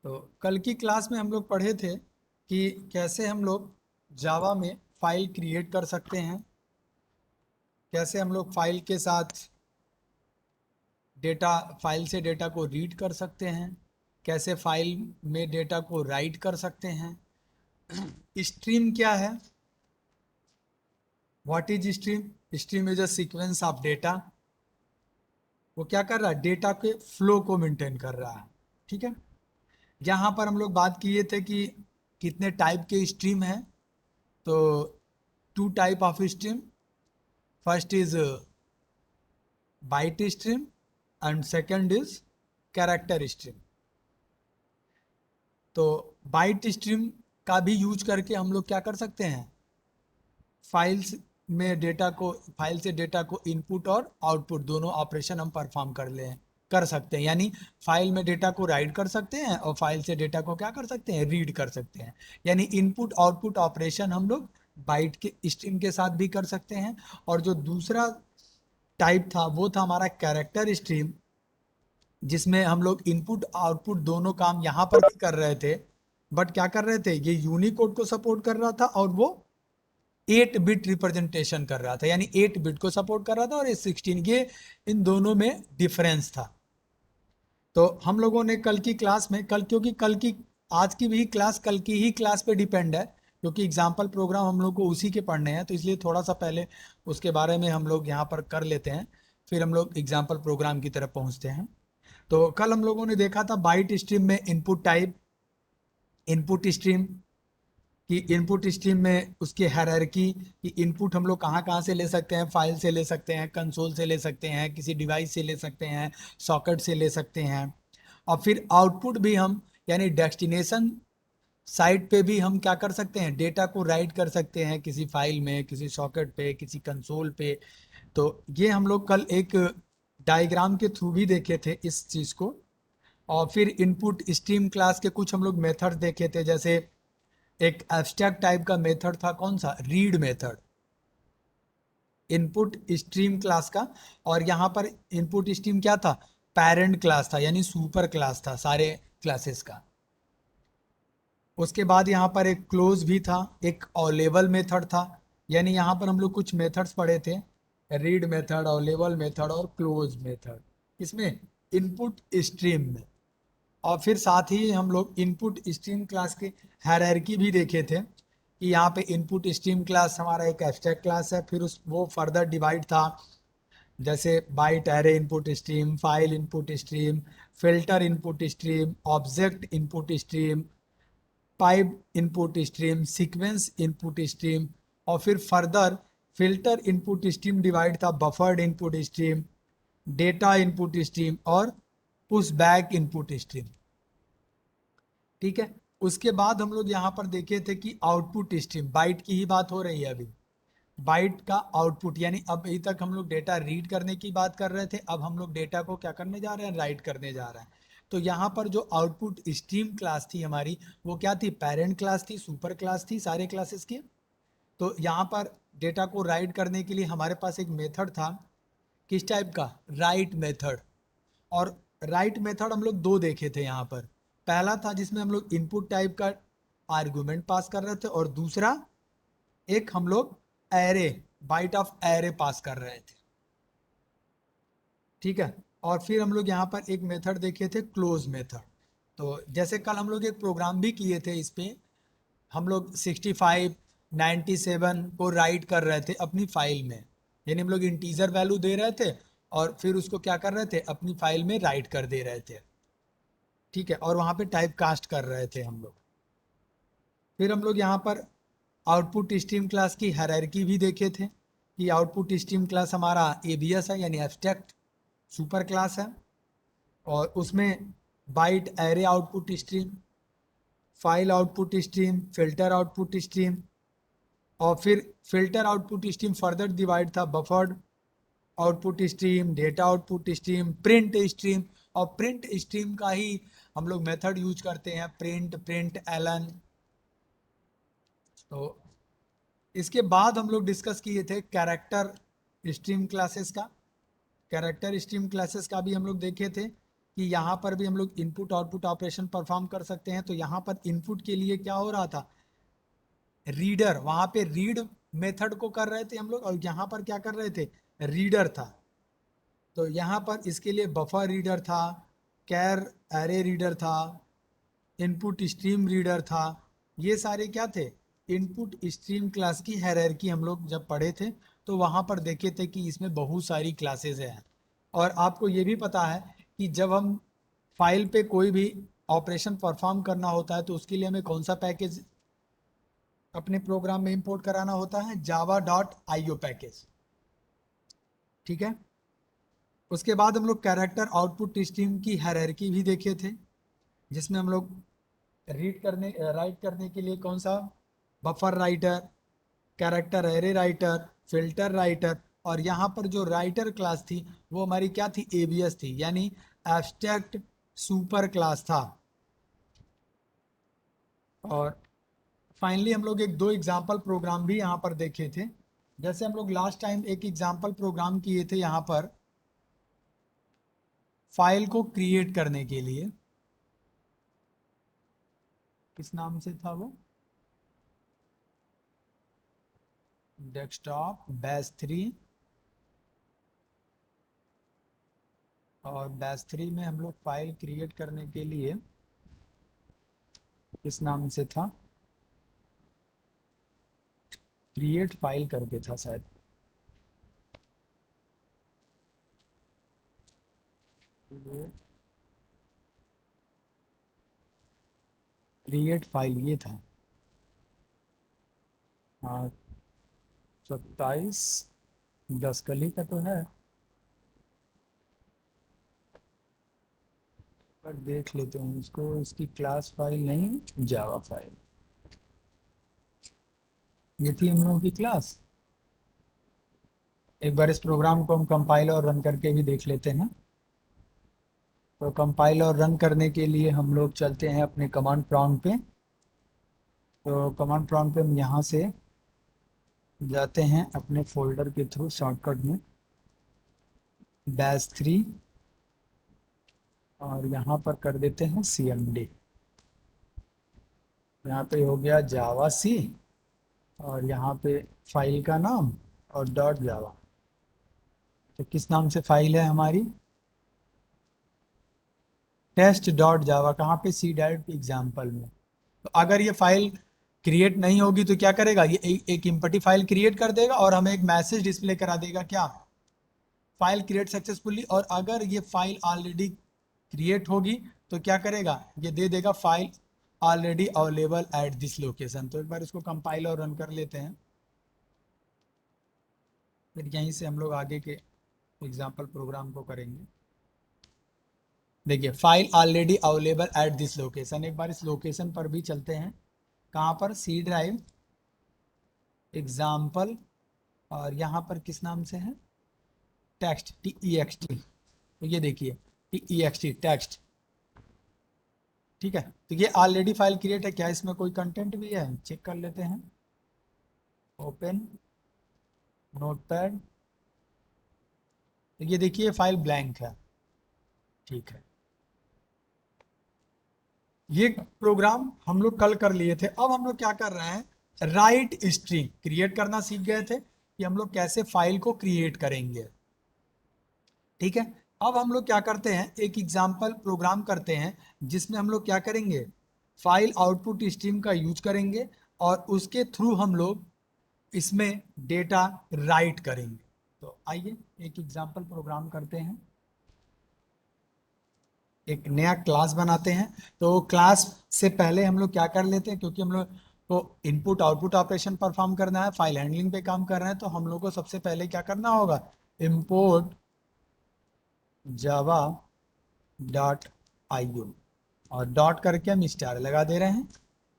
तो कल की क्लास में हम लोग पढ़े थे कि कैसे हम लोग जावा में फाइल क्रिएट कर सकते हैं, कैसे हम लोग फाइल के साथ डेटा फाइल से डेटा को रीड कर सकते हैं, कैसे फाइल में डेटा को राइट कर सकते हैं। स्ट्रीम क्या है? What is stream? Stream is a sequence of data. वो क्या कर रहा है? डेटा के फ्लो को मेंटेन कर रहा है। ठीक है। यहाँ पर हम लोग बात किए थे कि कितने टाइप के स्ट्रीम हैं। तो two type of stream, first is byte stream and second is character stream. तो बाइट स्ट्रीम का भी यूज करके हम लोग क्या कर सकते हैं? फाइल्स में डेटा को, फाइल से डेटा को इनपुट और आउटपुट दोनों ऑपरेशन हम परफॉर्म कर सकते हैं। यानी फाइल में डेटा को राइट कर सकते हैं और फाइल से डेटा को क्या कर सकते हैं? रीड कर सकते हैं। यानी इनपुट आउटपुट ऑपरेशन हम लोग बाइट के स्ट्रीम के साथ भी कर सकते हैं। और जो दूसरा टाइप था वो था हमारा कैरेक्टर स्ट्रीम, जिसमें हम लोग इनपुट आउटपुट दोनों काम यहाँ पर भी कर रहे थे। बट क्या कर रहे थे? ये यूनिकोड को सपोर्ट कर रहा था और वो 8 बिट रिप्रेजेंटेशन कर रहा था, यानी 8 बिट को सपोर्ट कर रहा था और ये 16। ये इन दोनों में डिफरेंस था। तो हम लोगों ने कल की क्लास में, कल क्योंकि कल की आज की भी क्लास कल की ही क्लास पे डिपेंड है, क्योंकि एग्जाम्पल प्रोग्राम हम लोग को उसी के पढ़ने हैं, तो इसलिए थोड़ा सा पहले उसके बारे में हम लोग यहाँ पर कर लेते हैं, फिर हम लोग एग्जाम्पल प्रोग्राम की तरफ पहुँचते हैं। तो कल हम लोगों ने देखा था बाइट स्ट्रीम में इनपुट टाइप, इनपुट स्ट्रीम कि इनपुट स्ट्रीम में उसकी हायरार्की कि इनपुट हम लोग कहाँ कहाँ से ले सकते हैं, फाइल से ले सकते हैं, कंसोल से ले सकते हैं, किसी डिवाइस से ले सकते हैं, सॉकेट से ले सकते हैं। और फिर आउटपुट भी हम, यानी डेस्टिनेशन साइट पे भी हम क्या कर सकते हैं? डेटा को राइट कर सकते हैं, किसी फाइल में, किसी सॉकेट पे, किसी कंसोल पे। तो ये हम लोग कल एक डायग्राम के थ्रू भी देखे थे इस चीज़ को। और फिर इनपुट स्ट्रीम क्लास के कुछ हम लोग मेथड देखे थे, जैसे एक एब्स्ट्रैक्ट टाइप का मेथड था, कौन सा? Read method, input stream class का। और यहाँ पर इनपुट स्ट्रीम क्या था? पेरेंट क्लास था, यानी सुपर क्लास था सारे क्लासेस का। उसके बाद यहाँ पर एक क्लोज भी था, एक अवेलेबल मेथड था। यानी यहाँ पर हम लोग कुछ मेथड्स पढ़े थे, रीड मेथड, अवेलेबल मेथड और क्लोज मेथड, इसमें इनपुट स्ट्रीम में। और फिर साथ ही हम लोग इनपुट स्ट्रीम क्लास के हायरार्की भी देखे थे कि यहाँ पे इनपुट स्ट्रीम क्लास हमारा एक एब्स्ट्रैक्ट क्लास है, फिर उस वो फर्दर डिवाइड था, जैसे byte array input stream, file input stream, filter input stream, object input stream, pipe input stream, sequence input stream. और फिर further filter input stream divide था buffered input stream, data input stream और push back input stream. ठीक है। उसके बाद हम लोग यहाँ पर देखे थे कि आउटपुट स्ट्रीम, बाइट की ही बात हो रही है अभी, बाइट का आउटपुट, यानी अब अभी तक हम लोग डेटा रीड करने की बात कर रहे थे, अब हम लोग डेटा को क्या करने जा रहे हैं? राइट करने जा रहे हैं। तो यहाँ पर जो आउटपुट स्ट्रीम क्लास थी हमारी, वो क्या थी? पेरेंट क्लास थी, सुपर क्लास थी सारे क्लासेस की। तो यहाँ पर डेटा को राइट करने के लिए हमारे पास एक मेथड था, किस टाइप का? Right method. और राइट मेथड हम लोग दो देखे थे यहाँ पर। पहला था जिसमें हम लोग इनपुट टाइप का आर्गुमेंट पास कर रहे थे, और दूसरा एक हम लोग एरे, बाइट ऑफ एरे पास कर रहे थे। ठीक है। और फिर हम लोग यहाँ पर एक मेथड देखे थे, क्लोज मेथड। तो जैसे कल हम लोग एक प्रोग्राम भी किए थे इस पे, हम लोग 65 97 को राइट कर रहे थे अपनी फाइल में, यानी हम लोग इंटीजर वैल्यू दे रहे थे और फिर उसको क्या कर रहे थे? अपनी फाइल में राइट कर दे रहे थे। ठीक है। और वहाँ पे टाइप कास्ट कर रहे थे हम लोग। फिर हम लोग यहाँ पर आउटपुट स्ट्रीम क्लास की हायरार्की भी देखे थे कि आउटपुट स्ट्रीम क्लास हमारा एबीएस है, यानी एब्स्ट्रैक्ट सुपर क्लास है। और उसमें byte array output stream, file output stream, filter output stream, और फिर filter output stream further divide था buffered output stream, data output stream, print stream. और प्रिंट स्ट्रीम का ही हम लोग मेथड यूज करते हैं, प्रिंट एलन। तो इसके बाद हम लोग डिस्कस किए थे कैरेक्टर स्ट्रीम क्लासेस का। कैरेक्टर स्ट्रीम क्लासेस का भी हम लोग देखे थे कि यहाँ पर भी हम लोग इनपुट आउटपुट ऑपरेशन परफॉर्म कर सकते हैं। तो यहाँ पर इनपुट के लिए क्या हो रहा था, रीडर, वहां पे रीड मेथड को कर रहे थे हम लोग, और यहाँ पर क्या कर रहे थे, रीडर था। तो यहाँ पर इसके लिए बफर रीडर था, कैर एरे रीडर था, इनपुट स्ट्रीम रीडर था। ये सारे क्या थे, इनपुट स्ट्रीम क्लास की हायरार्की हम लोग जब पढ़े थे तो वहां पर देखे थे कि इसमें बहुत सारी क्लासेस हैं। और आपको ये भी पता है कि जब हम फाइल पे कोई भी ऑपरेशन परफॉर्म करना होता है तो उसके लिए हमें कौन सा पैकेज अपने प्रोग्राम में इंपोर्ट कराना होता है, java.io पैकेज। ठीक है। उसके बाद हम लोग कैरेक्टर आउटपुट स्ट्रीम की हायरार्की भी देखे थे, जिसमें हम लोग राइट करने के लिए कौन सा, buffer writer, character array writer, filter writer, और यहाँ पर जो राइटर क्लास थी वो हमारी क्या थी, एबीएस थी, यानी एब्स्ट्रैक्ट सुपर क्लास था। और फाइनली हम लोग एक दो एग्जाम्पल प्रोग्राम भी यहाँ पर देखे थे। जैसे हम लोग लास्ट टाइम एक एग्जाम्पल प्रोग्राम किए थे यहाँ पर फाइल को क्रिएट करने के लिए, किस नाम से था वो, डेस्कटॉप बैच 3। और बैच 3 में हम लोग फाइल क्रिएट करने के लिए किस नाम से था, क्रिएट फाइल करके था शायद। क्रिएट फाइल ये था, हाँ, 27/10 कल ही का तो है, पर देख लेते हैं इसको। इसकी क्लास फाइल नहीं, जावा फाइल, ये थी हम लोगों की क्लास। एक बार इस प्रोग्राम को हम कंपाइल और रन करके भी देख लेते हैं। तो कंपाइल और रन करने के लिए हम लोग चलते हैं अपने कमांड प्रॉम्प्ट पे। तो कमांड प्रॉम्प्ट पे हम यहाँ से जाते हैं अपने फोल्डर के थ्रू शॉर्टकट में, बैच 3, और यहाँ पर कर देते हैं cmd। यहाँ पे हो गया जावा सी, और यहाँ पे फाइल का नाम और डॉट जावा। तो किस नाम से फाइल है हमारी, टेस्ट डॉट जावा, कहाँ पे, सी डायरेक्ट एग्जाम्पल में। तो अगर ये फाइल क्रिएट नहीं होगी तो क्या करेगा, ये एक इम्पटी फाइल क्रिएट कर देगा और हमें एक मैसेज डिस्प्ले करा देगा, क्या, फाइल क्रिएट सक्सेसफुली। और अगर ये फाइल ऑलरेडी क्रिएट होगी तो क्या करेगा, ये दे देगा file already available at this location. तो एक बार इसको कंपाइल और रन कर लेते हैं, फिर यहीं से हम लोग आगे के एग्जाम्पल प्रोग्राम को करेंगे। देखिए, file already available at this location, एक बार इस लोकेशन पर भी चलते हैं। कहाँ पर, सी ड्राइव, एग्जाम्पल, और यहाँ पर किस नाम से है, टेक्स्ट, TEXT। तो ये देखिए, TEXT टेक्स्ट। ठीक है, तो ये ऑलरेडी फाइल क्रिएट है। क्या इसमें कोई कंटेंट भी है, चेक कर लेते हैं। ओपन नोटपैड, तो ये देखिए फाइल ब्लैंक है। ठीक है, ये प्रोग्राम हम लोग कल कर लिए थे। अब हम लोग क्या कर रहे हैं, राइट स्ट्रिंग क्रिएट करना सीख गए थे कि हम लोग कैसे फाइल को क्रिएट करेंगे। ठीक है, अब हम लोग क्या करते हैं, एक एग्जाम्पल प्रोग्राम करते हैं जिसमें हम लोग क्या करेंगे, फाइल आउटपुट स्ट्रीम का यूज करेंगे और उसके थ्रू हम लोग इसमें डेटा राइट करेंगे। तो आइए एक एग्जाम्पल प्रोग्राम करते हैं, एक नया क्लास बनाते हैं। तो क्लास से पहले हम लोग क्या कर लेते हैं, क्योंकि हम लोग को इनपुट आउटपुट ऑपरेशन परफॉर्म करना है, फाइल हैंडलिंग पे काम कर रहे हैं, तो हम लोग को सबसे पहले क्या करना होगा, इम्पोर्ट java.io, और डॉट करके हम स्टार लगा दे रहे हैं।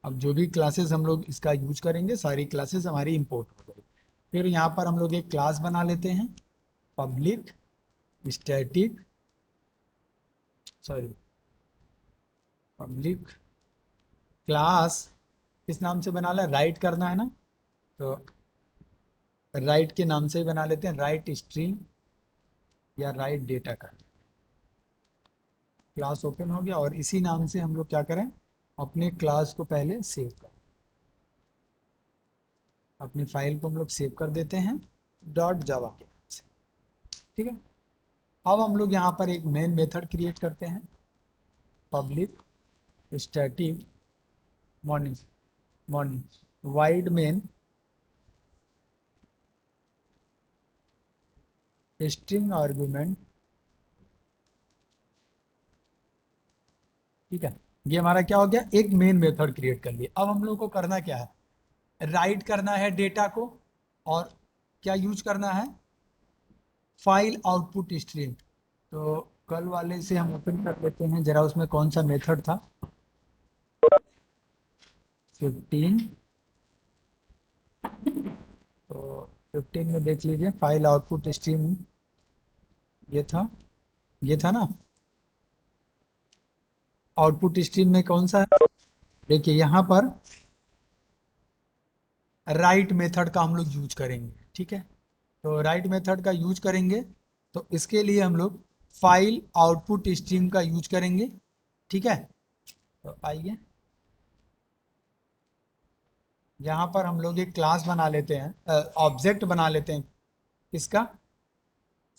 अब जो भी क्लासेस हम लोग इसका यूज करेंगे सारी क्लासेस हमारी इंपोर्ट हो गई। फिर यहाँ पर हम लोग एक क्लास बना लेते हैं, public static, sorry, public class, किस नाम से बना ले, राइट करना है ना, तो राइट के नाम से ही बना लेते हैं, राइट स्ट्रिंग या राइट डेटा का। क्लास ओपन हो गया और इसी नाम से हम लोग क्या करें, अपने क्लास को पहले सेव करें। अपनी फाइल को हम लोग सेव कर देते हैं डॉट जावा के नाम से। ठीक है, अब हम लोग यहाँ पर एक मेन मेथड क्रिएट करते हैं, public static morning morning wide main string argument. ठीक है, ये हमारा क्या हो गया, एक मेन मेथड क्रिएट कर लिया। अब हम लोग को करना क्या है, राइट करना है डेटा को, और क्या यूज करना है, फाइल आउटपुट स्ट्रीम। तो कल वाले से हम ओपन कर लेते हैं जरा, उसमें कौन सा मेथड था, 15। तो 15 में देख लीजिए, फाइल आउटपुट स्ट्रीम ये था, ये था ना। आउटपुट स्ट्रीम में कौन सा है, देखिए यहाँ पर राइट मेथड का हम लोग यूज करेंगे। ठीक है, तो राइट मेथड का यूज करेंगे, तो इसके लिए हम लोग फाइल आउटपुट स्ट्रीम का यूज करेंगे। ठीक है, तो आइए यहाँ पर हम लोग एक क्लास बना लेते हैं, ऑब्जेक्ट बना लेते हैं इसका,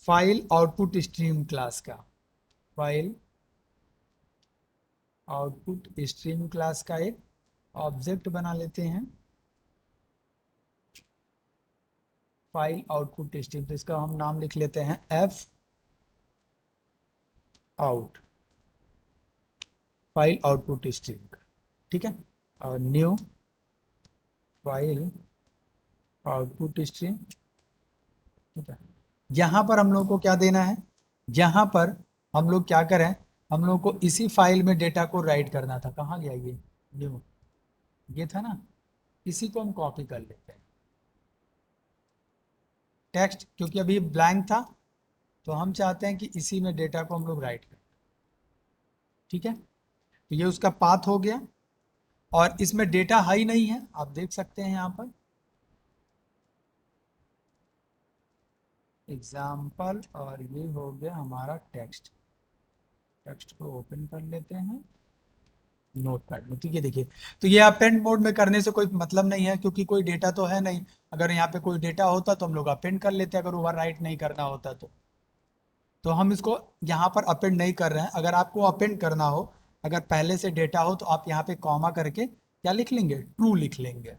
फाइल आउटपुट स्ट्रीम क्लास का। फाइल आउटपुट स्ट्रीम क्लास का एक ऑब्जेक्ट बना लेते हैं, फाइल आउटपुट स्ट्रीम। तो इसका हम नाम लिख लेते हैं F out, file output stream. ठीक है, और न्यू फाइल आउटपुट स्ट्रीम। ठीक है, यहाँ पर हम लोग को क्या देना है, यहाँ पर हम लोग क्या करें, हम लोग को इसी फाइल में डेटा को राइट करना था। कहाँ गया ये न्यू, ये था ना, इसी को हम कॉपी कर लेते हैं। टेक्स्ट क्योंकि अभी ब्लैंक था, तो हम चाहते हैं कि इसी में डेटा को हम लोग राइट करें। ठीक है, तो ये उसका पाथ हो गया, और इसमें डेटा हाई नहीं है, आप देख सकते हैं यहाँ पर एग्जाम्पल, और ये हो गया हमारा टेक्स्ट। टेक्स्ट को ओपन कर लेते हैं नोट पैड में। ठीक है, देखिए, तो ये अपेंड मोड में करने से कोई मतलब नहीं है, क्योंकि कोई डेटा तो है नहीं। अगर यहाँ पे कोई डेटा होता तो हम लोग अपेंड कर लेते, अगर ओवर राइट नहीं करना होता तो हम इसको यहाँ पर अपेंड नहीं कर रहे हैं। अगर आपको अपेंड करना हो, अगर पहले से डेटा हो, तो आप यहाँ पे कॉमा करके क्या लिख लेंगे, ट्रू लिख लेंगे।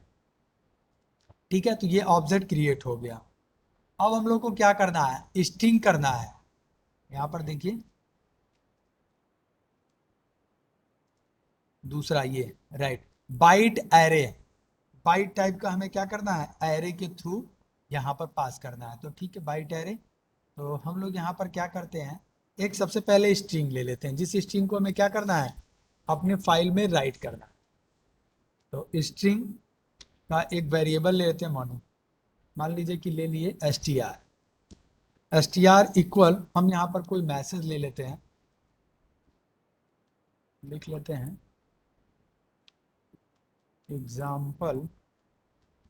ठीक है, तो ये ऑब्जेक्ट क्रिएट हो गया। अब हम लोग को क्या करना है, स्ट्रिंग करना है। यहाँ पर देखिए दूसरा ये right, byte array, byte type का हमें क्या करना है, एरे के थ्रू यहाँ पर पास करना है। तो ठीक है, बाइट एरे। तो हम लोग यहाँ पर क्या करते हैं, एक सबसे पहले स्ट्रिंग ले लेते हैं, जिस स्ट्रिंग को हमें क्या करना है, अपने फाइल में राइट करना है। तो स्ट्रिंग का एक वेरिएबल ले लेते हैं, मान लीजिए कि ले लिए एस टी आर इक्वल, हम यहाँ पर कोई मैसेज ले लेते हैं, लिख लेते हैं एग्जाम्पल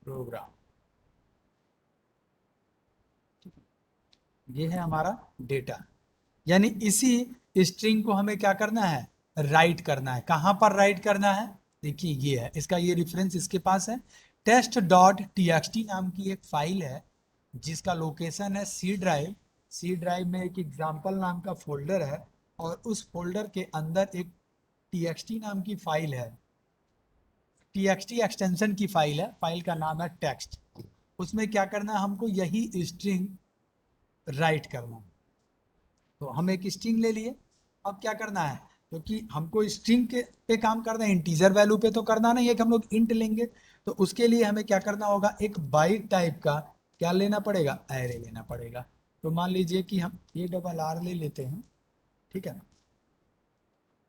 प्रोग्राम। ये है हमारा डेटा, यानी इसी स्ट्रिंग को हमें क्या करना है, राइट करना है। कहाँ पर राइट करना है, देखिए ये है इसका, ये रेफरेंस इसके पास है, test dot T X T नाम की एक फाइल है, जिसका लोकेशन है सी ड्राइव। सी ड्राइव में एक एग्जाम्पल नाम का फोल्डर है, और उस फोल्डर के अंदर एक टी एक्स टी नाम की फाइल है। टी एक्स टी एक्सटेंशन की फाइल है, फाइल का नाम है टेक्स्ट। उसमें क्या करना है, हमको यही स्ट्रिंग राइट करना है। तो हम एक स्ट्रिंग ले लिए। अब क्या करना है, क्योंकि हमको स्ट्रिंग के पे काम करना है, इंटीजर वैल्यू पे तो करना नहीं है कि हम लोग इंट लेंगे। तो उसके लिए हमें क्या करना होगा, एक बाइट टाइप का क्या लेना पड़ेगा, एरे लेना पड़ेगा। तो मान लीजिए कि हम ये डबल आर ले लेते हैं। ठीक है,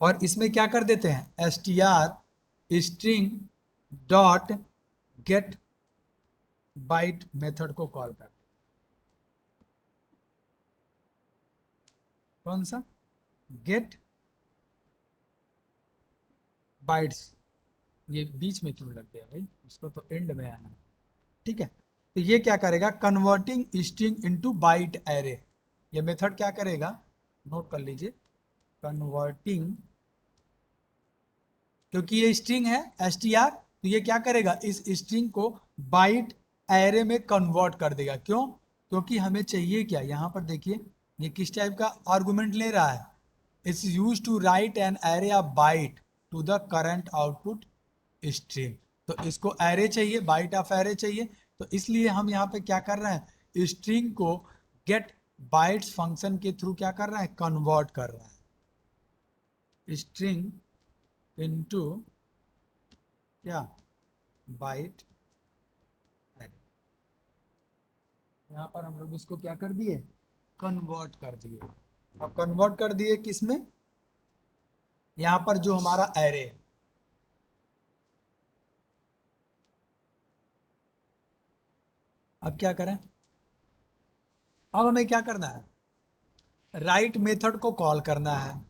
और इसमें क्या कर देते हैं, S T R string dot get byte method को कॉल कर, कौन सा, गेट बाइट्स। ये बीच में क्यों लग गया भाई, इसको तो एंड में आना है। ठीक है, तो ये क्या करेगा, converting string into byte array. ये मेथड क्या करेगा, नोट कर लीजिए, कन्वर्टिंग, क्योंकि ये स्ट्रिंग है str, तो ये क्या करेगा, इस स्ट्रिंग को बाइट एरे में कन्वर्ट कर देगा। क्यों? क्योंकि हमें चाहिए क्या, यहां पर देखिए ये किस टाइप का आर्गुमेंट ले रहा है, it's use to write an array of byte to the current output string. तो इसको एरे चाहिए, बाइट ऑफ एरे चाहिए, तो इसलिए हम यहाँ पे क्या कर रहे हैं, स्ट्रिंग को गेट बाइट्स फंक्शन के थ्रू क्या कर रहे हैं, कन्वर्ट कर रहे हैं स्ट्रिंग इनटू क्या, बाइट एरे। यहाँ पर हम लोग इसको क्या कर दिए, कन्वर्ट कर दिए। अब कन्वर्ट कर दिए किसमें, यहाँ पर जो हमारा एरे, अब क्या करें, अब हमें क्या करना है, राइट मेथड को कॉल करना है।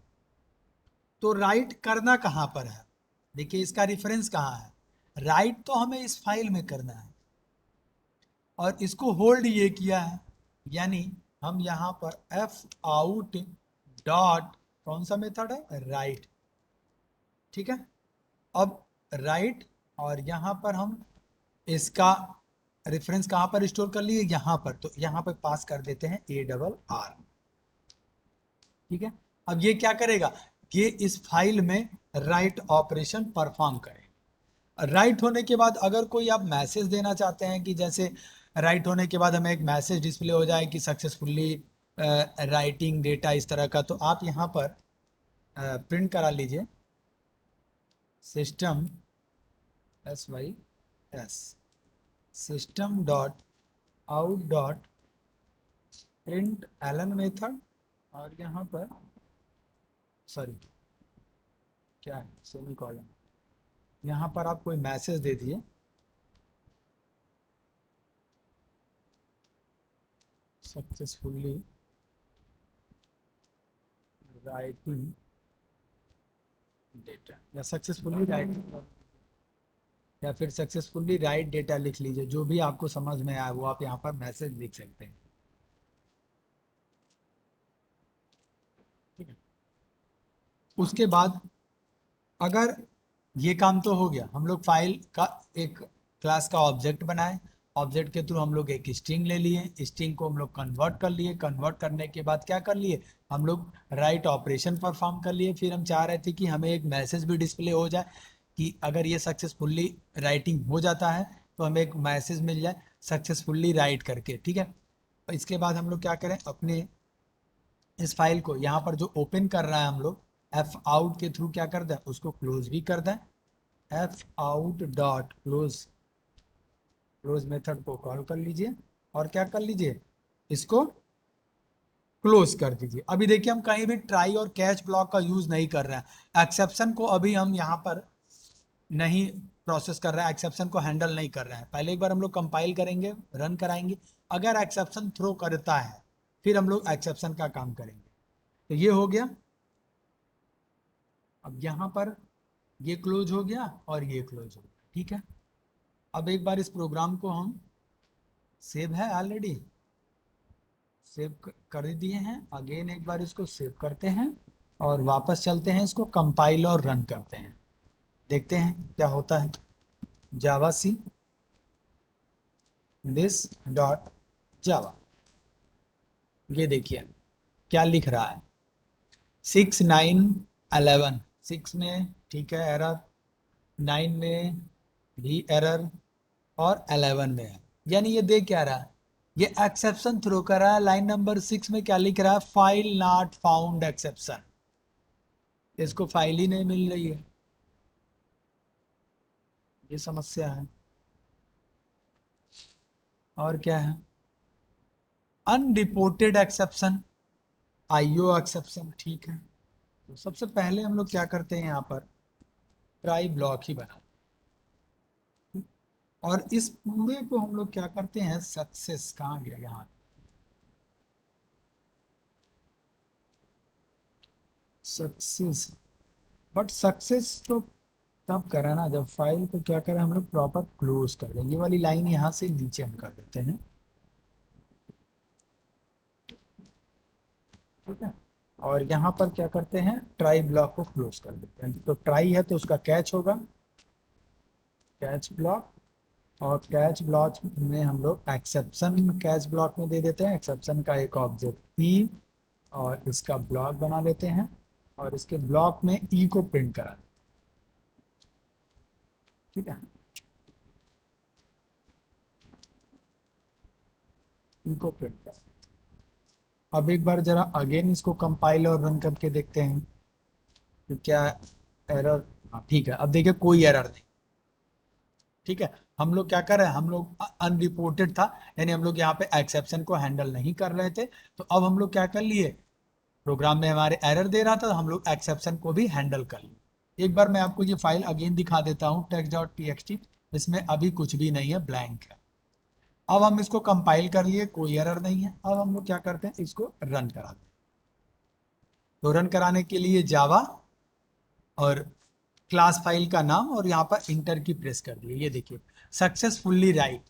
तो राइट करना कहां पर है, देखिए इसका रेफरेंस कहां है, राइट तो हमें इस फाइल में करना है और इसको होल्ड ये किया है, यानी हम यहां पर एफ आउट डॉट कौन सा मेथड है, राइट, ठीक है। अब राइट, और यहां पर हम इसका रेफरेंस कहां पर स्टोर कर लिए, यहां पर, तो यहां पर पास कर देते हैं ARR, ठीक है। अब ये क्या करेगा, ये इस फाइल में राइट ऑपरेशन परफॉर्म करे। राइट होने के बाद अगर कोई आप मैसेज देना चाहते हैं कि जैसे राइट होने के बाद हमें एक मैसेज डिस्प्ले हो जाए कि सक्सेसफुली राइटिंग डेटा इस तरह का, तो आप यहाँ पर प्रिंट करा लीजिए system SYS system dot out dot println method, और यहाँ पर सॉरी क्या है, सेमी कॉलन, यहाँ पर आप कोई मैसेज दे दिए सक्सेसफुली राइटिंग डेटा, या सक्सेसफुली राइट, या फिर सक्सेसफुली राइट डेटा लिख लीजिए, जो भी आपको समझ में आए वो आप यहाँ पर मैसेज लिख सकते हैं, ठीक है। उसके बाद अगर ये काम तो हो गया, हम लोग फाइल का एक क्लास का ऑब्जेक्ट बनाए, ऑब्जेक्ट के थ्रू हम लोग एक स्ट्रिंग ले लिए, स्ट्रिंग को हम लोग कन्वर्ट कर लिए, कन्वर्ट करने के बाद क्या कर लिए, हम लोग राइट ऑपरेशन परफॉर्म कर लिए। फिर हम चाह रहे थे कि हमें एक मैसेज भी डिस्प्ले हो जाए कि अगर ये सक्सेसफुली राइटिंग हो जाता है तो हमें एक मैसेज मिल जाए सक्सेसफुली राइट करके, ठीक है। इसके बाद हम लोग क्या करें, अपने इस फाइल को यहाँ पर जो ओपन कर रहा है हम लोग एफ आउट के थ्रू क्या कर दें, उसको क्लोज भी कर दें, F out dot close, close method को कॉल कर लीजिए और क्या कर लीजिए, इसको क्लोज कर दीजिए। अभी देखिए हम कहीं भी ट्राई और कैच ब्लॉक का यूज नहीं कर रहे हैं, एक्सेप्शन को अभी हम यहाँ पर नहीं प्रोसेस कर रहे हैं, एक्सेप्शन को हैंडल नहीं कर रहे हैं। पहले एक बार हम लोग कंपाइल करेंगे, रन कराएंगे, अगर एक्सेप्शन थ्रो करता है फिर हम लोग एक्सेप्शन का काम करेंगे। तो ये हो गया, अब यहाँ पर ये क्लोज हो गया और ये क्लोज हो गया, ठीक है। अब एक बार इस प्रोग्राम को हम, सेव है ऑलरेडी, सेव कर दिए हैं, अगेन एक बार इसको सेव करते हैं और वापस चलते हैं, इसको कंपाइल और रन करते हैं, देखते हैं क्या होता है। जावा सी दिस डॉट जावा, ये देखिए क्या लिख रहा है, 6 9 11, 6 में ठीक है एरर, 9 में भी एरर, और 11 में है, यानी ये दे क्या रहा है, ये एक्सेप्शन थ्रो कर रहा है। लाइन नंबर 6 में क्या लिख रहा है, फाइल नॉट फाउंड एक्सेप्शन, इसको फाइल ही नहीं मिल रही है, ये समस्या है। और क्या है, अनरिपोर्टेड एक्सेप्शन, आईओ एक्सेप्शन, ठीक है। तो सबसे पहले हम लोग क्या करते हैं, यहाँ पर ट्राई ब्लॉक ही बना, और इस पूरे को हम लोग क्या करते हैं, सक्सेस कहाँ गया, यहाँ सक्सेस, बट सक्सेस तो तब करें ना जब फाइल को क्या करें, हम लोग प्रॉपर क्लोज कर दें। ये वाली लाइन यहाँ से नीचे हम कर देते हैं, ठीक है। और यहाँ पर क्या करते हैं, ट्राई ब्लॉक को क्लोज कर देते हैं। तो ट्राई है तो उसका कैच होगा, कैच ब्लॉक। और कैच ब्लॉक में हम लोग एक्सेप्शन कैच ब्लॉक में दे देते हैं, एक्सेप्शन का एक ऑब्जेक्ट ई, और इसका ब्लॉक बना लेते हैं और इसके ब्लॉक में ई को प्रिंट करा देते हैं। ठीक है, ई को प्रिंट करा। अब एक बार जरा अगेन इसको कंपाइल और रन करके देखते हैं कि क्या एरर। हाँ ठीक है, अब देखिए कोई एरर नहीं। ठीक है, हम लोग क्या कर रहे हैं, हम लोग अनरिपोर्टेड था, यानी हम लोग यहाँ पे एक्सेप्शन को हैंडल नहीं कर रहे थे। तो अब हम लोग क्या कर लिए, प्रोग्राम में हमारे एरर दे रहा था तो हम लोग एक्सेप्शन को भी हैंडल कर लिए। एक बार मैं आपको ये फाइल अगेन दिखा देता हूँ, text.txt। इसमें अभी कुछ भी नहीं है, ब्लैंक है। अब हम इसको कंपाइल कर लिए, कोई एरर नहीं है। अब हम लोग क्या करते हैं, इसको रन कराते हैं। तो रन कराने के लिए जावा और क्लास फाइल का नाम और यहाँ पर इंटर की प्रेस कर दिए। ये देखिए सक्सेसफुली राइट,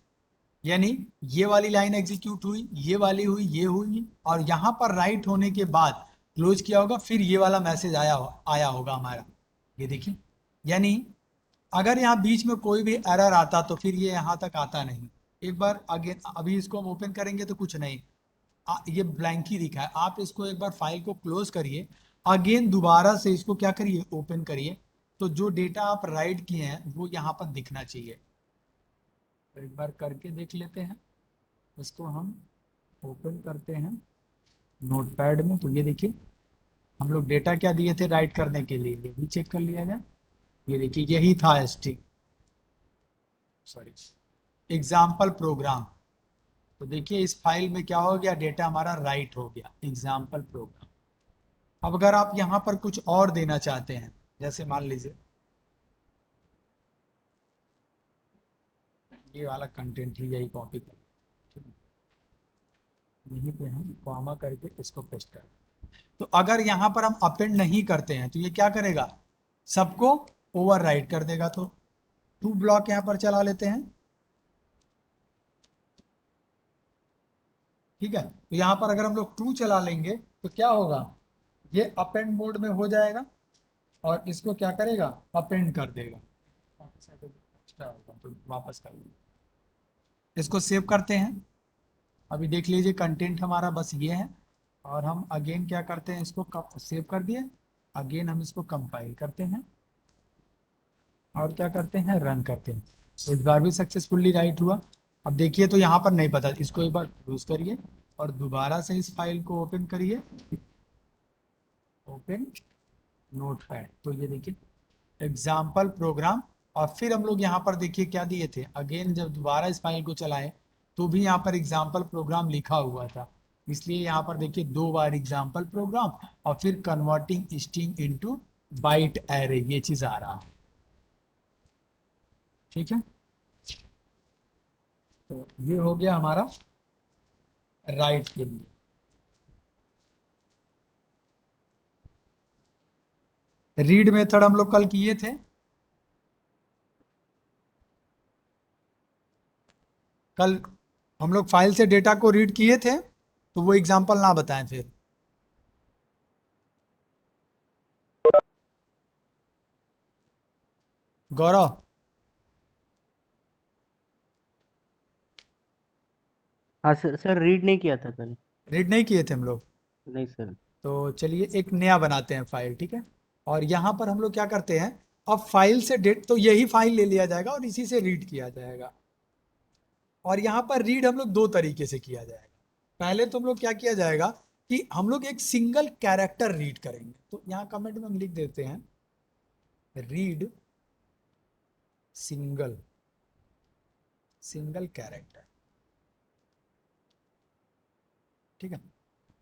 यानी ये वाली लाइन एग्जीक्यूट हुई, ये वाली हुई, ये हुई, और यहाँ पर राइट होने के बाद क्लोज किया होगा, फिर ये वाला मैसेज आया होगा हमारा। ये देखिए, यानी अगर यहाँ बीच में कोई भी एरर आता तो फिर ये यहाँ तक आता नहीं। एक बार अगेन अभी इसको हम ओपन करेंगे तो कुछ नहीं, ये ब्लैंक ही दिखा है। आप इसको एक बार फाइल को क्लोज करिए, अगेन दोबारा से इसको क्या करिए, ओपन करिए, तो जो डेटा आप राइट किए हैं वो यहाँ पर दिखना चाहिए। तो एक बार करके देख लेते हैं। इसको हम ओपन करते हैं नोटपैड में, तो ये देखिए हम लोग डेटा क्या दिए थे राइट करने के लिए, ये भी चेक कर लिया जाए। ये देखिए यही था स्ट्रिंग, सॉरी, एग्जाम्पल प्रोग्राम। तो देखिए इस फाइल में क्या हो गया, डेटा हमारा राइट हो गया, एग्जाम्पल प्रोग्राम। अब अगर आप यहाँ पर कुछ और देना चाहते हैं, जैसे मान लीजिए ये वाला कंटेंट ही यही कॉपी कर, यहीं पे हम कॉमा करके इसको पेस्ट कर। तो अगर यहाँ पर हम अपेंड नहीं करते हैं तो ये क्या करेगा, सबको ओवरराइट कर देगा। तो टू ब्लॉक यहाँ पर चला लेते हैं। ठीक है, तो यहाँ पर अगर हम लोग टू चला लेंगे तो क्या होगा, ये अपेंड मोड में हो जाएगा और इसको क्या करेगा, अपेंड कर देगा। तो वापस कर लेंगे, इसको सेव करते हैं। अभी देख लीजिए कंटेंट हमारा बस ये है। और हम अगेन क्या करते हैं, इसको सेव कर दिए, अगेन हम इसको कंपाइल करते हैं और क्या करते हैं, रन करते हैं। तो इस बार भी सक्सेसफुली राइट हुआ। अब देखिए तो यहाँ पर नहीं पता, इसको एक बार क्लोज करिए और दोबारा से इस फाइल को ओपन करिए, ओपन नोटपैड। तो ये देखिए एग्जाम्पल प्रोग्राम। और फिर हम लोग यहाँ पर देखिए क्या दिए थे, अगेन जब दोबारा इस फाइल को चलाए तो भी यहाँ पर एग्जाम्पल प्रोग्राम लिखा हुआ था। इसलिए यहाँ पर देखिए दो बार एग्जाम्पल प्रोग्राम और फिर converting string into byte array, ये चीज आ रहा है। ठीक है, तो ये हो गया हमारा राइट के लिए। रीड मेथड हम लोग कल किए थे, कल हम लोग फाइल से डेटा को रीड किए थे, तो वो एग्जाम्पल ना बताएं फिर। गौरव, हाँ सर, रीड नहीं किया था कल। रीड नहीं किए थे हम लोग। नहीं सर। तो चलिए एक नया बनाते हैं फाइल, ठीक है। और यहाँ पर हम लोग क्या करते हैं, अब फाइल से डेट तो यही फाइल ले लिया जाएगा और इसी से रीड किया जाएगा। और यहाँ पर रीड हम लोग दो तरीके से किया जाएगा। पहले तो हम लोग क्या किया जाएगा कि हम लोग एक सिंगल कैरेक्टर रीड करेंगे। तो यहाँ कमेंट में हम लिख देते हैं रीड सिंगल, सिंगल कैरेक्टर। ठीक है,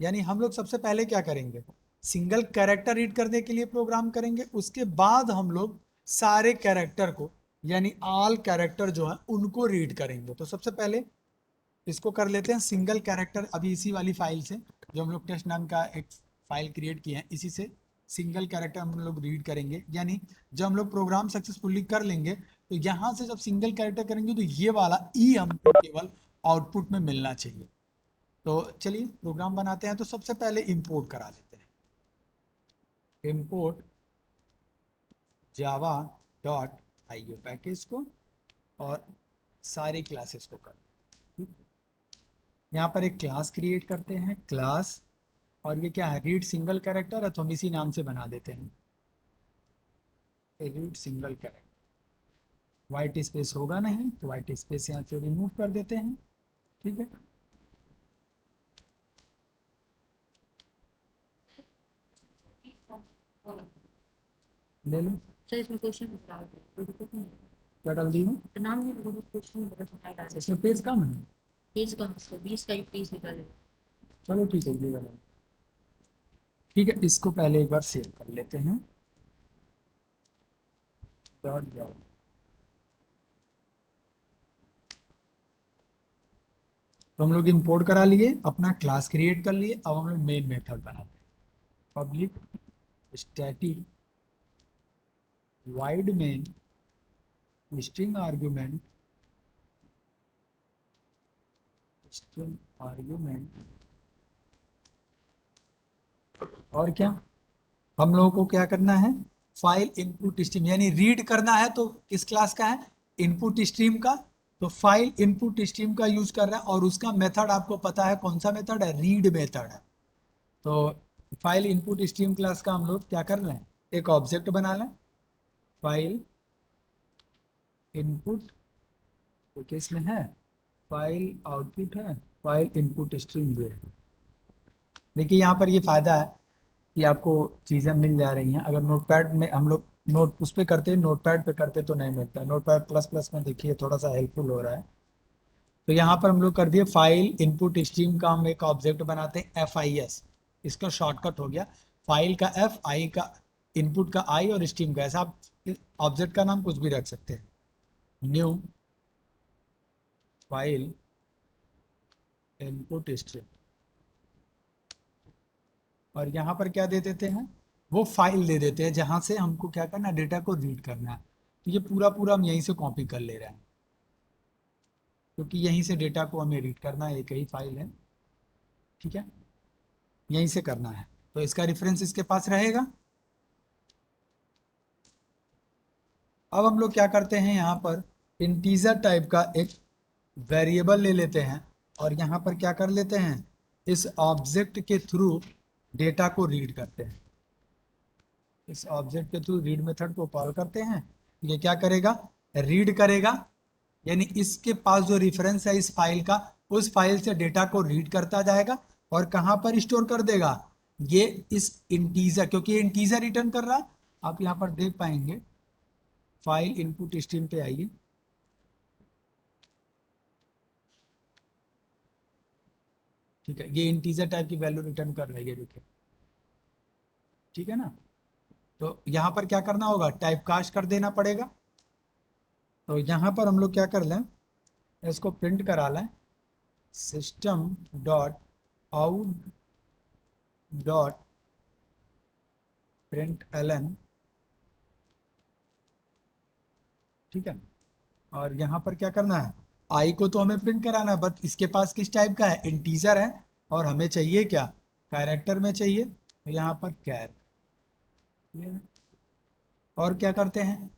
यानी हम लोग सबसे पहले क्या करेंगे, सिंगल कैरेक्टर रीड करने के लिए प्रोग्राम करेंगे, उसके बाद हम लोग सारे कैरेक्टर को, यानी ऑल कैरेक्टर जो है उनको रीड करेंगे। तो सबसे पहले इसको कर लेते हैं सिंगल कैरेक्टर, अभी इसी वाली फाइल से, जो हम लोग टेस्ट नाम का एक फाइल क्रिएट किए हैं, इसी से सिंगल कैरेक्टर हम लोग रीड करेंगे। यानी जब हम लोग प्रोग्राम सक्सेसफुली कर लेंगे तो यहाँ से जब सिंगल कैरेक्टर करेंगे तो ये वाला ई हमको केवल आउटपुट में मिलना चाहिए। तो चलिए प्रोग्राम बनाते हैं। तो सबसे पहले इंपोर्ट करा लेते हैं। import java dot IO package को और सारी क्लासेस को कर, ठीक? यहाँ पर एक क्लास क्रिएट करते हैं, क्लास, और ये क्या है, रीड सिंगल कैरेक्टर है तो हम इसी नाम से बना देते हैं, read single character. White space होगा नहीं तो वाइट स्पेस यहाँ से रिमूव कर देते हैं, ठीक है। ले लो, सर इसमें क्वेश्चन डाल दो, कोई दिक्कत नहीं है। क्या डाल दी हूँ, नाम नहीं बोलो, क्वेश्चन बड़ा समझ डाल दो। इसमें पेज कम है, पेज कम है, 20 का एक पेज निकाले। चलो ठीक है, ये वाला ठीक है। इसको पहले एक बार सेव कर लेते हैं, डॉट जावा। तो हम लोग इंपोर्ट करा लिए, अपना क्लास क्रिएट कर लिए, अब हम लोग मेन मेथड बनाते हैं, public static wide main string argument, string argument, और क्या हम लोगों को क्या करना है, फाइल इनपुट स्ट्रीम, यानी रीड करना है तो किस क्लास का है, इनपुट स्ट्रीम का। तो फाइल इनपुट स्ट्रीम का यूज कर रहा है और उसका मेथड आपको पता है कौन सा मेथड है, रीड मेथड है। तो फाइल इनपुट स्ट्रीम क्लास का हम लोग क्या कर रहे हैं, एक ऑब्जेक्ट बना लें, फाइल इनपुट, तो किस में है, फाइल आउटपुट है, फाइल इनपुट स्ट्रीम जो है। देखिए यहाँ पर ये फायदा है कि आपको चीज़ें मिल जा रही हैं। अगर नोटपैड में हम लोग नोट उस पर करते, नोटपैड पे करते तो नहीं मिलता, नोटपैड प्लस प्लस में देखिए थोड़ा सा हेल्पफुल हो रहा है। तो यहाँ पर हम लोग कर दिए फाइल इनपुट स्ट्रीम का हम एक ऑब्जेक्ट बनाते हैं, FIS, इसका शॉर्टकट हो गया, फाइल का F, आई का इनपुट का I और स्ट्रीम का, ऐसा आप ऑब्जेक्ट का नाम कुछ भी रख सकते हैं। न्यू फाइल इनपुट स्ट्रीम, और यहाँ पर क्या दे देते हैं, वो फाइल दे देते हैं जहाँ से हमको क्या करना है, डेटा को रीड करना है। तो ये पूरा पूरा हम यहीं से कॉपी कर ले रहे हैं, क्योंकि यहीं से डेटा को हमें रीड करना है, एक ही फाइल है, ठीक है, यहीं से करना है। तो इसका रेफरेंस इसके पास रहेगा। अब हम लोग क्या करते हैं, यहाँ पर इंटीजर टाइप का एक वेरिएबल ले लेते हैं और यहाँ पर क्या कर लेते हैं, इस ऑब्जेक्ट के थ्रू डेटा को रीड करते हैं, इस ऑब्जेक्ट के थ्रू रीड मेथड को कॉल करते हैं। ये क्या करेगा, रीड करेगा, यानी इसके पास जो रेफरेंस है इस फाइल का, उस फाइल से डेटा को रीड करता जाएगा और कहाँ पर स्टोर कर देगा, ये इस इंटीजर, क्योंकि ये इंटीजर रिटर्न कर रहा है, आप यहाँ पर देख पाएंगे, फाइल इनपुट स्ट्रीम पे आइए, ठीक है, ये इंटीजर टाइप की वैल्यू रिटर्न कर रही है, देखिए, ठीक है ना। तो यहाँ पर क्या करना होगा, टाइप कास्ट कर देना पड़ेगा। तो यहाँ पर हम लोग क्या कर लें, इसको प्रिंट करा लें, system dot out dot println, ठीक है। और यहाँ पर क्या करना है, आई को तो हमें प्रिंट कराना है, बट इसके पास किस टाइप का है, इंटीजर है, और हमें चाहिए क्या, कैरेक्टर में चाहिए, तो यहाँ पर कैर। और क्या करते हैं,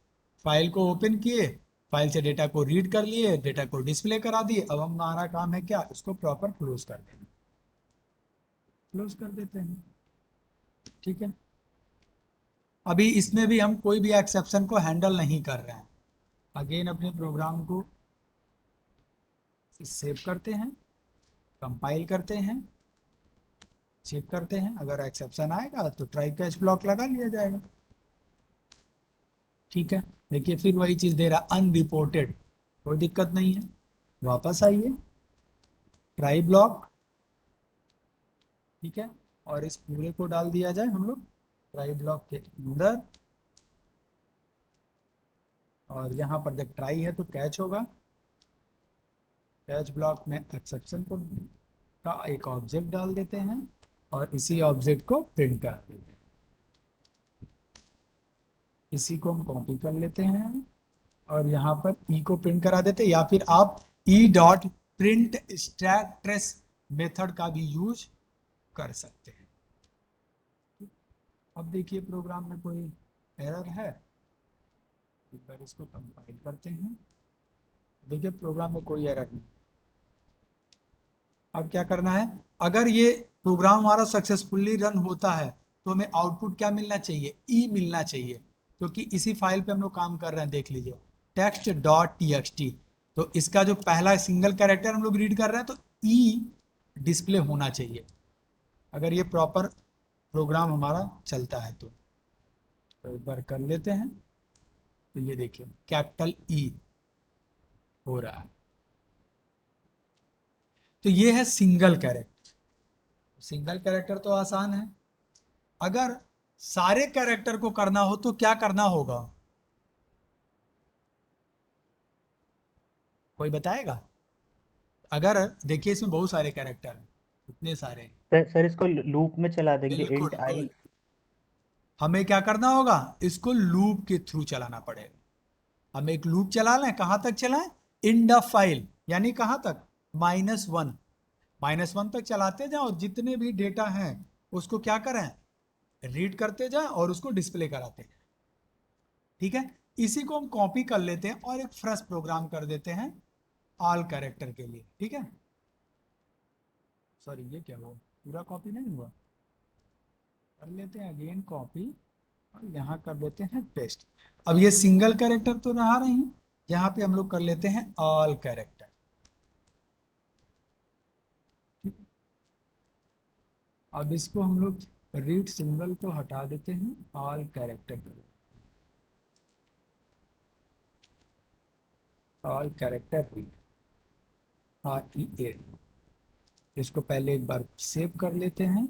फाइल को ओपन किए, फाइल से डेटा को रीड कर लिए, डेटा को डिस्प्ले करा दिए, अब हमारा काम है क्या, इसको प्रॉपर क्लोज कर देना, क्लोज कर देते हैं, ठीक है। अभी इसमें भी हम कोई भी एक्सेप्शन को हैंडल नहीं कर रहे हैं। अगेन अपने प्रोग्राम को सेव करते हैं, कंपाइल करते हैं, चेक करते हैं, अगर एक्सेप्शन आएगा तो ट्राई कैच ब्लॉक लगा लिया जाएगा, ठीक है। देखिए फिर वही चीज दे रहा, अनरिपोर्टेड, कोई दिक्कत नहीं है, वापस आइए, ट्राई ब्लॉक, ठीक है, और इस पूरे को डाल दिया जाए हम लोग ट्राई ब्लॉक के अंदर, और यहाँ पर जब ट्राई है तो कैच होगा, कैच ब्लॉक में एक्सेप्शन को का एक ऑब्जेक्ट डाल देते हैं और इसी ऑब्जेक्ट को प्रिंट कर देते हैं। इसी को हम कॉपी कर लेते हैं और यहाँ पर ई को प्रिंट करा देते हैं, या फिर आप E dot print stack trace method का भी यूज कर सकते हैं। अब देखिए प्रोग्राम में कोई एरर है, एक बार इसको कंपाइल करते हैं। देखिए प्रोग्राम में कोई एरर नहीं। अब क्या करना है, अगर ये प्रोग्राम हमारा सक्सेसफुली रन होता है तो हमें आउटपुट क्या मिलना चाहिए, ई मिलना चाहिए, क्योंकि इसी फाइल पे हम लोग काम कर रहे हैं। देख लीजिए टेक्स्ट डॉट टी, तो इसका जो पहला सिंगल कैरेक्टर हम लोग रीड कर रहे हैं तो ई डिस्प्ले होना चाहिए अगर ये प्रॉपर प्रोग्राम हमारा चलता है तो एक बार कर लेते हैं। तो ये देखिए कैपिटल ई हो रहा है। तो ये है सिंगल कैरेक्टर। सिंगल कैरेक्टर तो आसान है। अगर सारे कैरेक्टर को करना हो तो क्या करना होगा, कोई बताएगा? अगर देखिए इसमें बहुत सारे कैरेक्टर हैं, इतने सारे। सर इसको लूप में चला देंगे, बिल्कुल इंट आई। गुड। हमें क्या करना होगा, इसको लूप के थ्रू चलाना पड़ेगा। हम एक लूप चला लें, कहां तक चलाएं, इन द फाइल, यानी कहां तक, -1। -1 तक चलाते जाओ, जितने भी डेटा हैं उसको क्या करें, रीड करते जाए और उसको डिस्प्ले कराते हैं। ठीक है, इसी को हम कॉपी कर लेते हैं और एक फ्रेश प्रोग्राम कर देते हैं ऑल कैरेक्टर के लिए। ठीक है, सॉरी ये क्या हुआ, पूरा कॉपी नहीं हुआ, कर लेते हैं अगेन कॉपी और यहाँ कर देते हैं पेस्ट। अब ये सिंगल कैरेक्टर तो रहा नहीं, यहाँ पे हम लोग कर लेते हैं ऑल कैरेक्टर। अब इसको हम लोग रीड सिंबल को हटा देते हैं, all character, all character read, REA। इसको पहले एक बार सेव कर लेते हैं।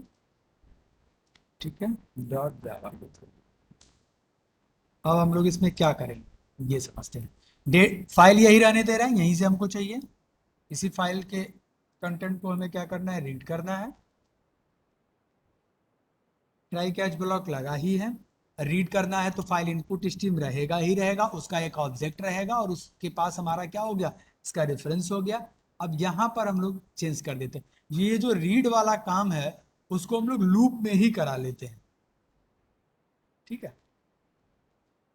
ठीक है, डॉट जावा। अब हम लोग इसमें क्या करेंगे ये समझते हैं। डेट फाइल यही रहने दे रहे हैं, यहीं से हमको चाहिए। इसी फाइल के कंटेंट को हमें क्या करना है, रीड करना है। ट्राई कैच ब्लॉक लगा ही है, रीड करना है तो फाइल इनपुट स्ट्रीम रहेगा ही रहेगा, उसका एक ऑब्जेक्ट रहेगा और उसके पास हमारा क्या हो गया, इसका रेफरेंस हो गया। अब यहाँ पर हम लोग चेंज कर देते हैं, ये जो रीड वाला काम है उसको हम लोग लूप में ही करा लेते हैं। ठीक है,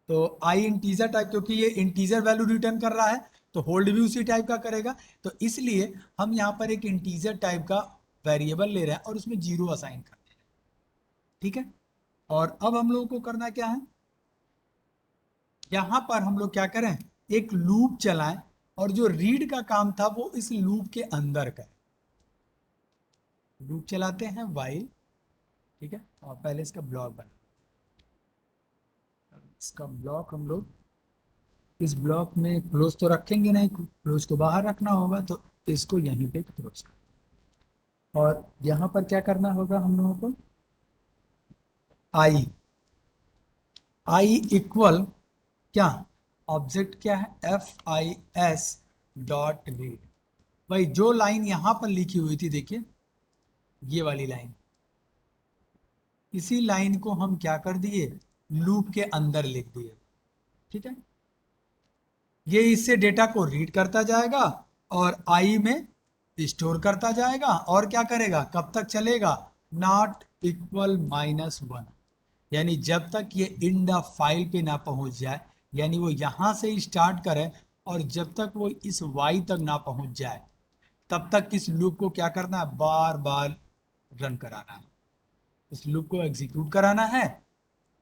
तो आई इंटीजर टाइप, क्योंकि ये इंटीजर वैल्यू रिटर्न कर रहा है तो होल्ड भी उसी टाइप का करेगा, तो इसलिए हम यहाँ पर एक इंटीजर टाइप का वेरिएबल ले रहे हैं और उसमें 0 असाइन कर रहे हैं। ठीक है, और अब हम लोगों को करना क्या है, यहां पर हम लोग क्या करें, एक लूप चलाएं और जो रीड का काम था वो इस लूप के अंदर करें। लूप चलाते हैं वाइल। ठीक है, और पहले इसका ब्लॉक बना, इसका ब्लॉक हम लोग इस ब्लॉक में क्लोज तो रखेंगे नहीं, क्लोज को बाहर रखना होगा, तो इसको यहीं पे क्लोज कर, और यहां पर क्या करना होगा हम लोगों को, आई, आई इक्वल क्या, ऑब्जेक्ट क्या है, FIS डॉट रीड। भाई जो लाइन यहां पर लिखी हुई थी देखिए, ये वाली लाइन, इसी लाइन को हम क्या कर दिए, लूप के अंदर लिख दिए। ठीक है, ये इससे डेटा को रीड करता जाएगा और आई में स्टोर करता जाएगा, और क्या करेगा, कब तक चलेगा, नॉट इक्वल -1, यानी जब तक ये इन द फाइल पे ना पहुंच जाए, यानी वो यहां से स्टार्ट करे और जब तक वो इस y तक ना पहुंच जाए तब तक इस लूप को क्या करना है, बार बार रन कराना है, इस लूप को एग्जीक्यूट कराना है।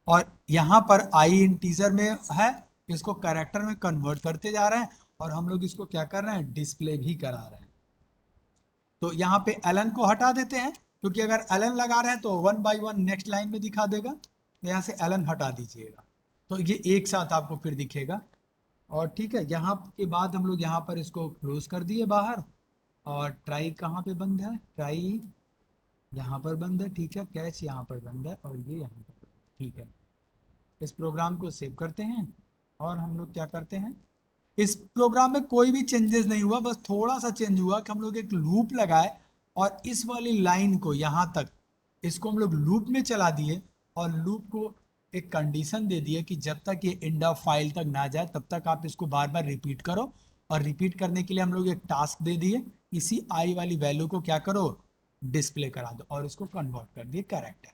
और यहाँ पर आई इंटीजर में है, इसको कैरेक्टर में कन्वर्ट करते जा रहे हैं और हम लोग इसको क्या कर रहे हैं, डिस्प्ले भी करा रहे हैं। तो यहाँ पे एलन को हटा देते हैं, क्योंकि अगर एलन लगा रहे हैं तो 1 बाय 1 नेक्स्ट लाइन में दिखा देगा, तो यहाँ से एलन हटा दीजिएगा तो ये एक साथ आपको फिर दिखेगा। और ठीक है, यहाँ के बाद हम लोग यहाँ पर इसको क्लोज कर दिए बाहर, और ट्राई कहाँ पे बंद है, ट्राई यहाँ पर बंद है। ठीक है, कैच यहाँ पर बंद है और ये यहाँ पर बंद है। ठीक है, इस प्रोग्राम को सेव करते हैं और हम लोग क्या करते हैं, इस प्रोग्राम में कोई भी चेंजेस नहीं हुआ, बस थोड़ा सा चेंज हुआ कि हम लोग एक लूप लगाए और इस वाली लाइन को यहाँ तक इसको हम लोग लूप में चला दिए और लूप को एक कंडीशन दे दिए कि जब तक ये इंड ऑफ फाइल तक ना जाए तब तक आप इसको बार बार रिपीट करो, और रिपीट करने के लिए हम लोग एक टास्क दे दिए, इसी आई वाली वैल्यू को क्या करो, डिस्प्ले करा दो, और इसको कन्वर्ट कर दिए कैरेक्टर।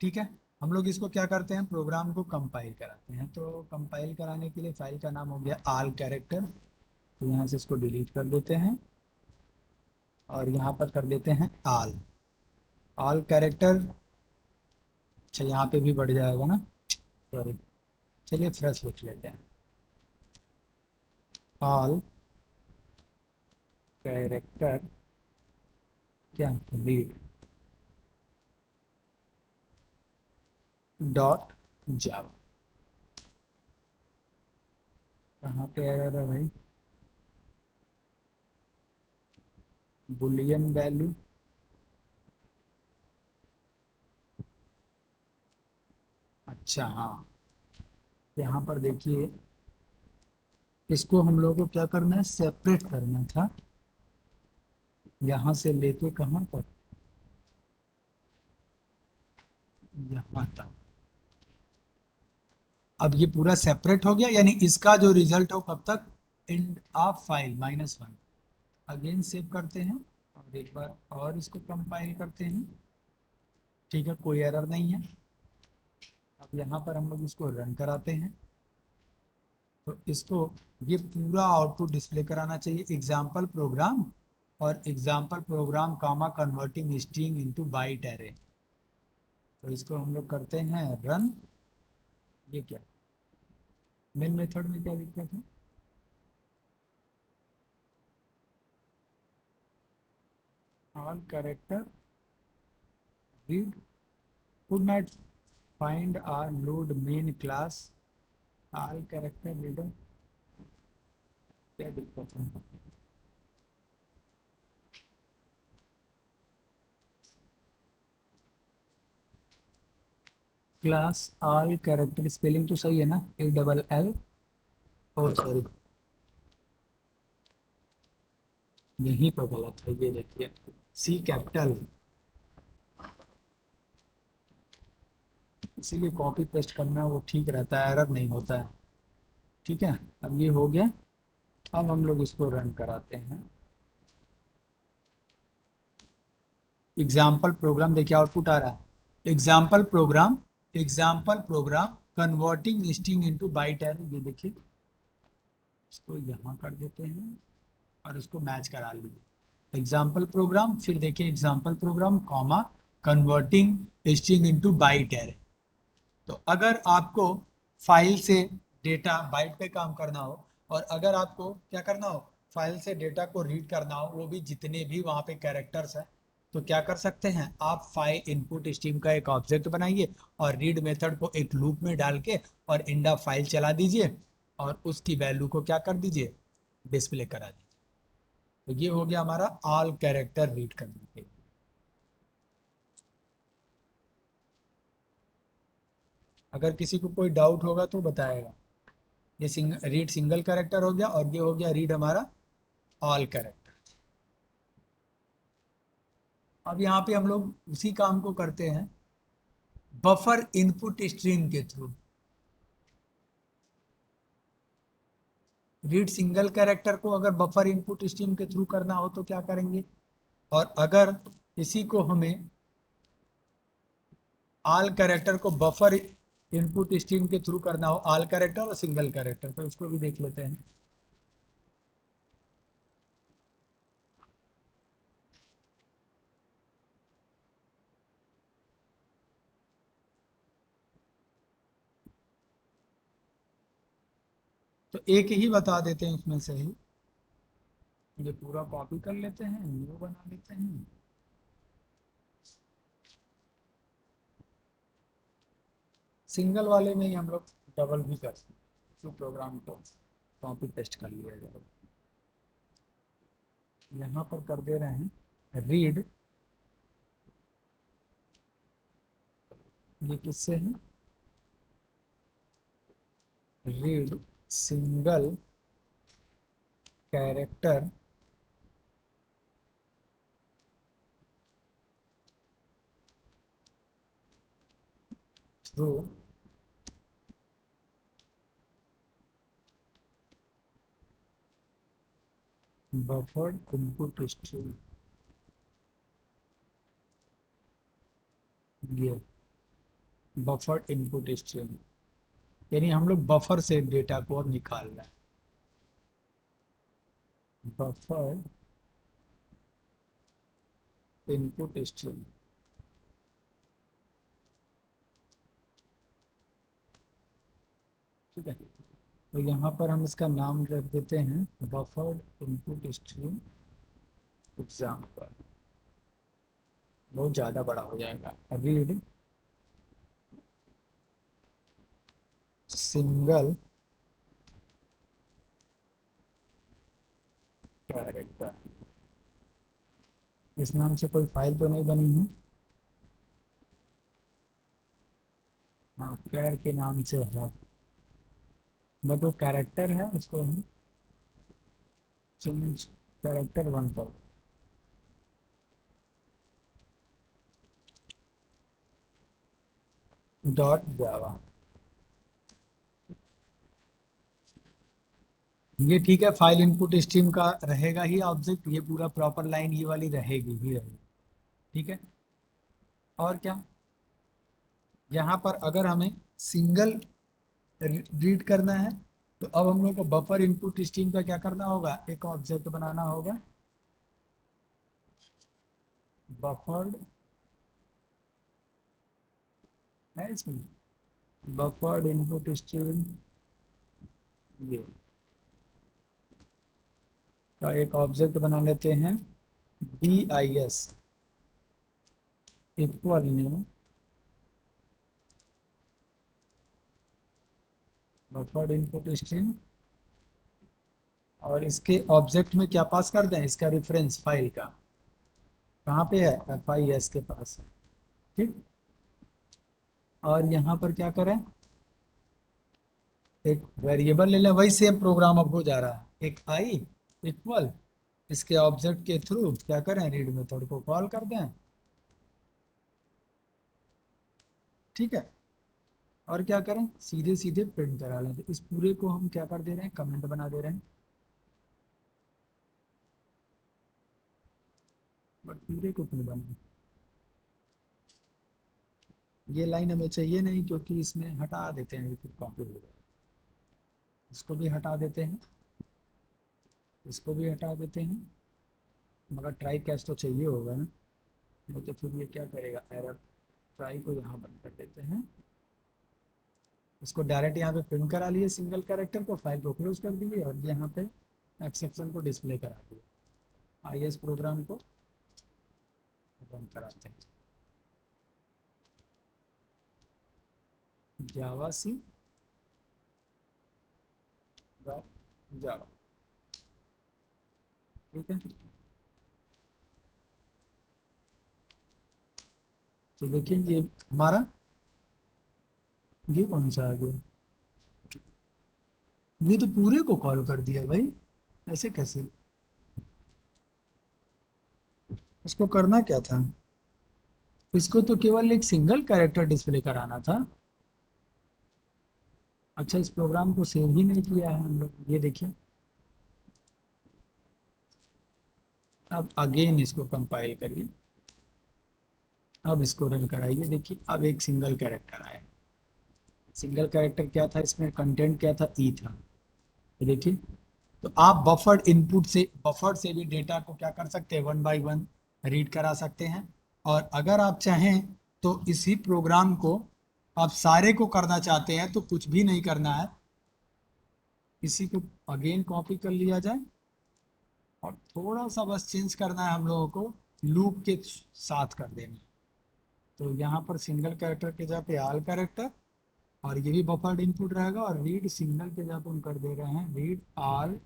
ठीक है, हम लोग इसको क्या करते हैं, प्रोग्राम को कंपाइल कराते हैं। तो कंपाइल कराने के लिए फाइल का नाम हो गया आल कैरेक्टर, तो यहाँ से इसको डिलीट कर देते हैं और यहाँ पर कर देते हैं आल आल कैरेक्टर। अच्छा, यहाँ पे भी बढ़ जाएगा ना, सॉरी, चलिए फ्रेश लिख लेते हैं, ऑल कैरेक्टर क्या, रीड डॉट जावा। कहाँ पे एरर है भाई, बुलियन वैल्यू, अच्छा हाँ, यहाँ पर देखिए, इसको हम लोग को क्या करना है, सेपरेट करना था, यहाँ से लेके कहाँ तक, यहाँ तक। अब ये पूरा सेपरेट हो गया, यानी इसका जो रिजल्ट हो कब तक, end of file -1। Again save करते हैं और एक बार और इसको कंपाइल करते हैं, ठीक है, कोई एरर नहीं है। अब यहाँ पर हम लोग इसको रन कराते हैं, तो इसको ये पूरा आउटपुट डिस्प्ले कराना चाहिए, एग्जाम्पल प्रोग्राम और example program comma converting string into byte array. तो इसको हम लोग करते हैं रन। ये क्या, मेन मेथड में क्या दिक्कत है, all character read could not find or load main class all character reader, क्या दिक्कत है, क्लास ऑल कैरेक्टर, स्पेलिंग तो सही है ना, ALL, ओ सॉरी यहीं पर गलत है, ये देखिए सी कैपिटल, इसीलिए कॉपी पेस्ट करना वो ठीक रहता है, एरर नहीं होता है। ठीक है, अब ये हो गया, अब हम लोग इसको रन कराते हैं, एग्जाम्पल प्रोग्राम देखिए आउटपुट आ रहा है, example program converting string into byte array, ये देखिए, इसको यहाँ कर देते हैं और इसको मैच करा लीजिए, एग्जाम्पल प्रोग्राम, फिर देखिए example program comma converting string into byte array. तो अगर आपको फाइल से डेटा बाइट पे काम करना हो और अगर आपको क्या करना हो, फाइल से डेटा को रीड करना हो, वो भी जितने भी वहाँ पे कैरेक्टर्स हैं, तो क्या कर सकते हैं आप, फाइल इनपुट स्ट्रीम का एक ऑब्जेक्ट बनाइए और रीड मेथड को एक लूप में डाल के और इंडा फाइल चला दीजिए और उसकी वैल्यू को क्या कर दीजिए, डिस्प्ले करा दीजिए। तो ये हो गया हमारा ऑल कैरेक्टर रीड करने के लिए। अगर किसी को कोई डाउट होगा तो बताएगा। ये रीड सिंगल कैरेक्टर हो गया और ये हो गया रीड हमारा ऑल कैरेक्टर। अब यहाँ पे हम लोग उसी काम को करते हैं बफर इनपुट स्ट्रीम के थ्रू। रीड सिंगल कैरेक्टर को अगर बफर इनपुट स्ट्रीम के थ्रू करना हो तो क्या करेंगे, और अगर इसी को हमें ऑल कैरेक्टर को बफर इनपुट स्ट्रीम के थ्रू करना हो, ऑल कैरेक्टर और सिंगल कैरेक्टर, तो इसको भी देख लेते हैं। तो एक ही बता देते हैं उसमें से ही, ये पूरा कॉपी कर लेते हैं, न्यू बना लेते हैं, सिंगल वाले में ही हम लोग डबल भी कर सकते हैं, तो प्रोग्राम को कॉपी पेस्ट कर लिया जाएगा। यहाँ पर कर दे रहे हैं रीड, ये किससे है, read single character through buffered input stream. ये बफर इनपुट स्ट्रीम, यानी हम लोग बफर से डेटा को अब निकाल रहे हैं। बफर इनपुट स्ट्रीम, ठीक है। तो यहाँ पर हम इसका नाम रख देते हैं बफर इनपुट स्ट्रीम एग्जाम्पल। बहुत ज़्यादा बड़ा हो जाएगा। रीड सिंगल कैरेक्टर, इस नाम से कोई फाइल तो नहीं बनी है? हाँ, कैर के नाम से है, बट वो कैरेक्टर है, उसको हम चेंज कैरेक्टर वन पर। डॉट जावा, ये ठीक है। फाइल इनपुट स्ट्रीम का रहेगा ही ऑब्जेक्ट, ये पूरा प्रॉपर लाइन ये वाली रहेगी ही रहेगी, ठीक है। और क्या, यहाँ पर अगर हमें सिंगल रीड करना है तो अब हम लोग को बफर इनपुट स्ट्रीम का क्या करना होगा, एक ऑब्जेक्ट बनाना होगा, बफर्ड है इसमें, बफर्ड इनपुट स्ट्रीम ये का एक ऑब्जेक्ट बना लेते हैं, dis equal new buffered input stream, और इसके ऑब्जेक्ट में क्या पास कर दें, इसका रेफरेंस फाइल का कहाँ पे है, FIS के पास, ठीक। और यहाँ पर क्या करें, एक वेरिएबल ले लें, वही सेम प्रोग्राम अब हो जा रहा है, एक आई इक्वल इसके ऑब्जेक्ट के थ्रू क्या करें, रीड मेथड को कॉल कर दें, ठीक है। और क्या करें, सीधे सीधे प्रिंट करा लें। तो इस पूरे को हम क्या कर दे रहे हैं, कमेंट बना दे रहे हैं, बट पूरे को क्यों बना, ये लाइन हमें चाहिए नहीं क्योंकि इसमें हटा देते हैं, कॉपी हो जाएगा। इसको भी हटा देते हैं, इसको भी हटा देते हैं, मगर ट्राई कैच तो चाहिए होगा ना, नहीं तो फिर ये क्या करेगा, एरर। ट्राई को यहाँ बंद कर देते हैं, इसको डायरेक्ट यहाँ पे प्रिंट करा लिए सिंगल कैरेक्टर को, फाइल को क्लोज कर दिए और यहाँ पे एक्सेप्शन को डिस्प्ले करा दिया। IS प्रोग्राम को बंद कराते हैं, जावा सी जावा, ठीक है। तो देखिए ये हमारा, ये कौन सा आ गया, ये तो पूरे को कॉल कर दिया भाई, ऐसे कैसे, इसको करना क्या था, इसको तो केवल एक सिंगल कैरेक्टर डिस्प्ले कराना था। अच्छा, इस प्रोग्राम को सेव ही नहीं किया है हम लोग, ये देखिए। अब अगेन इसको कंपाइल करिए, अब इसको रन कराइए, देखिए अब एक सिंगल कैरेक्टर आया। सिंगल कैरेक्टर क्या था, इसमें कंटेंट क्या था, ई था, ये देखिए। तो आप बफर से भी डेटा को क्या कर सकते हैं, वन बाय वन रीड करा सकते हैं। और अगर आप चाहें तो इसी प्रोग्राम को आप सारे को करना चाहते हैं तो कुछ भी नहीं करना है, इसी को अगेन कॉपी कर लिया जाए और थोड़ा सा बस चेंज करना है हम लोगों को, लूप के साथ कर देना है। तो यहाँ पर सिंगल कैरेक्टर के जगह पे ऑल कैरेक्टर, और ये भी बफर्ड इनपुट रहेगा, और रीड सिंगल के जगह पे हम कर दे रहे हैं रीड ऑल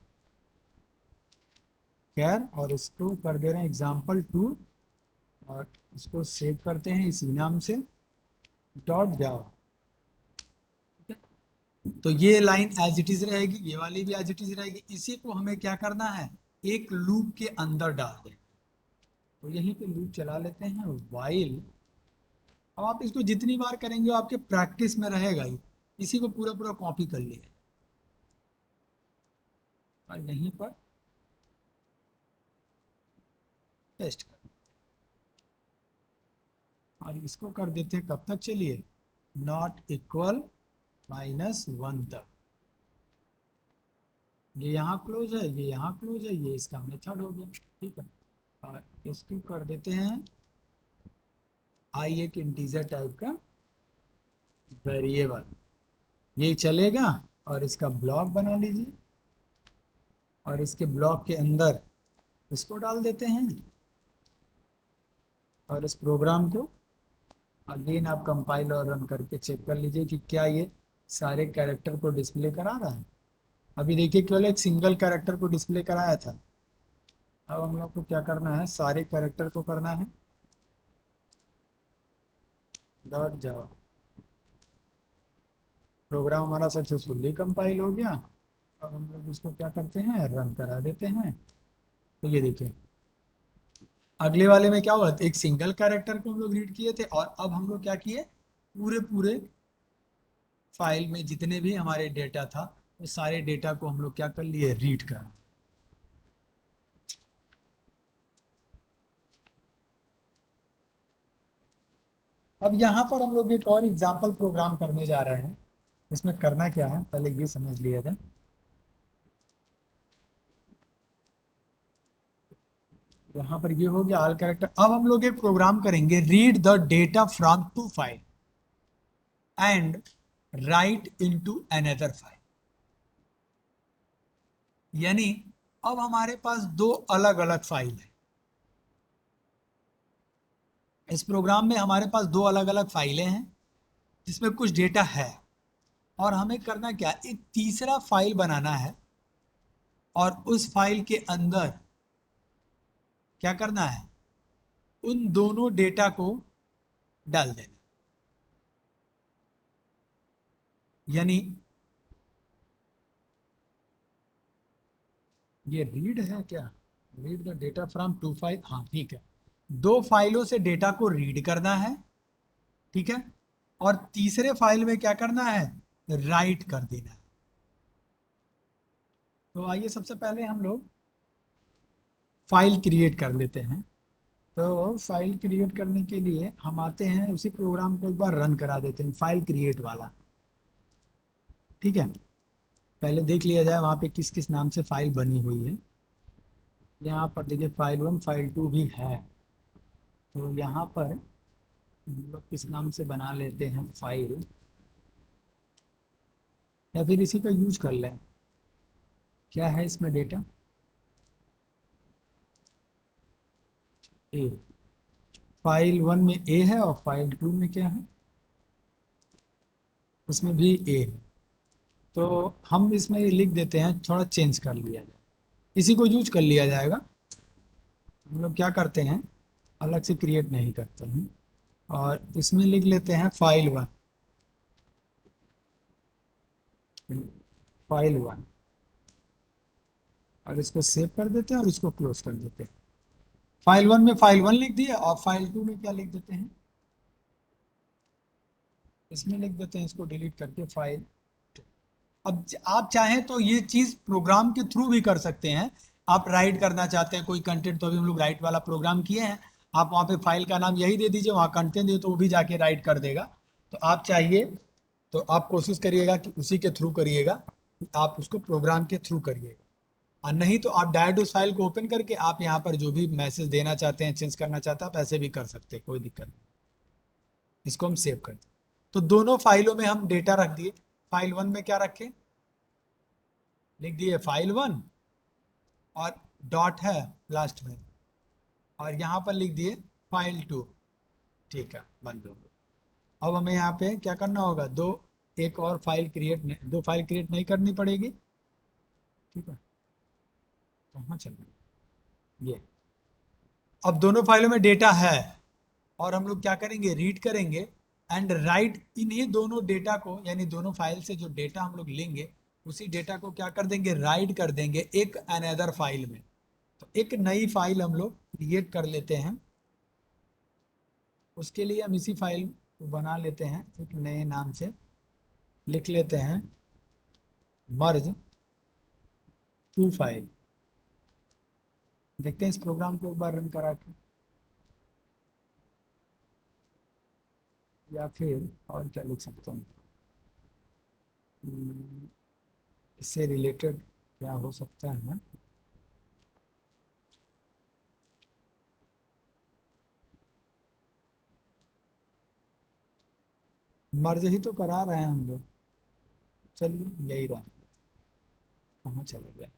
कैर, और इसको कर दे रहे हैं एग्जाम्पल 2, और इसको सेव करते हैं इसी नाम से, डॉट जावा। तो ये लाइन एज इट इज रहेगी, ये वाली भी एज इट इज रहेगी, इसी को हमें क्या करना है, एक लूप के अंदर डाल दें। तो यहीं पे लूप चला लेते हैं, वाइल। अब आप इसको जितनी बार करेंगे वो आपके प्रैक्टिस में रहेगा ही, इसी को पूरा पूरा कॉपी कर लिए और यहीं पर पेस्ट कर, और इसको कर देते हैं कब तक, चलिए नॉट इक्वल -1 तक। ये यहाँ क्लोज है, ये यहाँ क्लोज है, ये इसका मेथड हो गया। ठीक है, और इसको कर देते हैं आई एक इंटीजर टाइप का वेरिएबल, ये चलेगा। और इसका ब्लॉक बना लीजिए और इसके ब्लॉक के अंदर इसको डाल देते हैं और इस प्रोग्राम को अगेन आप कंपाइल और रन करके चेक कर लीजिए कि क्या ये सारे कैरेक्टर को डिस्प्ले करा रहा है। अभी देखिए केवल एक सिंगल कैरेक्टर को डिस्प्ले कराया था। अब हम लोग को क्या करना है, सारे कैरेक्टर को करना है डॉट जावा। प्रोग्राम हमारा सक्सेसफुली कंपाइल हो गया। अब हम लोग इसको क्या करते हैं, रन करा देते हैं। तो ये देखिए अगले वाले में क्या हुआ, एक सिंगल कैरेक्टर को हम लोग रीड किए थे और अब हम लोग क्या किए, पूरे पूरे फाइल में जितने भी हमारे डेटा था वो सारे डेटा को हम लोग क्या कर लिए, रीड कर। अब यहाँ पर हम लोग एक और एग्जाम्पल प्रोग्राम करने जा रहे हैं। इसमें करना क्या है पहले ये समझ लिया जाए। यहाँ पर ये हो गया ऑल कैरेक्टर। अब हम लोग एक प्रोग्राम करेंगे, read the data from two file and write into another file. यानी अब हमारे पास दो अलग अलग फाइल है। इस प्रोग्राम में हमारे पास दो अलग अलग फाइलें हैं जिसमें कुछ डेटा है और हमें करना क्या, एक तीसरा फाइल बनाना है और उस फाइल के अंदर क्या करना है, उन दोनों डेटा को डाल देना। यानी ये रीड है क्या, read the data from two file, हाँ ठीक है। दो फाइलों से डेटा को रीड करना है, ठीक है, और तीसरे फाइल में क्या करना है, राइट कर देना है। तो आइए सबसे पहले हम लोग फाइल क्रिएट कर लेते हैं। तो फाइल क्रिएट करने के लिए हम आते हैं, उसी प्रोग्राम को एक बार रन करा देते हैं, फाइल क्रिएट वाला। ठीक है, पहले देख लिया जाए वहाँ पे किस किस नाम से फाइल बनी हुई है। यहाँ पर देखिए फाइल 1 फाइल 2 भी है। तो यहाँ पर हम लोग किस नाम से बना लेते हैं फाइल, या फिर इसी का यूज कर लें। क्या है इसमें डेटा, ए। फाइल 1 में ए है और फाइल 2 में क्या है, उसमें भी ए है। तो हम इसमें लिख देते हैं, थोड़ा चेंज कर लिया जाए, इसी को यूज कर लिया जाएगा। हम लोग क्या करते हैं, अलग से क्रिएट नहीं करते हैं और इसमें लिख लेते हैं फाइल 1, फाइल 1, और इसको सेव कर देते हैं और इसको क्लोज कर देते हैं। फाइल 1 में फाइल 1 लिख दिया और फाइल 2 में क्या लिख देते हैं, इसमें लिख देते हैं, इसको डिलीट करके फाइल। अब आप चाहें तो ये चीज प्रोग्राम के थ्रू भी कर सकते हैं। आप राइट करना चाहते हैं कोई कंटेंट, तो अभी हम लोग राइट वाला प्रोग्राम किए हैं। आप वहाँ पे फाइल का नाम यही दे दीजिए, वहाँ कंटेंट दे तो वो भी जाके राइट कर देगा। तो आप चाहिए तो आप कोशिश करिएगा कि उसी के थ्रू करिएगा, आप उसको प्रोग्राम के थ्रू करिएगा। और नहीं तो आप डायरेक्ट उस फाइल को ओपन करके आप यहाँ पर जो भी मैसेज देना चाहते हैं, चेंज करना चाहते हैं, आप ऐसे भी कर सकते हैं, कोई दिक्कत नहीं। इसको हम सेव कर दें। तो दोनों फाइलों में हम डेटा रख दिए। फाइल 1 में क्या रखें, लिख दिए फाइल 1 और डॉट है लास्ट में, और यहाँ पर लिख दिए फाइल 2। ठीक है, बंद हो गया। अब हमें यहाँ पे क्या करना होगा, एक और फाइल क्रिएट, दो फाइल क्रिएट नहीं करनी पड़ेगी। ठीक है, कहाँ चल रहा, ये अब दोनों फाइलों में डेटा है और हम लोग क्या करेंगे, रीड करेंगे एंड राइट। इन्हीं दोनों डेटा को, यानी दोनों फाइल से जो डेटा हम लोग लेंगे उसी डेटा को क्या कर देंगे, राइट कर देंगे एक अनदर फाइल में। तो एक नई फाइल हम लोग क्रिएट कर लेते हैं। उसके लिए हम इसी फाइल को बना लेते हैं, एक नए नाम से लिख लेते हैं मर्ज टू फाइल। देखते हैं इस प्रोग्राम को एक बार रन करा के। या फिर और क्या लिख सकता हूँ, इससे रिलेटेड क्या हो सकता है। मर्ज ही तो करा रहे हैं हम लोग। चलिए यही रहा, कहाँ चले गए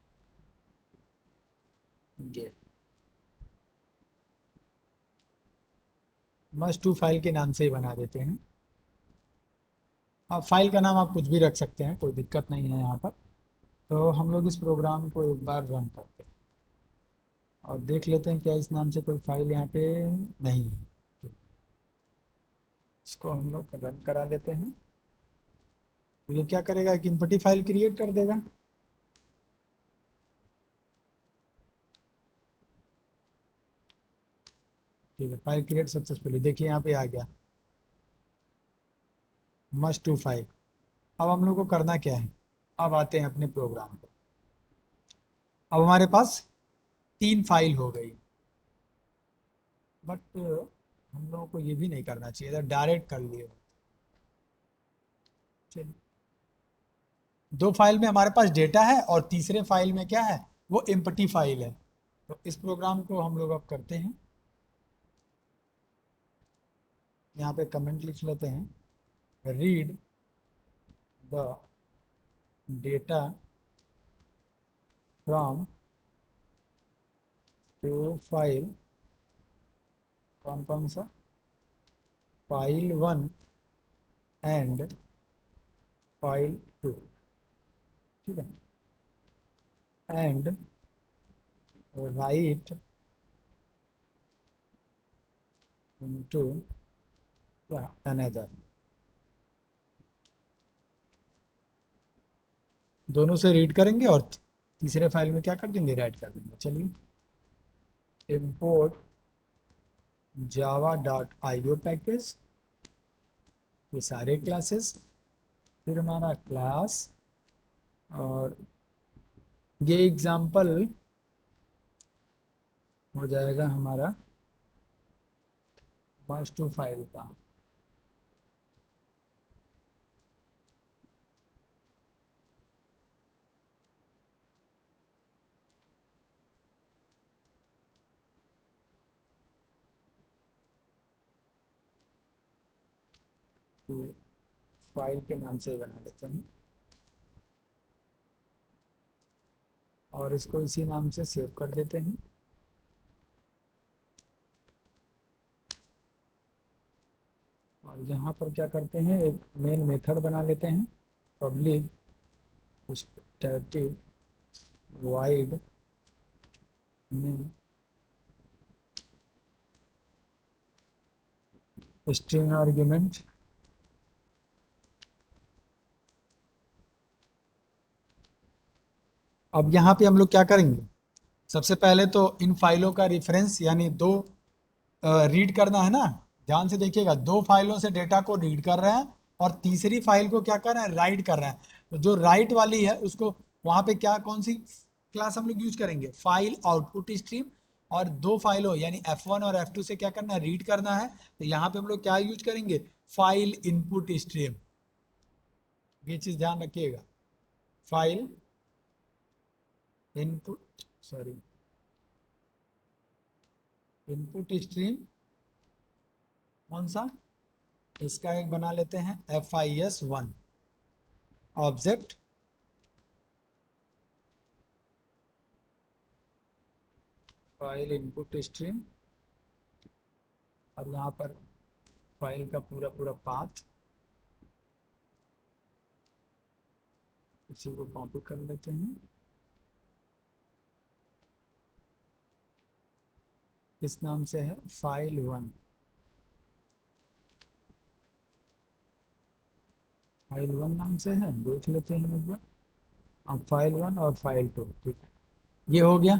ये। मस्ट टू फाइल के नाम से ही बना देते हैं। अब फाइल का नाम आप कुछ भी रख सकते हैं, कोई दिक्कत नहीं है यहाँ पर। तो हम लोग इस प्रोग्राम को एक बार रन करते हैं और देख लेते हैं क्या इस नाम से कोई फाइल यहाँ पे नहीं है। इसको हम लोग रन करा लेते हैं। तो ये क्या करेगा, एक इम्पटी फाइल क्रिएट कर देगा। ठीक है, फाइल क्रिएट सक्सेसफुली, देखिए यहाँ पे आ गया मस्ट टू फाइल। अब हम लोग को करना क्या है, अब आते हैं अपने प्रोग्राम पे। अब हमारे पास 3 फाइल हो गई, बट हम लोगों को ये भी नहीं करना चाहिए था, डायरेक्ट कर लिए। चलिए, 2 फाइल में हमारे पास डेटा है और तीसरे फाइल में क्या है, वो एम्प्टी फाइल है। तो इस प्रोग्राम को हम लोग अब करते हैं। यहाँ पे कमेंट लिख लेते हैं, read the data from two file. कौन कौन सा, फाइल 1 एंड फाइल 2। ठीक है, एंड राइट इनटू अनदर। दोनों से रीड करेंगे और तीसरे फाइल में क्या कर देंगे, राइट कर देंगे। चलिए, import java.io पैकेज, ये सारे क्लासेस, फिर हमारा क्लास, और ये एग्जाम्पल हो जाएगा हमारा फर्स्ट टू फाइल का। तो फाइल के नाम से बना लेते हैं और इसको इसी नाम से सेव कर देते हैं। और यहाँ पर क्या करते हैं, एक मेन मेथड बना लेते हैं, पब्लिक स्टैटिक वाइड में स्ट्रिंग आर्ग्यूमेंट। अब यहाँ पे हम लोग क्या करेंगे, सबसे पहले तो इन फाइलों का रेफरेंस यानी दो रीड करना है ना। ध्यान से देखिएगा, 2 फाइलों से डेटा को रीड कर रहे हैं और तीसरी फाइल को क्या कर रहे हैं, राइट कर रहे हैं। तो जो राइट वाली है उसको वहां पे क्या, कौन सी क्लास हम लोग यूज करेंगे, फाइल आउटपुट स्ट्रीम। और 2 फाइलों यानी F1 और F2 से क्या करना है, रीड करना है। तो यहाँ पे हम लोग क्या यूज करेंगे, फाइल इनपुट स्ट्रीम। ये चीज ध्यान रखिएगा, file input, sorry, input stream कौन सा, इसका एक बना लेते हैं FIS1 object. File input stream, और यहाँ पर फाइल का पूरा पूरा पाथ, इसी को कॉपी कर लेते हैं। इस नाम से है फाइल 1, फाइल 1 नाम से है, देख लेते हैं एक बार। अब फाइल 1 और फाइल 2, ठीक है, ये हो गया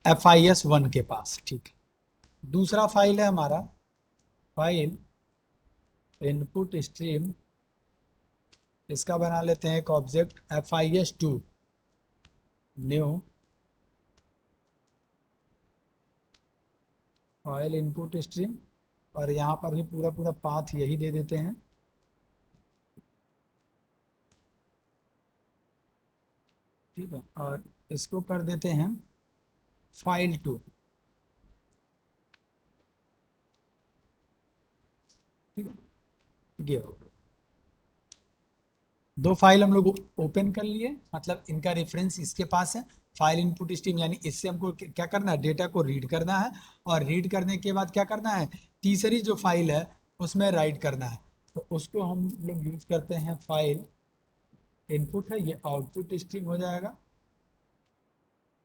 FIS1 के पास। ठीक है, दूसरा फाइल है हमारा फाइल इनपुट स्ट्रीम, इसका बना लेते हैं एक object FIS2 new file input stream. और यहाँ पर भी पूरा पूरा पाथ यही दे देते हैं। ठीक है, और इसको कर देते हैं फाइल टू। ठीक है, ये हो गया। दो फाइल हम लोग ओपन कर लिए, मतलब इनका रेफरेंस इसके पास है। फाइल इनपुट स्ट्रीम, यानी इससे हमको क्या करना है, डेटा को रीड करना है, और रीड करने के बाद क्या करना है, तीसरी जो फाइल है उसमें राइट करना है। तो उसको हम लोग यूज करते हैं, फाइल इनपुट है, ये आउटपुट स्ट्रीम हो जाएगा।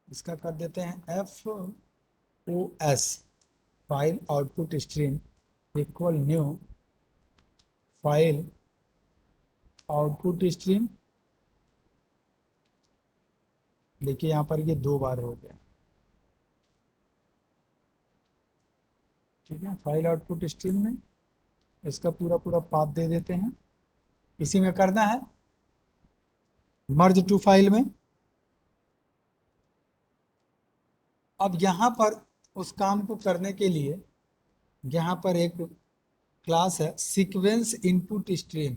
इसका कर देते हैं FOS, file output stream equal new file output stream. देखिए यहाँ पर ये 2 बार हो गया। ठीक है, फाइल आउटपुट स्ट्रीम में इसका पूरा पूरा पाथ दे देते हैं। इसी में करना है मर्ज टू फाइल में। अब यहाँ पर उस काम को करने के लिए यहाँ पर एक क्लास है sequence input stream.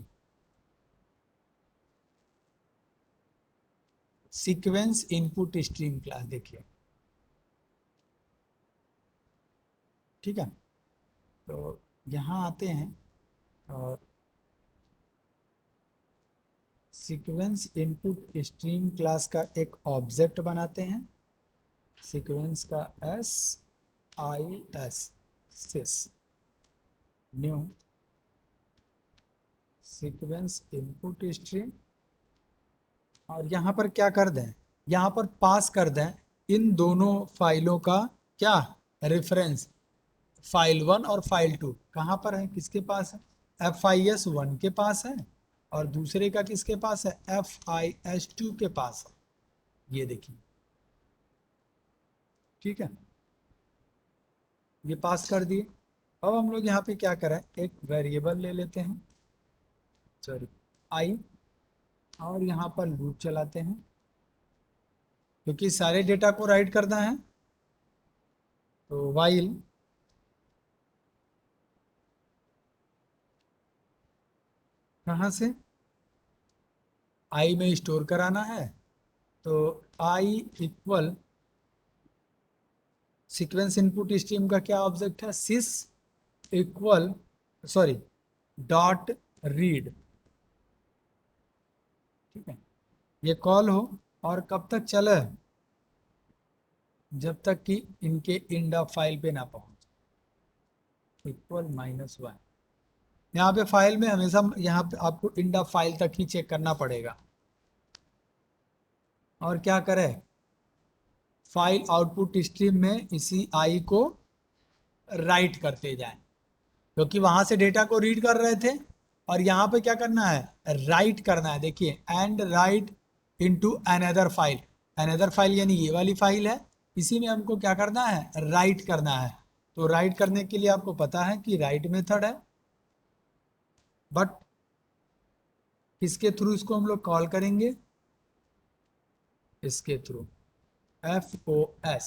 Sequence input stream class देखिए। ठीक है, तो यहाँ आते हैं और सीक्वेंस इनपुट स्ट्रीम क्लास का एक ऑब्जेक्ट बनाते हैं, सीक्वेंस का SIS new sequence input stream. और यहाँ पर क्या कर दें, यहाँ पर पास कर दें इन दोनों फाइलों का क्या रेफरेंस, फाइल 1 और फाइल 2 कहाँ पर है, किसके पास है, FIS1 के पास है, और दूसरे का किसके पास है, FIS2 के पास है। ये देखिए, ठीक है, ये पास कर दिए। अब हम लोग यहाँ पे क्या करें, एक वेरिएबल ले लेते हैं, सॉरी आई, और यहाँ पर लूप चलाते हैं, क्योंकि सारे डेटा को राइट करना है। तो वाइल कहाँ से, आई में स्टोर कराना है, तो I equal sequence input stream का क्या ऑब्जेक्ट है, सिस इक्वल सॉरी डॉट रीड। ठीक है, ये कॉल हो, और कब तक चले, जब तक कि इनके इंड ऑफ फाइल पे ना पहुंचे, इक्वल -1। यहाँ पे फाइल में हमेशा यहाँ पे आपको इंड ऑफ फाइल तक ही चेक करना पड़ेगा। और क्या करें, फाइल आउटपुट स्ट्रीम में इसी आई को राइट करते जाएं, क्योंकि वहां से डेटा को रीड कर रहे थे, और यहाँ पे क्या करना है, राइट करना है। देखिए, and write into another file, another file यानी ये वाली फाइल है, इसी में हमको क्या करना है, राइट करना है। तो राइट करने के लिए आपको पता है कि राइट मेथड है, बट किसके थ्रू इसको हम लोग कॉल करेंगे, इसके through FOS,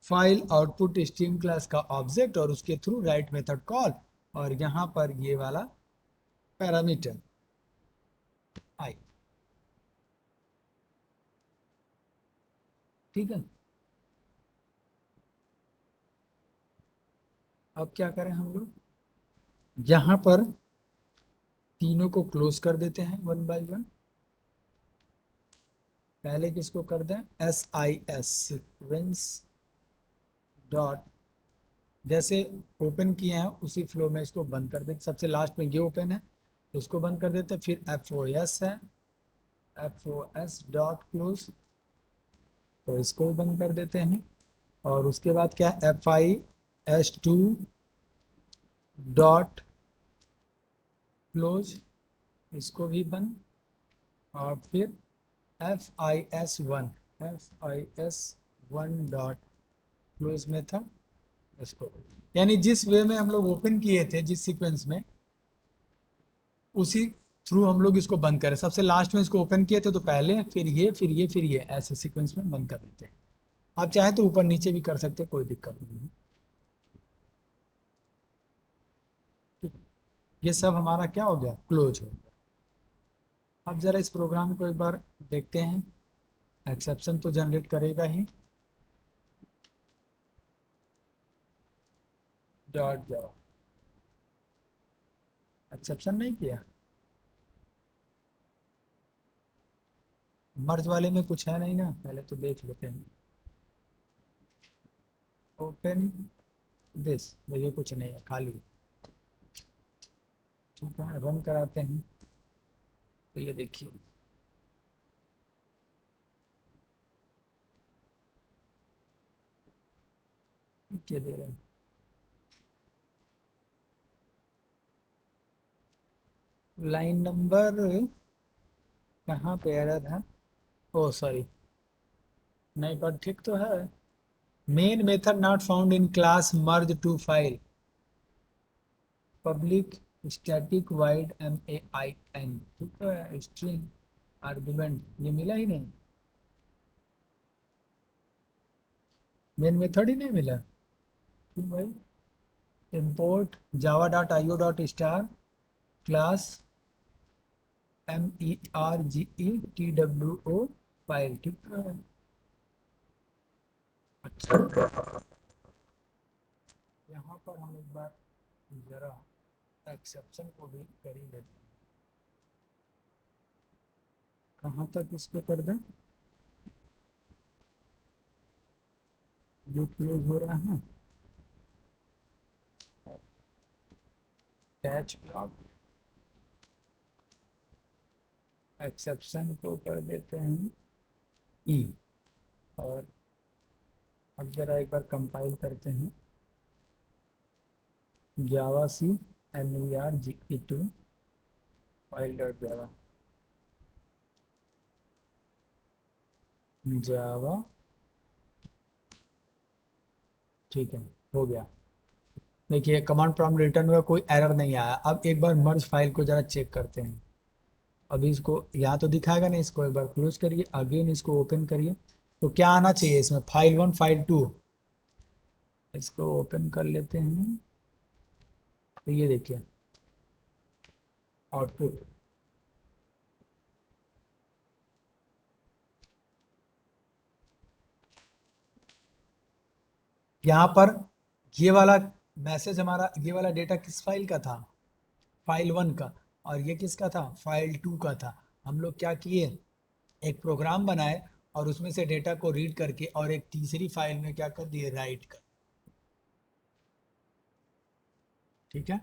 file output stream class का ऑब्जेक्ट, और उसके थ्रू राइट मेथड कॉल, और यहां पर ये वाला पैरामीटर आई। ठीक है, अब क्या करें हम लोग, यहां पर तीनों को क्लोज कर देते हैं 1 बाय 1। पहले किसको कर दें, SIS सीक्वेंस डॉट, जैसे ओपन किए हैं उसी फ्लो में इसको बंद कर दें। सबसे लास्ट में ये ओपन है तो उसको बंद कर देते हैं। फिर FOS है, FOS डॉट क्लोज, तो इसको बंद कर देते हैं। और उसके बाद क्या, FIS2 डॉट क्लोज, इसको भी बंद। और फिर FIS1 डॉट क्लोज मेथड, इसको, यानी जिस वे में हम लोग ओपन किए थे, जिस सीक्वेंस में, उसी थ्रू हम लोग इसको बंद करें। सबसे लास्ट में इसको ओपन किए थे तो पहले, फिर ये, फिर ये, फिर ये, ऐसे सीक्वेंस में बंद कर देते हैं। आप चाहे तो ऊपर नीचे भी कर सकते हैं, कोई दिक्कत नहीं है। ये सब हमारा क्या हो गया, क्लोज हो गया। अब जरा इस प्रोग्राम को एक बार देखते हैं, एक्सेप्शन तो जनरेट करेगा ही। डॉट जावा, एक्सेप्शन नहीं किया। मर्ज वाले में कुछ है नहीं ना, पहले तो देख लेते हैं। ओपन दिस, ये कुछ नहीं है, खाली। ठीक है, रन कराते हैं। तो ये देखिए, क्या दे रहे हैं। लाइन नंबर कहाँ पे एरर है, ओ सॉरी, नहीं पर ठीक तो है। Main method not found in class merge two file public static void MAIN, ठीक तो है। स्ट्रिंग आर्गुमेंट ये मिला ही नहीं, मेन मेथड ही नहीं मिला। क्यों भाई, import java.io.star class MERGETWO file, ठीक है। अच्छा, यहाँ पर हम एक बार जरा एक्सेप्शन को भी कर ही लेते हैं। कहाँ तक इसको कर दें, जो क्लोज हो रहा है कैच ब्लॉक, एक्सेप्शन को कर देते हैं ई। और अब जरा एक बार कंपाइल करते हैं, जावा सी MERGE2 फाइल डॉट जावा, जावा, ठीक है, हो गया। देखिए कमांड प्रॉम्प्ट रिटर्न हुआ, कोई एरर नहीं आया। अब एक बार मर्ज फाइल को जरा चेक करते हैं। अभी इसको यहाँ तो दिखाएगा नहीं, इसको एक बार क्लोज करिए, अगेन इसको ओपन करिए। तो क्या आना चाहिए इसमें, फाइल 1 फाइल 2। इसको ओपन कर लेते हैं, तो ये देखिए आउटपुट। यहाँ पर ये वाला मैसेज हमारा, ये वाला डेटा किस फाइल का था, फाइल 1 का। और ये किसका था, फाइल 2 का था। हम लोग क्या किए, एक प्रोग्राम बनाए और उसमें से डेटा को रीड करके और एक तीसरी फाइल में क्या कर दिए, राइट कर। ठीक है,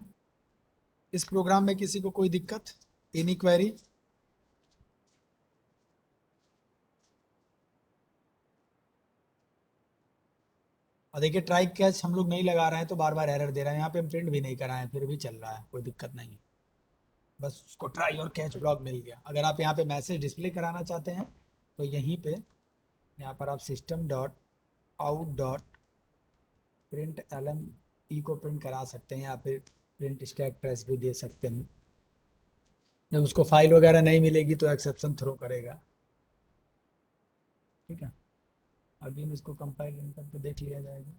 इस प्रोग्राम में किसी को कोई दिक्कत, एनी क्वेरी। और देखिए ट्राई कैच हम लोग नहीं लगा रहे हैं तो बार बार एरर दे रहा है। यहाँ पे हम प्रिंट भी नहीं कराए फिर भी चल रहा है, कोई दिक्कत नहीं है। बस उसको ट्राई और कैच ब्लॉक मिल गया। अगर आप यहाँ पे मैसेज डिस्प्ले कराना चाहते हैं तो यहीं पे, यहाँ पर आप system dot out dot print LM को प्रिंट करा सकते हैं, या फिर प्रिंट स्टैक प्रेस भी दे सकते हैं। जब उसको फाइल वगैरह नहीं मिलेगी तो एक्सेप्शन थ्रो करेगा। ठीक है, अगेन इसको कंपाइल करके देख लिया जाएगा।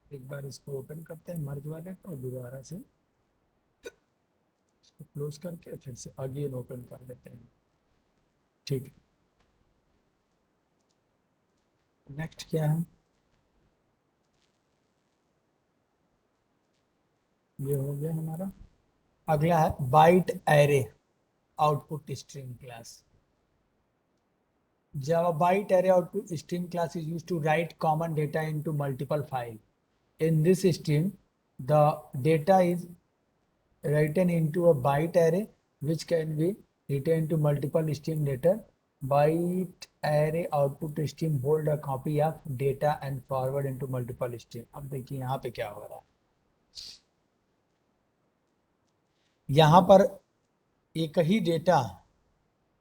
एक बार इसको ओपन करते हैं मर्ज वाले को, दोबारा से इसको क्लोज करके फिर से अगेन ओपन कर लेते हैं। ठीक है, नेक्स्ट क्या है, ये हो गया हमारा। अगला है byte array output stream class. Java byte array output stream class is used to write common data into multiple files. In this stream, the data is written into a byte array which can be written into multiple stream later. Byte array output stream hold a copy of data and forward into multiple stream. अब देखिए यहाँ पे क्या हो रहा है, यहाँ पर एक ही डेटा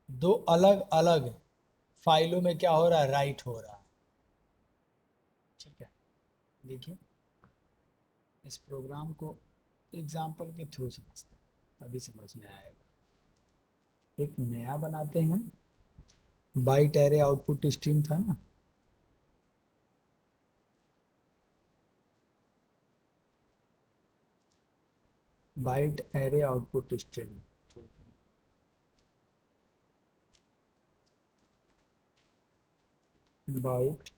दो अलग अलग फाइलों में क्या हो रहा है, राइट हो रहा है। ठीक है, देखिए इस प्रोग्राम को एग्जाम्पल के थ्रू समझते हैं, तभी समझ में आएगा। एक नया बनाते हैं, बाइट एरे आउटपुट स्ट्रीम था ना, byte array output stream, byte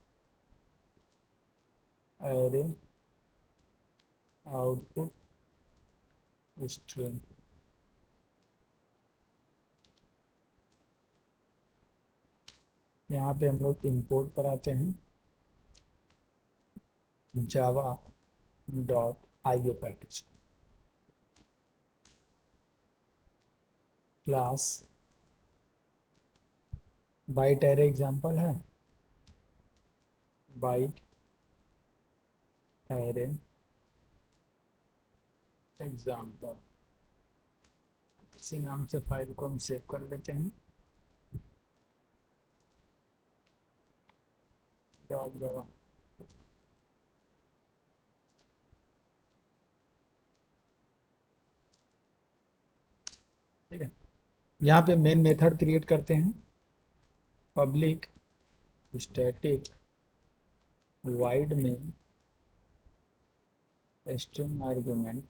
array output stream. यहाँ पे हम लोग इंपोर्ट पर आते हैं, Java dot IO package class byte array example है, बाइट एरे एग्जांपल, इसी नाम से फाइल को हम सेव कर लेते हैं। डॉट जावा, ठीक है। यहाँ पे मेन मेथड क्रिएट करते हैं, public static wide main string argument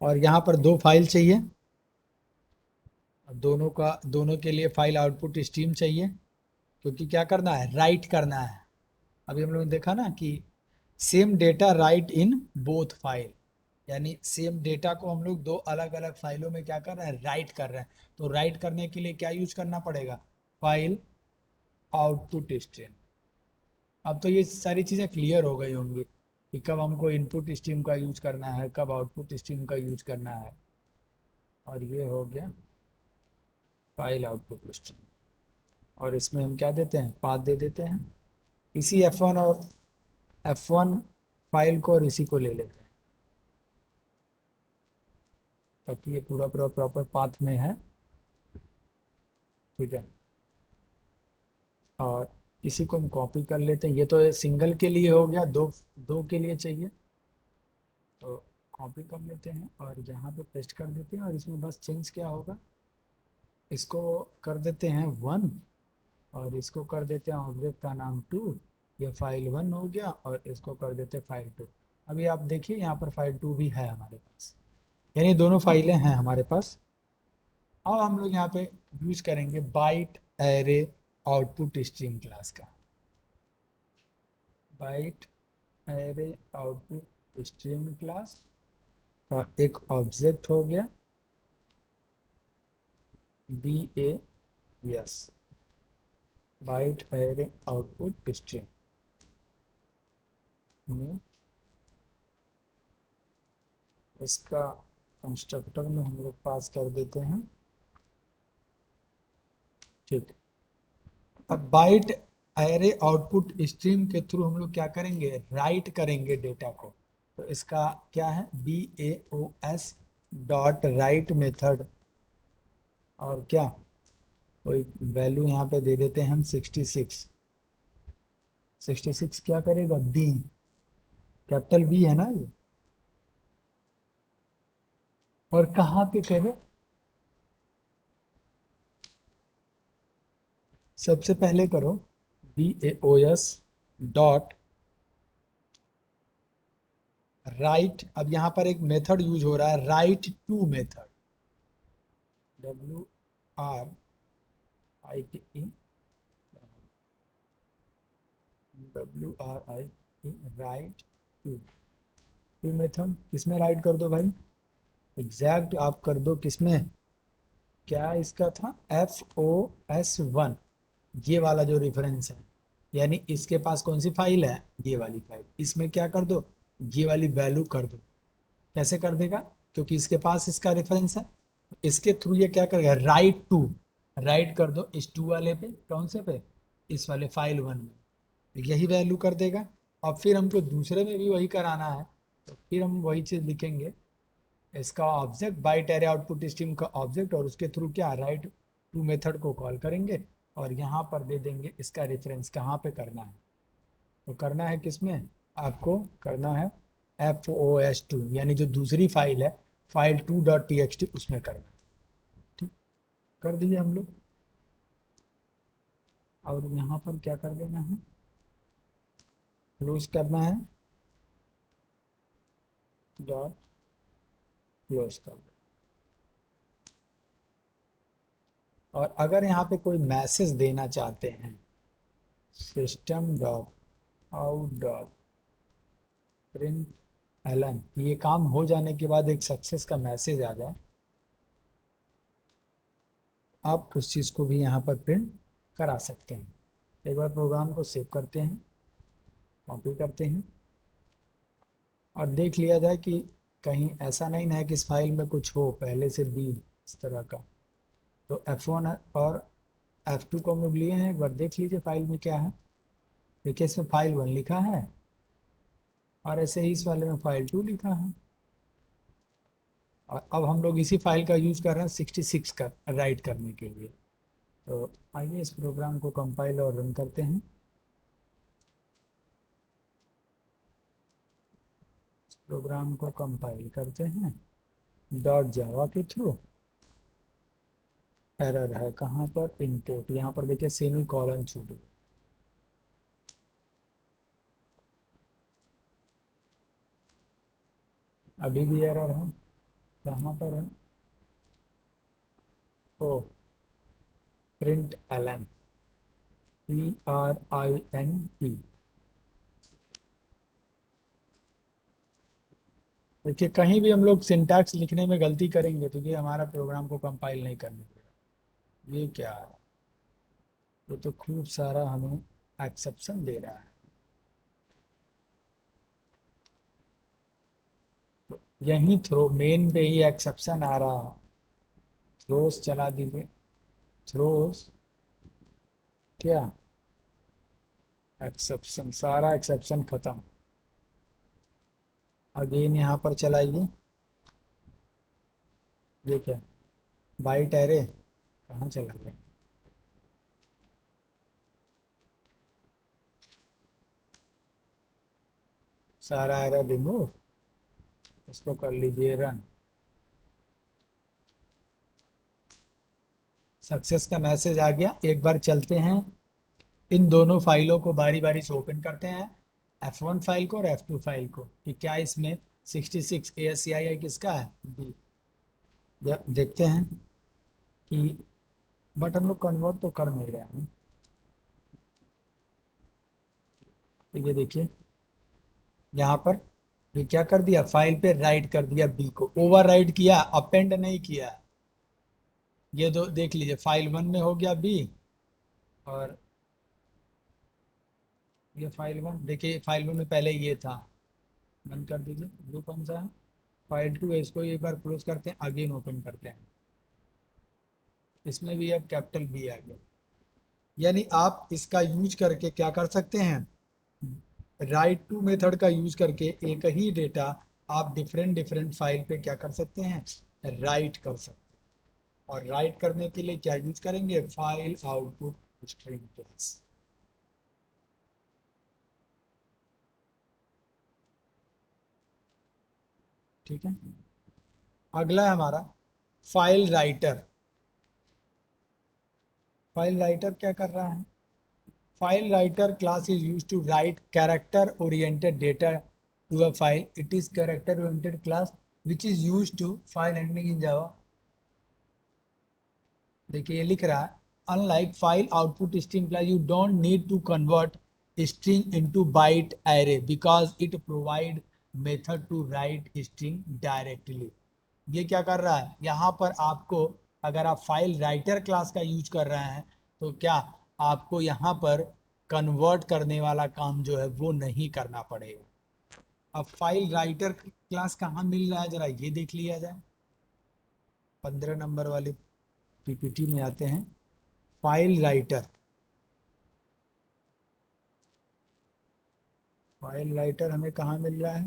और यहाँ पर दो फाइल चाहिए, दोनों के लिए फाइल आउटपुट स्ट्रीम चाहिए, क्योंकि क्या करना है, राइट करना है। अभी हम लोगों ने देखा ना कि same data right in both file, यानी सेम डेटा को हम लोग दो अलग अलग फाइलों में क्या कर रहे हैं, राइट कर रहे हैं। तो राइट करने के लिए क्या यूज करना पड़ेगा, फाइल आउटपुट स्ट्रीम। अब तो ये सारी चीज़ें क्लियर हो गई होंगी कि कब हमको इनपुट स्ट्रीम का यूज करना है, कब आउटपुट स्ट्रीम का यूज करना है। और ये हो गया फाइल आउटपुट स्ट्रीम, और इसमें हम क्या देते हैं, पाथ दे देते हैं। इसी F1 और F1 फाइल को और इसी को ले लेते हैं, ताकि ये पूरा पूरा प्रॉपर पाथ में है, ठीक है। और इसी को हम कॉपी कर लेते हैं, ये तो सिंगल के लिए हो गया, दो दो के लिए चाहिए, तो कॉपी कर लेते हैं और यहाँ पे पेस्ट कर देते हैं। और इसमें बस चेंज क्या होगा, इसको कर देते हैं 1 और इसको कर देते हैं ऑब्जेक्ट का नाम 2, ये फाइल 1 हो गया, और इसको कर देते हैं फाइल 2। अभी आप देखिए यहाँ पर फाइल 2 भी है हमारे पास, यानी दोनों फाइलें हैं हमारे पास। अब हम लोग यहाँ पे यूज करेंगे byte array output stream class का, byte array output stream class का एक ऑब्जेक्ट हो गया BAS, byte array output stream में इसका कंस्ट्रक्टर में हम लोग पास कर देते हैं, ठीक। अब बाइट एरे आउटपुट स्ट्रीम के थ्रू हम लोग क्या करेंगे, राइट करेंगे डेटा को। तो इसका क्या है, BAOS डॉट राइट मेथड, और क्या कोई वैल्यू यहाँ पे दे देते हैं हम 66। 66 क्या करेगा, B, कैपिटल B है ना ये, और कहाँ पे करे, सबसे पहले करो BAOS डॉट राइट। अब यहाँ पर एक मेथड यूज हो रहा है, write to method, WRITE, write to method. किसमें राइट कर दो भाई, एग्जैक्ट आप कर दो किसमें, क्या इसका था, FOS1, ये वाला जो रेफरेंस है, यानी इसके पास कौन सी फाइल है, ये वाली फाइल। इसमें क्या कर दो, ये वाली वैल्यू कर दो। कैसे कर देगा, क्योंकि इसके पास इसका रेफरेंस है, इसके थ्रू ये क्या करेगा, राइट टू, राइट कर दो इस 2 वाले पे, कौन से पे, इस वाले फाइल 1 में, तो यही वैल्यू कर देगा। और फिर हमको दूसरे में भी वही कराना है, तो फिर हम वही चीज़ लिखेंगे, इसका object byte array output stream का ऑब्जेक्ट, और उसके थ्रू क्या, राइट टू मेथड को कॉल करेंगे, और यहाँ पर दे देंगे इसका रेफरेंस कहाँ पे करना है। तो करना है किसमें, आपको करना है FOS2, यानी जो दूसरी फाइल है, फाइल 2.txt, उसमें करना है, ठीक। कर दिए हम लोग, और यहाँ पर क्या कर देना है, क्लोज करना है, डॉट क्लोज कर दो। और अगर यहाँ पे कोई मैसेज देना चाहते हैं, system dot out dot println, ये काम हो जाने के बाद एक सक्सेस का मैसेज आ जाए, आप उस चीज़ को भी यहाँ पर प्रिंट करा सकते हैं। एक बार प्रोग्राम को सेव करते हैं, कॉपी करते हैं और देख लिया जाए कि कहीं ऐसा नहीं ना है कि इस फाइल में कुछ हो पहले से भी इस तरह का। तो F1 और F2 को हम लोग लिए हैं, एक बार देख लीजिए फाइल में क्या है। देखिए इसमें फाइल 1 लिखा है और ऐसे ही इस वाले में फाइल 2 लिखा है। और अब हम लोग इसी फाइल का यूज कर रहे हैं 66 का राइट करने के लिए। तो आइए इस प्रोग्राम को कंपाइल और रन करते हैं। प्रोग्राम को कंपाइल करते हैं डॉट जावा के थ्रू। एरर है कहाँ पर, इनपुट, यहाँ पर देखिए सेमी कॉलन छूट गया। अभी भी एरर है, कहाँ पर है, ओ प्रिंट एलन, PRINT। देखिए कहीं भी हम लोग सिंटैक्स लिखने में गलती करेंगे तो ये हमारा प्रोग्राम को कंपाइल नहीं करने देगा। ये क्या है, ये तो खूब सारा हमें एक्सेप्शन दे रहा है। तो यही थ्रो मेन पे ही एक्सेप्शन आ रहा है। थ्रोस चला दीजिए, थ्रोस क्या, एक्सेप्शन, सारा एक्सेप्शन खत्म। अगेन यहाँ पर चलाइए, ये क्या, बाइट एरे कहाँ चला गया, सारा एरर रिमूव, इसको कर लीजिए रन। सक्सेस का मैसेज आ गया। एक बार चलते हैं इन दोनों फाइलों को बारी बारी से ओपन करते हैं, F1 फाइल को और F2 फाइल को, कि क्या इसमें 66 ASCII किसका है, B। देखते हैं कि, बट हम लोग कन्वर्ट तो कर नहीं रहे हैं। तो ये देखिए यहाँ पर ये क्या कर दिया, फाइल पे राइट कर दिया बी को, ओवर राइट किया, अपेंड नहीं किया। ये दो देख लीजिए, फाइल 1 में हो गया बी, और ये फाइल 1 देखिए, फाइल 1 में पहले ये था। बंद कर दीजिए, ब्लू कौन सा है, फाइल 2 है, इसको एक बार क्लोज करते हैं, अगेन ओपन करते हैं। इसमें भी अब कैपिटल बी आ गया। यानी आप इसका यूज करके क्या कर सकते हैं, राइट टू मेथड का यूज करके एक ही डेटा आप डिफरेंट डिफरेंट फाइल पे क्या कर सकते हैं, राइट कर सकते हैं। और राइट करने के लिए क्या यूज करेंगे, फाइल आउटपुट स्ट्रीम क्लास। ठीक है, अगला है हमारा फाइल राइटर। फाइल राइटर क्या कर रहा है, file writer class is used to write character oriented data to a file. It is character oriented class which is used to file handling in Java. देखिए ये लिख रहा है, unlike file output string class you don't need to convert string into byte array because it provide method to write string directly. ये क्या कर रहा है, यहाँ पर आपको, अगर आप फाइल राइटर क्लास का यूज कर रहे हैं तो क्या आपको यहाँ पर कन्वर्ट करने वाला काम जो है वो नहीं करना पड़ेगा। अब फाइल राइटर क्लास कहाँ मिल रहा है, जरा ये देख लिया जाए। 15 नंबर वाले पीपीटी में आते हैं, फाइल राइटर। फाइल राइटर हमें कहाँ मिल रहा है,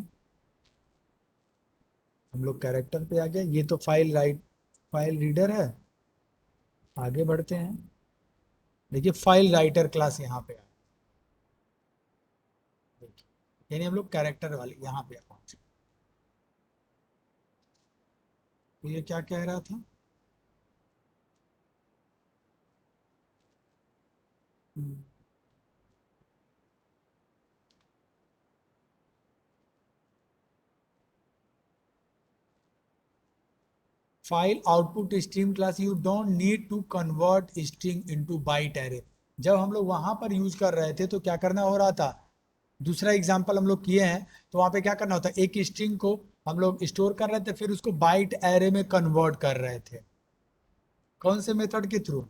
हम लोग कैरेक्टर पे आ गए, ये तो फाइल रीडर है। आगे बढ़ते हैं, देखिए फाइल राइटर क्लास यहाँ पे आ, देखिए यानी हम लोग कैरेक्टर वाले यहाँ पे पहुंचे। तो ये क्या कह रहा था, hmm, file output stream class you don't need to convert string into byte array. जब हम लोग वहां पर यूज कर रहे थे तो क्या करना हो रहा था, दूसरा एग्जांपल हम लोग किए हैं, तो वहां पे क्या करना होता है, एक स्ट्रिंग को हम लोग स्टोर कर रहे थे, फिर उसको बाइट एरे में कन्वर्ट कर रहे थे। कौन से मेथड के थ्रू,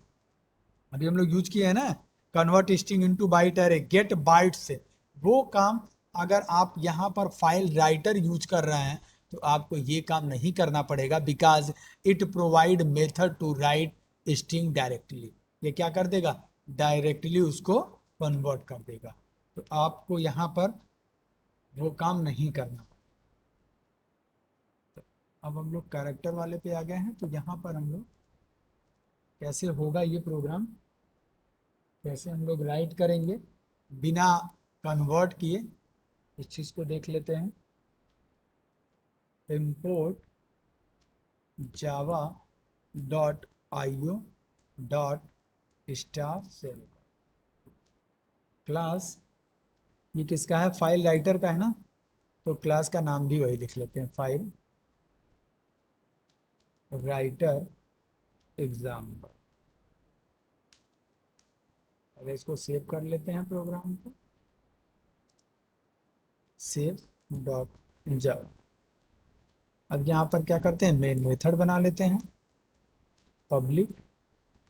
अभी हम लोग यूज किए हैं ना, convert string into byte array, get byte से। वो काम अगर आप यहाँ पर फाइल राइटर यूज कर रहे हैं तो आपको ये काम नहीं करना पड़ेगा, because it provide method to write string directly. ये क्या कर देगा, डायरेक्टली उसको कन्वर्ट कर देगा। तो आपको यहाँ पर वो काम नहीं करना। अब हम लोग कैरेक्टर वाले पे आ गए हैं, तो यहाँ पर हम लोग कैसे होगा ये प्रोग्राम, कैसे हम लोग राइट करेंगे बिना कन्वर्ट किए, इस चीज को देख लेते हैं। import java.io.star क्लास, ये किसका है, फाइल राइटर का है ना, तो क्लास का नाम भी वही लिख लेते हैं, फाइल राइटर एग्जाम्पल। अगर इसको सेव कर लेते हैं प्रोग्राम को, सेव डॉट जावा। अब यहाँ पर क्या करते हैं, मेन मेथड बना लेते हैं, पब्लिक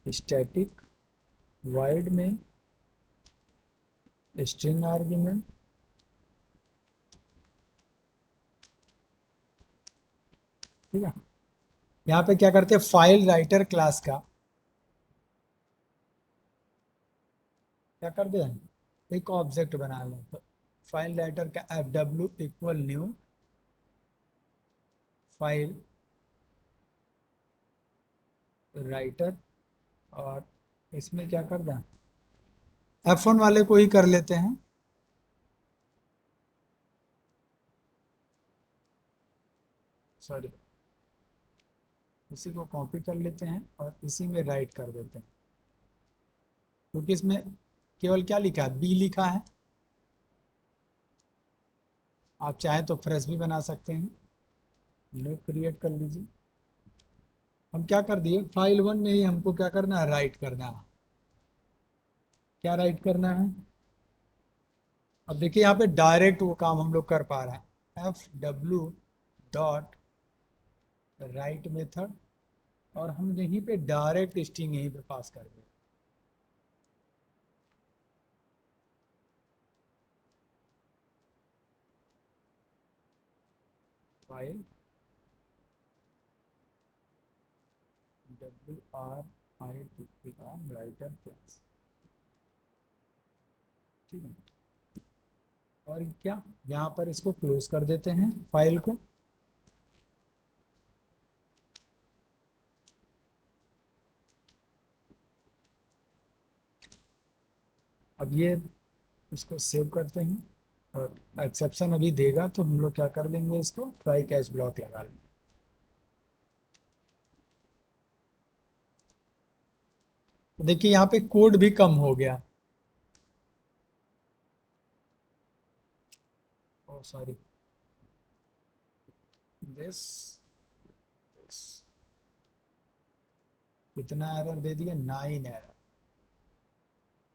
स्टैटिक वाइड में स्ट्रिंग आर्गुमेंट, ठीक है। यहाँ पे क्या करते हैं, फाइल राइटर क्लास का क्या करते हैं, एक ऑब्जेक्ट बना लें, तो फाइल राइटर का F W equal new file writer, और इसमें क्या कर दें, F1 वाले को ही कर लेते हैं, सॉरी, इसी को कॉपी कर लेते हैं और इसी में राइट कर देते हैं, क्योंकि इसमें केवल क्या लिखा है, बी लिखा है। आप चाहे तो फ्रेश भी बना सकते हैं, न्यू क्रिएट कर लीजिए। हम क्या कर दिए, फाइल 1 में ही हमको क्या करना है, राइट करना है। क्या राइट करना है, अब देखिए यहाँ पे डायरेक्ट वो काम हम लोग कर पा रहे हैं, F W dot right method, और हम यहीं पे डायरेक्ट स्ट्रिंग यहीं पे पास कर दें। File W R I T R writer class, ठीक है। और क्या, यहाँ पर इसको क्लोज कर देते हैं फाइल को। अब ये इसको सेव करते हैं, और एक्सेप्शन अभी देगा तो हम लोग क्या कर देंगे, इसको ट्राई कैच ब्लॉक लगा लेंगे। तो देखिए यहाँ पे कोड भी कम हो गया, ओ सॉरी, दिस कितना एरर दे दिया, 9 एरर,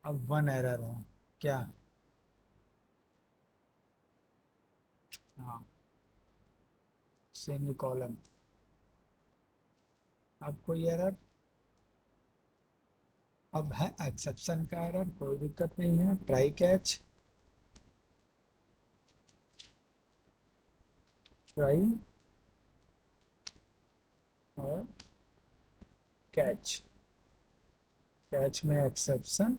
अब 1 एरर है, क्या, हाँ, सेमी कॉलन। अब कोई एरर, अब है एक्सेप्शन का एरर, कोई दिक्कत नहीं है, ट्राई कैच, ट्राई और कैच, कैच में एक्सेप्शन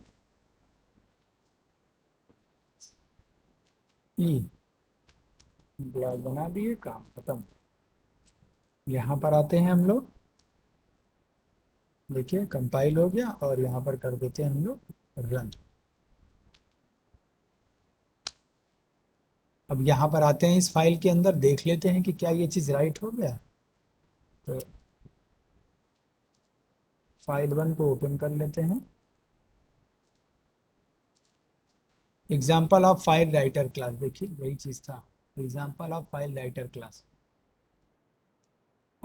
ई, ब्लॉक बना दिए, काम खत्म। यहाँ पर आते हैं हम लोग, देखिए कंपाइल हो गया, और यहाँ पर कर देते हैं हम लोग रन। अब यहाँ पर आते हैं, इस फाइल के अंदर देख लेते हैं कि क्या ये चीज़ राइट हो गया। तो फाइल 1 को ओपन कर लेते हैं, example of file writer class, देखिए वही चीज़ था, example of file writer class.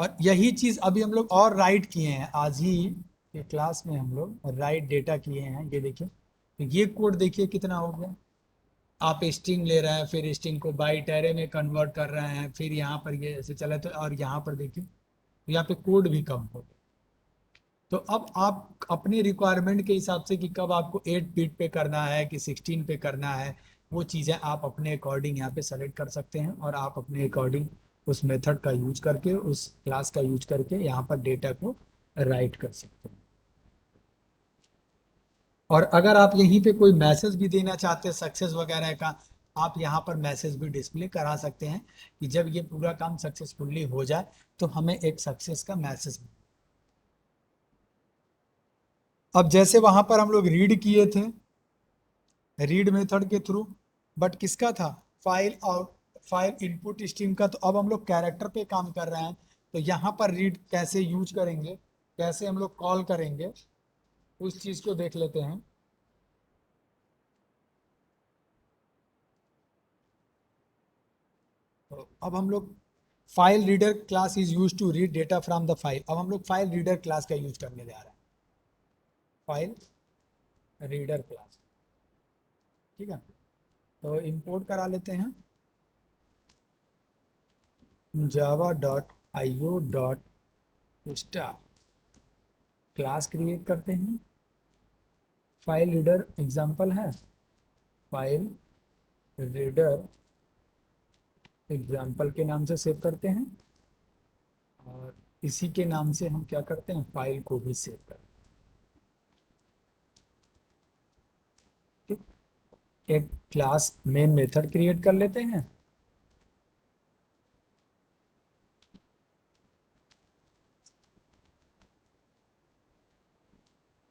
और यही चीज अभी हम लोग और राइट किए हैं, आज ही के क्लास में हम लोग राइट डेटा किए हैं। ये देखिए, तो ये कोड देखिए कितना हो गया। आप स्ट्रिंग ले रहे हैं, फिर स्ट्रिंग को बाइट एरे में कन्वर्ट कर रहे हैं, फिर यहाँ पर ये ऐसे चला, तो और यहाँ पर देखिए यहाँ पे कोड भी कम हो गया। तो अब आप अपनी रिक्वायरमेंट के हिसाब से कि कब आपको 8 बिट पे करना है कि 16 पे करना है, वो चीज़ें आप अपने अकॉर्डिंग यहाँ पे सेलेक्ट कर सकते हैं, और आप अपने अकॉर्डिंग उस मेथड का यूज करके, उस क्लास का यूज करके यहाँ पर डेटा को राइट कर सकते हैं। और अगर आप यहीं पे कोई मैसेज भी देना चाहते हैं सक्सेस वगैरह का, आप यहाँ पर मैसेज भी डिस्प्ले करा सकते हैं कि जब ये पूरा काम सक्सेसफुली हो जाए तो हमें एक सक्सेस का मैसेज। अब जैसे वहां पर हम लोग रीड किए थे, रीड मेथड के थ्रू, बट किसका था, फाइल और फाइल इनपुट स्ट्रीम का। तो अब हम लोग कैरेक्टर पे काम कर रहे हैं, तो यहाँ पर रीड कैसे यूज करेंगे, कैसे हम लोग कॉल करेंगे, उस चीज को देख लेते हैं। तो अब हम लोग file reader class is use to read data from the file. अब हम लोग फाइल रीडर क्लास का यूज करने जा रहे हैं, फाइल रीडर क्लास। ठीक है, तो इंपोर्ट करा लेते हैं java.io.star, क्लास क्रिएट करते हैं, फाइल रीडर एग्जांपल है, फाइल रीडर एग्जांपल के नाम से सेव करते हैं, और इसी के नाम से हम क्या करते हैं, फाइल को भी सेव करते हैं। ठीक? एक क्लास मेन मेथड क्रिएट कर लेते हैं,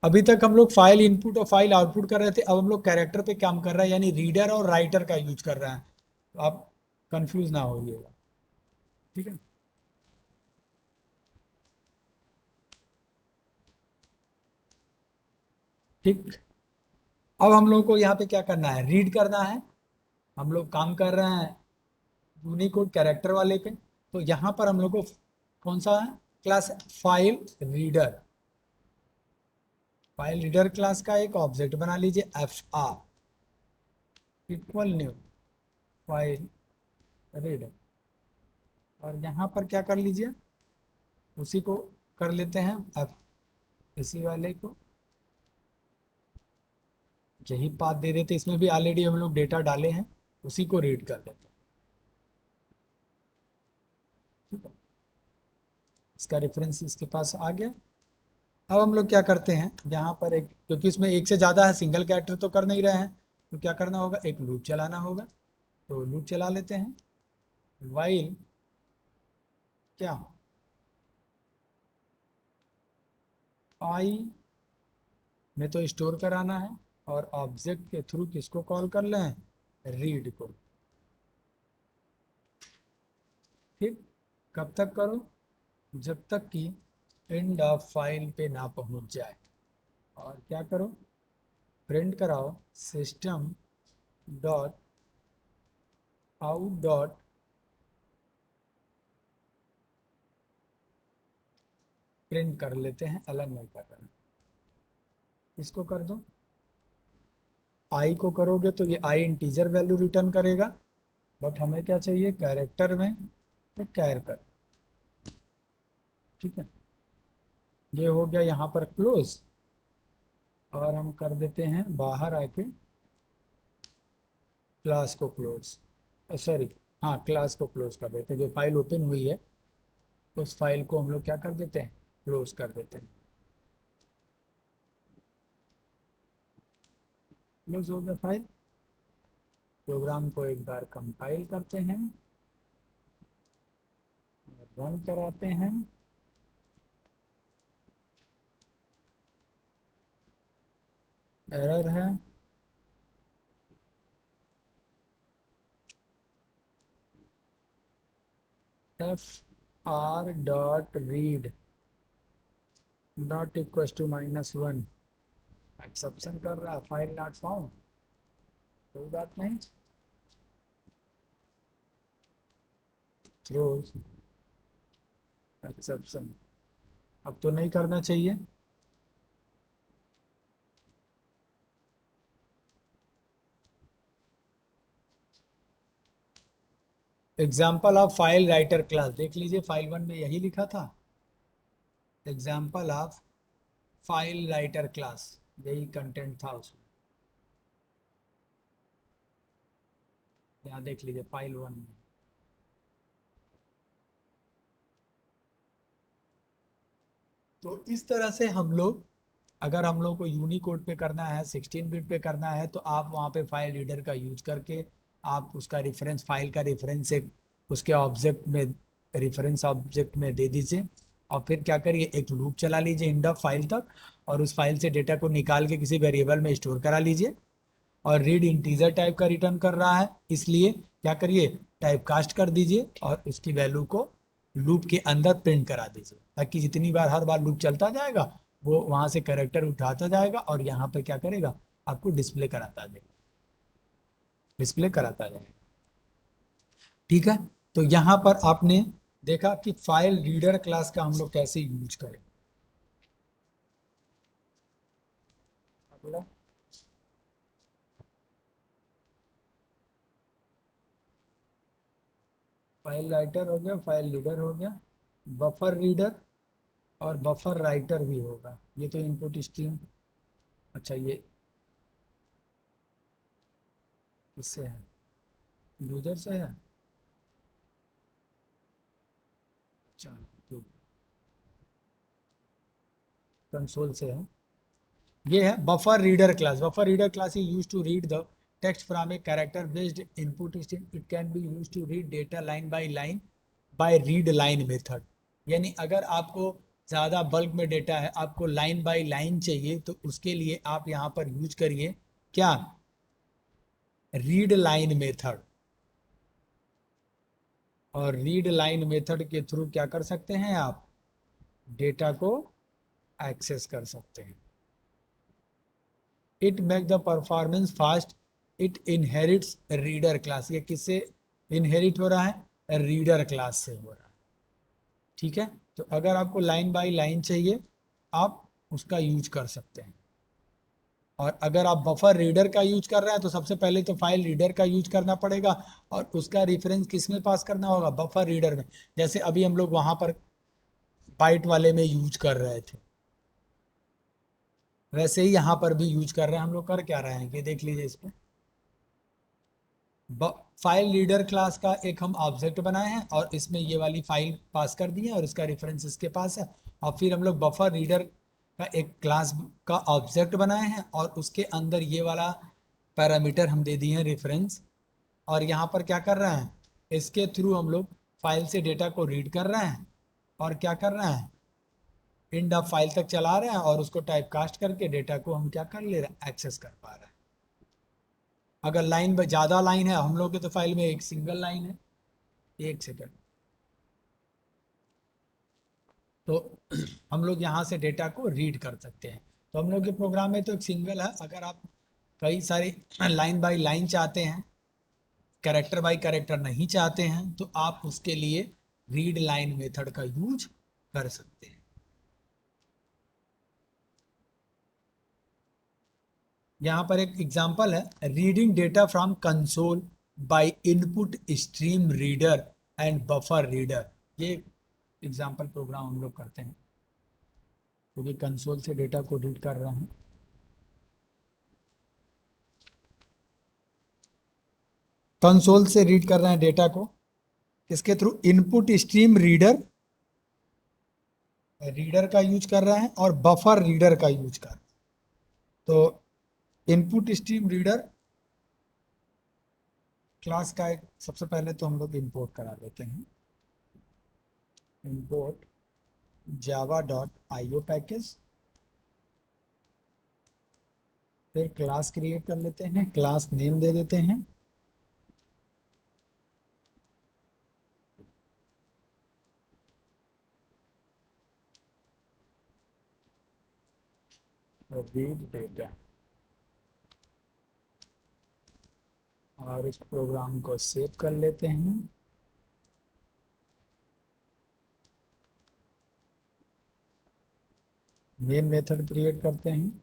अभी तक हम लोग फाइल इनपुट और फाइल आउटपुट कर रहे थे, अब हम लोग कैरेक्टर पे काम कर रहे हैं, यानी रीडर और राइटर का यूज कर रहे हैं। तो आप कंफ्यूज ना होइएगा। ठीक है, ठीक। अब हम लोग को यहाँ पे क्या करना है, रीड करना है। हम लोग काम कर रहे हैं यूनिकोड कैरेक्टर वाले पे, तो यहाँ पर हम लोग को कौन सा है class, file reader. File reader class का एक ऑब्जेक्ट बना लीजिए, F R equal new file reader, और यहाँ पर क्या कर लीजिए, उसी को कर लेते हैं अब, इसी वाले को यही पाथ दे देते, इसमें भी ऑलरेडी हम लोग डेटा डाले हैं, उसी को रीड कर लेते हैं। ठीक है, इसका रेफरेंस इसके पास आ गया। अब हम लोग क्या करते हैं, यहाँ पर एक, क्योंकि इसमें एक से ज़्यादा है, सिंगल कैरेक्टर तो कर नहीं रहे हैं, तो क्या करना होगा, एक लूप चलाना होगा। तो लूप चला लेते हैं, वाइल क्या, आई में तो स्टोर कराना है, और ऑब्जेक्ट के थ्रू किसको कॉल कर लें, रीड को। ठीक, कब तक करो, जब तक कि एंड ऑफ फाइल पे ना पहुंच जाए। और क्या करो, प्रिंट कराओ system dot out dot, print कर लेते हैं, अलग नहीं कर रहे हैं, इसको कर दो। आई को करोगे तो ये आई इंटीजर वैल्यू रिटर्न करेगा, बट हमें क्या चाहिए, कैरेक्टर में तो कैरेक्टर। ठीक है, ये हो गया यहाँ पर क्लोज, और हम कर देते हैं बाहर आके क्लास को क्लोज, सॉरी, हाँ क्लास को क्लोज कर देते हैं, जो फाइल ओपन हुई है उस फाइल को हम लोग क्या कर देते हैं, क्लोज कर देते हैं। क्लोज हो गया फाइल। प्रोग्राम को एक बार कंपाइल करते हैं, रन कराते हैं, एरर है, F R dot read not equal to -1, exception कर रहा है, फाइल नॉट फाउंड। कोई बात नहीं, थ्रोज एक्सेप्शन अब तो नहीं करना चाहिए। Example of file writer class देख लीजिए, फाइल 1 में यही लिखा था, example of file writer class, यही कंटेंट था उसमें। यहाँ देख लीजिए फाइल 1 में। तो इस तरह से हम लोग, अगर हम लोग को यूनिकोड पे करना है, 16 बिट पे करना है, तो आप वहाँ पे फाइल रीडर का यूज करके आप उसका रेफरेंस, फाइल का रेफरेंस एक उसके ऑब्जेक्ट में, रेफरेंस ऑब्जेक्ट में दे दीजिए, और फिर क्या करिए, एक लूप चला लीजिए इंड ऑफ फाइल तक, और उस फाइल से डेटा को निकाल के किसी वेरिएबल में स्टोर करा लीजिए। और रीड इंटीजर टाइप का रिटर्न कर रहा है, इसलिए क्या करिए, टाइप कास्ट कर दीजिए और उसकी वैल्यू को लूप के अंदर प्रिंट करा दीजिए, ताकि जितनी बार, हर बार लूप चलता जाएगा, वो वहां से कैरेक्टर उठाता जाएगा और यहाँ पे क्या करेगा, आपको डिस्प्ले कराता जाएगा, डिस्प्ले कराता जाएगा। ठीक है, तो यहाँ पर आपने देखा कि फाइल रीडर क्लास का हम लोग कैसे यूज करें। अगला, फाइल राइटर हो गया, फाइल रीडर हो गया, बफर रीडर और बफर राइटर भी होगा। ये तो इनपुट स्ट्रीम, अच्छा ये किससे है, यूजर से है, अच्छा तो कंसोल से है। ये है buffer reader class. Buffer reader class is use to read the text from a character based input stream. It can be use to read data line by read line method. यानी अगर आपको ज़्यादा bulk में data है, आपको line by line चाहिए, तो उसके लिए आप यहाँ पर यूज करिए क्या, रीड लाइन मेथड। और रीड लाइन मेथड के थ्रू क्या कर सकते हैं आप, डेटा को एक्सेस कर सकते हैं। It make the performance fast. It inherits reader class. ये किससे इनहेरिट हो रहा है, रीडर क्लास से हो रहा है। ठीक है, तो अगर आपको लाइन बाय लाइन चाहिए, आप उसका यूज कर सकते हैं। और अगर आप बफर रीडर का यूज कर रहे हैं, तो सबसे पहले तो फाइल रीडर का यूज करना पड़ेगा, और उसका रेफरेंस किस में पास करना होगा, बफर रीडर में। जैसे अभी हम लोग वहां पर बाइट वाले में यूज कर रहे थे, वैसे ही यहाँ पर भी यूज कर रहे हैं। हम लोग कर क्या रहे हैं, ये देख लीजिए इसमें। फाइल रीडर क्लास का एक हम ऑब्जेक्ट बनाए हैं, और इसमें ये वाली फाइल पास कर दी है, और इसका रेफरेंस इसके पास है। और फिर हम लोग बफर रीडर का एक क्लास का ऑब्जेक्ट बनाए हैं, और उसके अंदर ये वाला पैरामीटर हम दे दिए हैं, रेफरेंस। और यहाँ पर क्या कर रहे हैं, इसके थ्रू हम लोग फाइल से डेटा को रीड कर रहे हैं, और क्या कर रहे हैं, इंड ऑफ फाइल तक चला रहे हैं, और उसको टाइप कास्ट करके डेटा को हम क्या कर ले रहे हैं, एक्सेस कर पा रहे हैं। अगर लाइन ज़्यादा लाइन है, हम लोग के तो फाइल में एक सिंगल लाइन है, एक सेकंड, तो हम लोग यहाँ से डेटा को रीड कर सकते हैं। तो हम लोग के प्रोग्राम में तो एक सिंगल है। अगर आप कई सारी लाइन बाय लाइन चाहते हैं, कैरेक्टर बाय कैरेक्टर नहीं चाहते हैं, तो आप उसके लिए रीड लाइन मेथड का यूज कर सकते हैं। यहाँ पर एक एग्जांपल है, reading data from console by input stream reader and buffer reader. ये एग्जांपल प्रोग्राम हम लोग करते हैं, क्योंकि कंसोल से डेटा को रीड कर रहे हैं। कंसोल से रीड कर रहे हैं डेटा को, किसके through, input stream reader, reader का यूज कर रहे हैं, और बफर रीडर का यूज कर रहे हैं। तो इनपुट स्ट्रीम रीडर क्लास का एक, सबसे पहले तो हम लोग इंपोर्ट करा देते हैं, इंपोर्ट java.io पैकेज। फिर क्लास क्रिएट कर लेते हैं, क्लास नेम दे देते हैं, रीड डेटा, और इस प्रोग्राम को सेव कर लेते हैं। मेन मेथड क्रिएट करते हैं,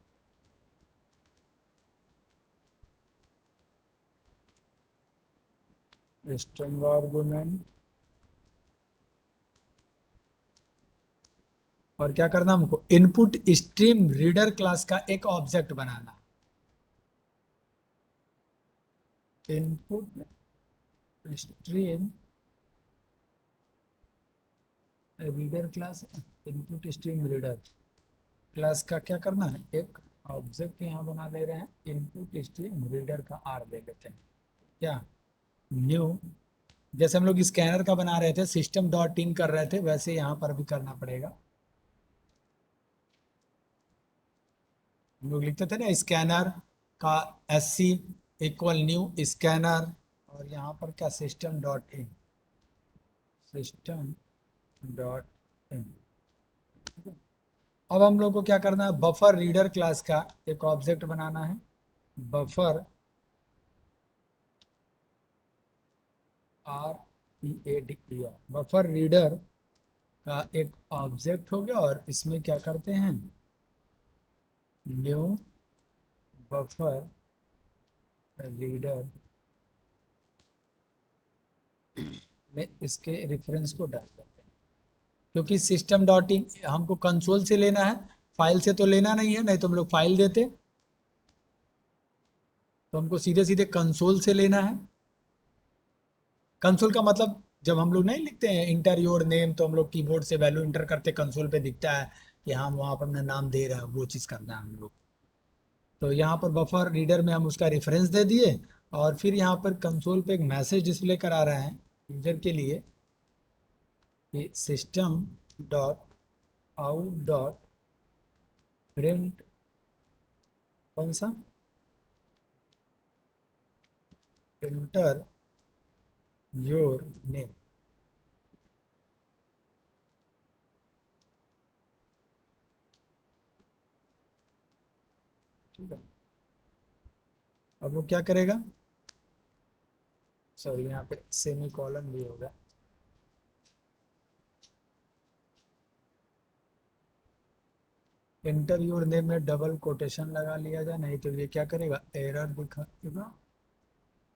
स्ट्रिंग आर्गुमेंट, और क्या करना हमको, इनपुट स्ट्रीम रीडर क्लास का एक ऑब्जेक्ट बनाना। Input stream reader class, input stream reader class का क्या करना है, एक ऑब्जेक्ट यहाँ बना दे रहे हैं, इनपुट स्ट्रीम रीडर का आर दे देते हैं, क्या न्यू, जैसे हम लोग स्कैनर का बना रहे थे, सिस्टम डॉट इन कर रहे थे, वैसे यहाँ पर भी करना पड़ेगा। हम लोग लिखते थे ना स्कैनर का S C equal new scanner, और यहाँ पर क्या system dot in, system dot in. अब हम लोग को क्या करना है, बफर रीडर क्लास का एक ऑब्जेक्ट बनाना है, buffer R E A D E R, buffer reader का एक ऑब्जेक्ट हो गया, और इसमें क्या करते हैं, न्यू बफर रीडर में इसके रेफरेंस को डाल देते हैं, क्योंकि सिस्टम डॉट इन हमको कंसोल से लेना है, फाइल से तो लेना नहीं है, नहीं तो हम लोग फाइल देते, तो हमको सीधे सीधे कंसोल से लेना है। कंसोल का मतलब जब हम लोग नहीं लिखते हैं इंटर योर नेम, तो हम लोग कीबोर्ड से वैल्यू इंटर करते, कंसोल पे दिखता है कि हाँ वहाँ पर अपना नाम दे रहा है, वो चीज़ करना है हम लोग। तो यहाँ पर बफर रीडर में हम उसका रेफरेंस दे दिए, और फिर यहाँ पर कंसोल पे एक मैसेज डिस्प्ले करा रहे हैं यूजर के लिए कि system dot out dot print, कौन सा, इंटर योर नेम। ठीक है, अब वो क्या करेगा, सॉरी यहाँ पे सेमी कॉलन भी होगा, इंटर योर नेम में डबल कोटेशन लगा लिया जाए, नहीं तो ये क्या करेगा, एरर दिखाएगा,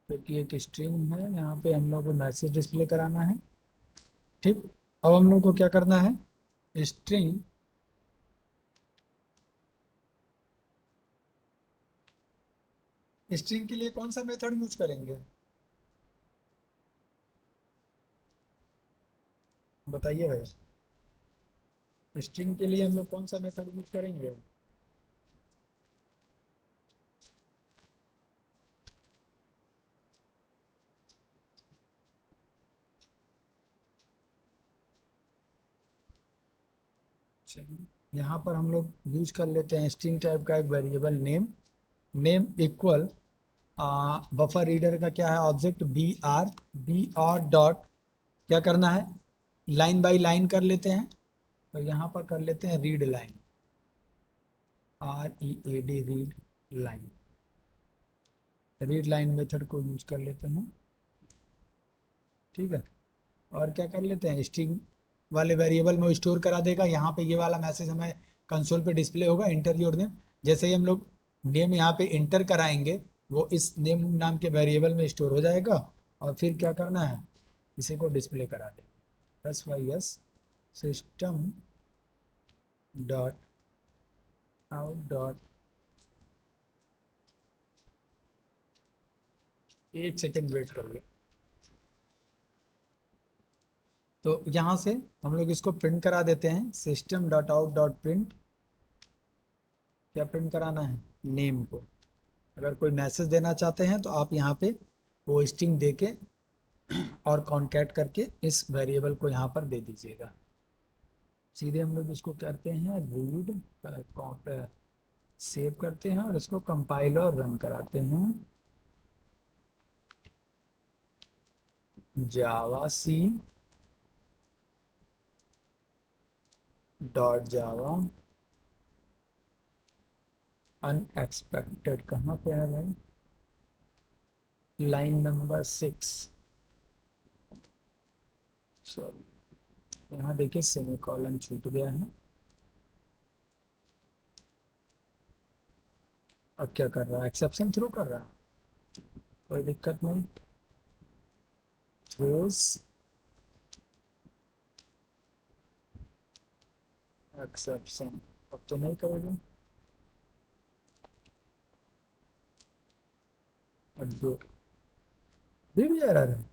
क्योंकि एक स्ट्रिंग है, यहाँ पे हम लोग को मैसेज डिस्प्ले कराना है। ठीक, अब हम लोग को क्या करना है, स्ट्रिंग स्ट्रिंग के लिए कौन सा मेथड यूज करेंगे, बताइए भाई, स्ट्रिंग के लिए हम लोग कौन सा मेथड यूज करेंगे। चलिए, यहाँ पर हम लोग यूज कर लेते हैं स्ट्रिंग टाइप का एक variable name, name equal buffer reader का क्या है ऑब्जेक्ट, बी आर डॉट, क्या करना है, लाइन बाय लाइन कर लेते हैं, तो यहाँ पर कर लेते हैं read line, R E A D, read line, read line method को यूज कर लेते हैं। ठीक है, और क्या कर लेते हैं, स्ट्रिंग वाले वेरिएबल में स्टोर करा देगा, यहाँ पे ये वाला मैसेज हमें कंसोल पे डिस्प्ले होगा, इंटर योर नेम, जैसे ही हम लोग नेम यहाँ पे इंटर कराएंगे, वो इस नेम नाम के वेरिएबल में स्टोर हो जाएगा, और फिर क्या करना है, इसी को डिस्प्ले करा देगा, S Y S system dot out dot, एक सेकेंड वेट कर लो। तो यहाँ से हम लोग इसको प्रिंट करा देते हैं, system dot out dot print, क्या प्रिंट कराना है, नेम को। अगर कोई मैसेज देना चाहते हैं तो आप यहाँ पे वो स्ट्रिंग दे के और कॉन्कैट करके इस वेरिएबल को यहाँ पर दे दीजिएगा। सीधे हम लोग इसको करते हैं रीड, सेव करते हैं और इसको कंपाइल और रन कराते हैं, जावा सी डॉट जावा अनएक्सपेक्टेड, कहाँ पे है भाई, लाइन नंबर 6, सॉरी यहाँ देखिए सेमीकोलन छूट गया है, अब क्या कर रहा है, एक्सेप्शन थ्रो कर रहा है, कोई दिक्कत नहीं। थ्रोस एक्सेप्शन, अब तो नहीं करोगे। अब जो भी एरर है,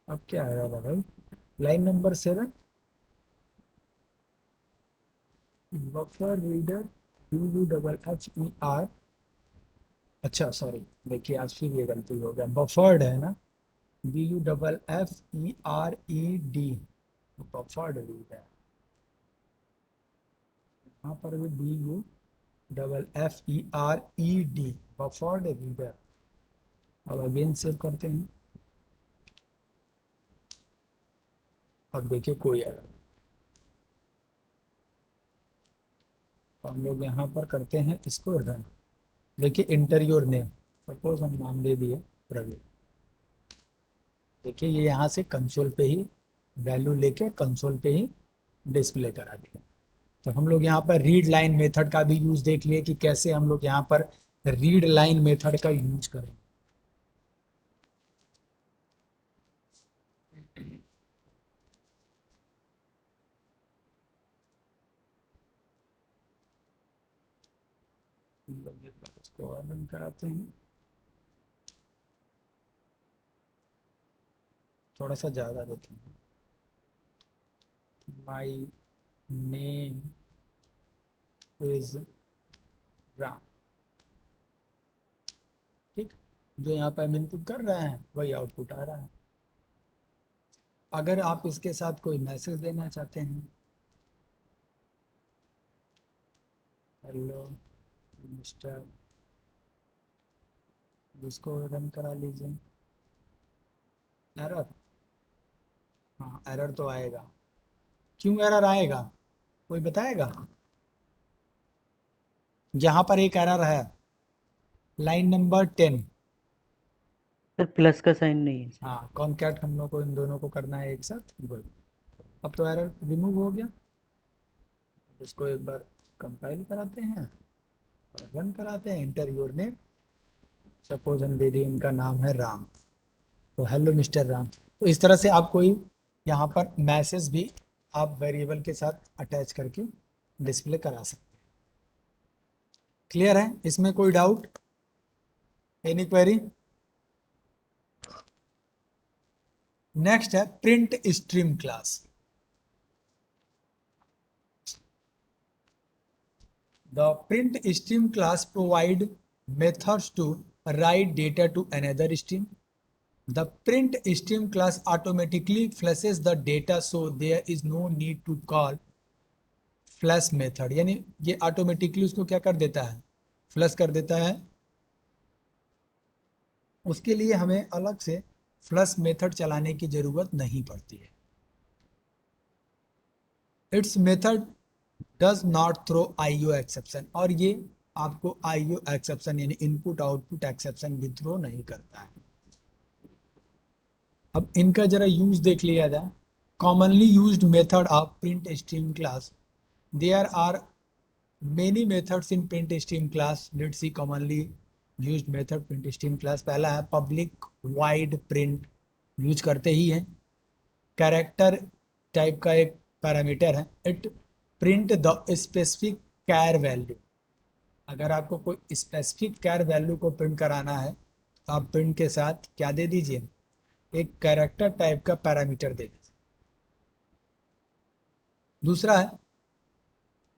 अब क्या एरर है भाई, line number 7, buffer reader BU FFER, अच्छा सॉरी, देखिए आज फिर ये गलती हो गया, बफर्ड है ना, BUFFERED, बफर्ड रीडर, यहाँ पर भी BUFFERED, बफर्ड रीडर। अब अगेन सेव करते हैं, अब देखिए कोई एरर। तो हम लोग यहाँ पर करते हैं इसको रन, देखिए इंटर योर नेम, सपोज हम नाम दे दिए प्रवीण। देखिए ये यहाँ से कंसोल पे ही वैल्यू लेके कंसोल पे ही डिस्प्ले करा दिया। तो हम लोग यहाँ पर रीड लाइन मेथड का भी यूज देख लिए कि कैसे हम लोग यहाँ पर रीड लाइन मेथड का यूज करें। हम लोग एक बार इसको और रन कराते हैं, थोड़ा सा ज़्यादा देते हैं। माई नेम इज राम, ठीक, जो यहाँ पर हम इनपुट कर रहे हैं वही आउटपुट आ रहा है। अगर आप इसके साथ कोई मैसेज देना चाहते हैं, हेलो मिस्टर, इसको रन करा लीजिए। एरर, हाँ एरर तो आएगा, क्यों एरर आएगा कोई बताएगा। यहाँ पर एक एरर है, लाइन नंबर 10, सर प्लस का साइन नहीं है सर। हाँ कॉनकैट हम लोग को इन दोनों को करना है एक साथ, गुड। अब तो एरर रिमूव हो गया, इसको एक बार कंपाइल कराते हैं और रन कराते हैं, इंटर योर नेम, सपोज हम दे दें इनका नाम है राम, तो हेलो मिस्टर राम। तो इस तरह से आप कोई यहाँ पर मैसेज भी आप वेरिएबल के साथ अटैच करके डिस्प्ले करा सकते हैं। क्लियर है, इसमें कोई डाउट, एनी क्वेरी। नेक्स्ट है print stream class. The print stream class provide methods to write data to another stream. The print stream class automatically flushes the data, so there is no need to call flush method। यानी ये automatically उसको क्या कर देता है, flush कर देता है, उसके लिए हमें अलग से फ्लश मेथड चलाने की जरूरत नहीं पड़ती है। It's method does not throw IO exception, और ये आपको IO एक्सेप्शन यानी इनपुट आउटपुट एक्सेप्शन भी थ्रो नहीं करता है। अब इनका जरा यूज देख लिया जाए। Commonly used method of print stream class, there are many methods in print stream class. Let's see commonly used method print stream class. पहला है पब्लिक वाइड प्रिंट, यूज करते ही है। कैरेक्टर टाइप का एक पैरामीटर है, it print the specific char value. अगर आपको कोई स्पेसिफिक कैर वैल्यू को प्रिंट कराना है तो आप प्रिंट के साथ क्या दे दीजिए, एक कैरेक्टर टाइप का पैरामीटर दे दीजिए। दूसरा है,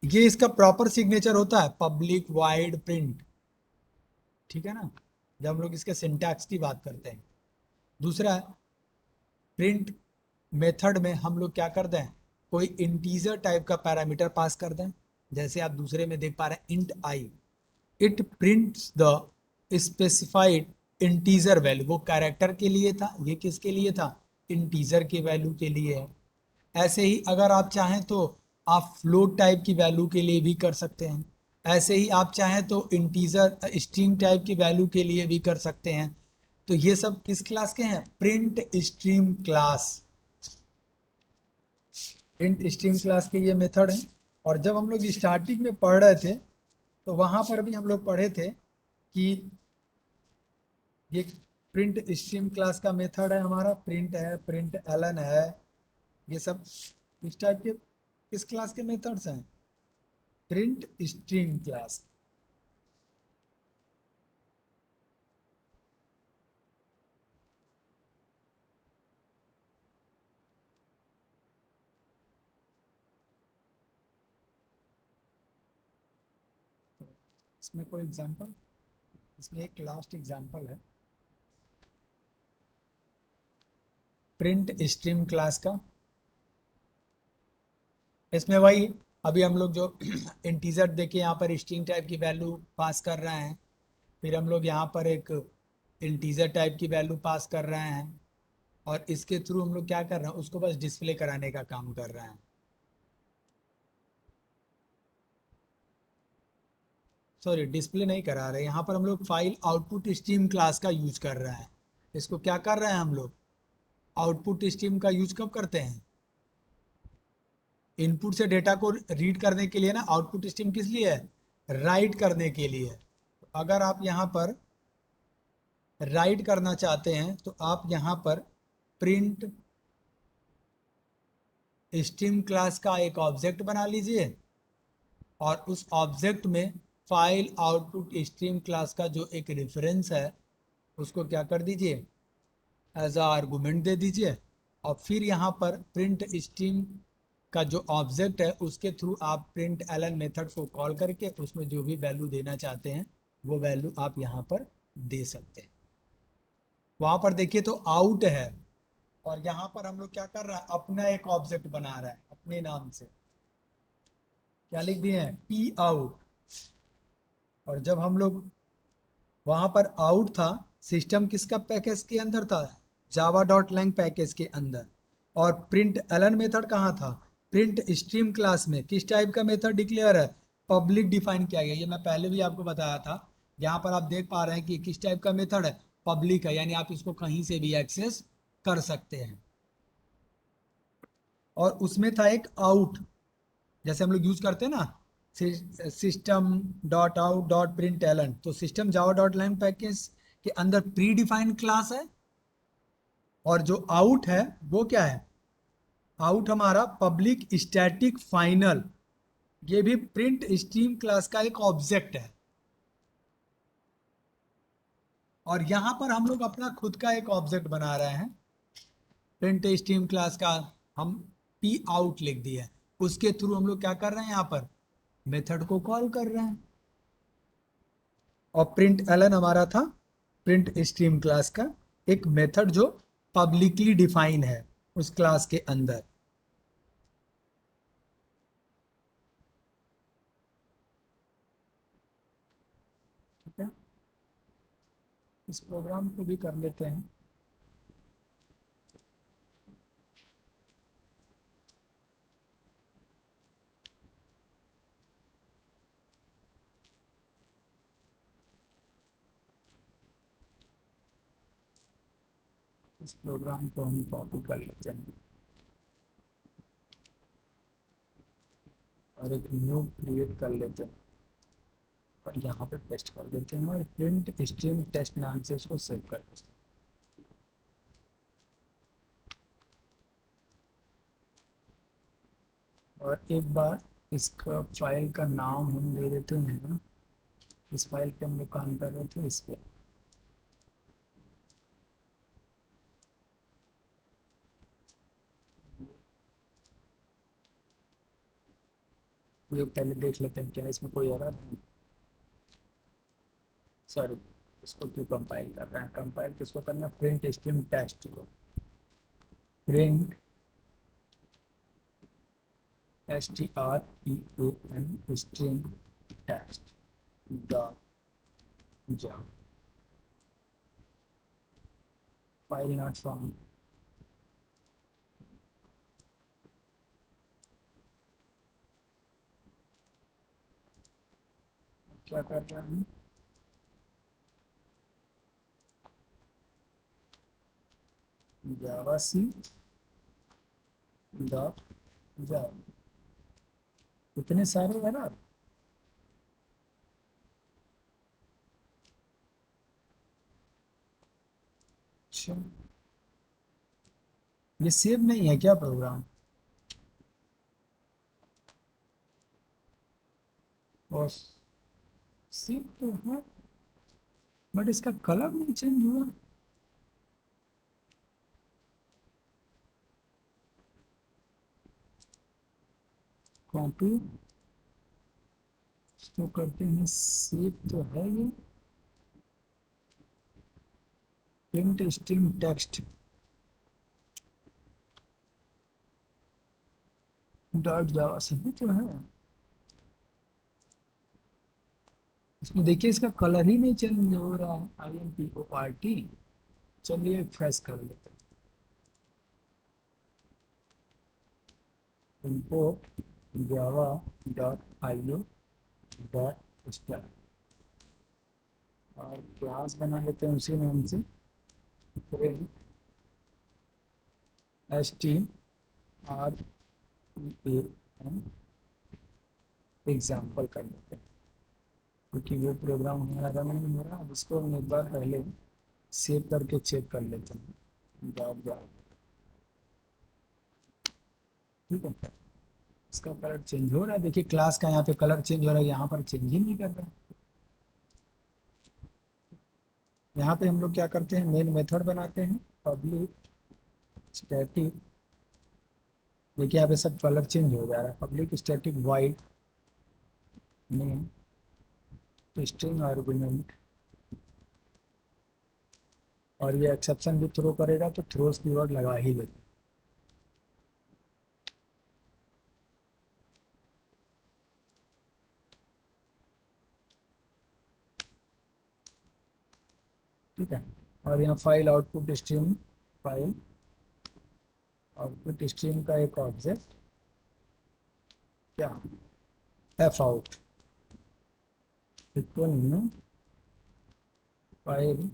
ये इसका प्रॉपर सिग्नेचर होता है पब्लिक वाइड प्रिंट, ठीक है ना, जब हम लोग इसके सिंटैक्स की बात करते हैं। दूसरा है प्रिंट मेथड में हम लोग क्या कर दें, कोई इंटीजर टाइप का पैरामीटर पास कर दें। जैसे आप दूसरे में देख पा रहे हैं int I, it prints the specified integer value. वो कैरेक्टर के लिए था, ये किसके लिए था, इंटीजर के वैल्यू के लिए है। ऐसे ही अगर आप चाहें तो आप फ्लोट टाइप की वैल्यू के लिए भी कर सकते हैं। ऐसे ही आप चाहें तो इंटीजर स्ट्रिंग टाइप की वैल्यू के लिए भी कर सकते हैं। तो ये सब किस क्लास के हैं, print stream class. Print stream class के ये मेथड है। और जब हम लोग स्टार्टिंग में पढ़ रहे थे तो वहां पर भी हम लोग पढ़े थे कि ये प्रिंट स्ट्रीम क्लास का मेथड है, हमारा प्रिंट है, प्रिंट एलन है, ये सब इस टाइप के किस क्लास के मेथड्स हैं? Print stream class. इसमें कोई एग्जांपल, इसमें एक लास्ट एग्जांपल है प्रिंट स्ट्रीम क्लास का। इसमें वही अभी हम लोग जो इंटीजर देके यहाँ पर स्ट्रिंग टाइप की वैल्यू पास कर रहे हैं, फिर हम लोग यहाँ पर एक इंटीजर टाइप की वैल्यू पास कर रहे हैं, और इसके थ्रू हम लोग क्या कर रहे हैं, उसको बस डिस्प्ले कराने का काम कर रहे हैं। सॉरी, डिस्प्ले नहीं करा रहे, यहाँ पर हम लोग फाइल आउटपुट स्ट्रीम क्लास का यूज कर रहे हैं। इसको क्या कर रहे हैं हम लोग, आउटपुट स्ट्रीम का यूज कब करते हैं? इनपुट से डेटा को रीड करने के लिए ना, आउटपुट स्ट्रीम किस लिए है? राइट करने के लिए। अगर आप यहाँ पर राइट करना चाहते हैं तो आप यहाँ पर प्रिंट स्ट्रीम क्लास का एक ऑब्जेक्ट बना लीजिए, और उस ऑब्जेक्ट में फाइल आउटपुट स्ट्रीम क्लास का जो एक रेफरेंस है उसको क्या कर दीजिए, एज आ आर्गूमेंट दे दीजिए, और फिर यहाँ पर प्रिंट स्ट्रीम का जो ऑब्जेक्ट है उसके थ्रू आप प्रिंट एलन मेथड को कॉल करके उसमें जो भी वैल्यू देना चाहते हैं वो वैल्यू आप यहाँ पर दे सकते हैं। वहां पर देखिए तो आउट है, और यहाँ पर हम लोग क्या कर रहा है, अपना एक ऑब्जेक्ट बना रहा है अपने नाम से। क्या लिख दिए हैं, पी आउट। और जब हम लोग वहां पर आउट था, सिस्टम किसका पैकेज के अंदर था, जावा डॉट लैंग पैकेज के अंदर, और प्रिंट एलन मेथड कहाँ था, प्रिंट स्ट्रीम क्लास में। किस टाइप का मेथड डिक्लेयर है, पब्लिक डिफाइन किया गया। ये मैं पहले भी आपको बताया था। यहाँ पर आप देख पा रहे हैं कि किस टाइप का मेथड है, पब्लिक है, यानी आप इसको कहीं से भी एक्सेस कर सकते हैं। और उसमें था एक आउट, जैसे हम लोग यूज करते हैं ना, system dot out dot println, तो system Java dot line package के अंदर प्री डिफाइंड क्लास है, और जो आउट है वो क्या है, आउट हमारा पब्लिक स्टैटिक फाइनल, ये भी प्रिंट स्ट्रीम क्लास का एक ऑब्जेक्ट है। और यहां पर हम लोग अपना खुद का एक ऑब्जेक्ट बना रहे हैं प्रिंट स्ट्रीम क्लास का, हम पी आउट लिख दिया, उसके थ्रू हम लोग क्या कर रहे हैं, यहाँ पर मेथड को कॉल कर रहे हैं। और प्रिंट एलन हमारा था प्रिंट स्ट्रीम क्लास का एक मेथड जो पब्लिकली डिफाइन है उस क्लास के अंदर। ठीक है, इस प्रोग्राम को भी कर लेते हैं। इस प्रोग्राम को हम कॉपी कर लेते हैं और एक न्यू क्रिएट कर लेते हैं, और यहाँ पे पेस्ट कर देते हैं, और प्रिंट स्ट्रीम टेस्ट नाम से इसको सेव कर देते हैं। और एक बार इसका फाइल का नाम हम दे देते हैं, इस फाइल पे हम लोग काम कर रहे थे, इस पे ये पहले देख लेते हैं क्या इसमें कोई एरर है। सॉरी, इसको क्यों कंपाइल कर रहे हैं, कंपाइल किसको करना है, प्रिंट स्ट्रीम टेस्ट को, print STREAM stream test dot Java, file not found. क्या कर रहे हैं, जावा सी डॉट जावा, इतने सारे एरर। अच्छा, ये सेव नहीं है क्या प्रोग्राम? और सेव तो है, बट इसका कलर नहीं चेंज हुआ। कॉपी तो करते हैं, सेव तो है ये। प्रिंट स्ट्रिंग टेक्स्ट डॉट जावा सभी तो है इसमें। देखिए इसका कलर ही नहीं चेंज हो रहा है। I M P O R T. चलिए फ्रेश कर लेते हैं। Import Java dot I O dot star, और क्लास बना लेते हैं उसी नाम से, S T R A N example कर लेते हैं, क्योंकि वो प्रोग्राम हमारा रन नहीं हो रहा। अब इसको हम एक बार पहले सेव करके चेक कर लेते हैं। डॉट जावा, ठीक है। इसका कलर चेंज हो रहा है, देखिए क्लास का यहाँ पे कलर चेंज हो रहा है, यहाँ पर चेंज ही नहीं कर रहा है। यहाँ पे हम लोग क्या करते हैं, मेन मेथड बनाते हैं, पब्लिक स्टैटिक। देखिए यहाँ पे सब कलर चेंज हो जा रहा है। Public static wide name string argument, और ये एक्सेप्शन भी थ्रो करेगा तो थ्रोस कीवर्ड लगा ही देगा। ठीक है। और यहाँ file output stream, file output stream का एक ऑब्जेक्ट क्या, F out equal new file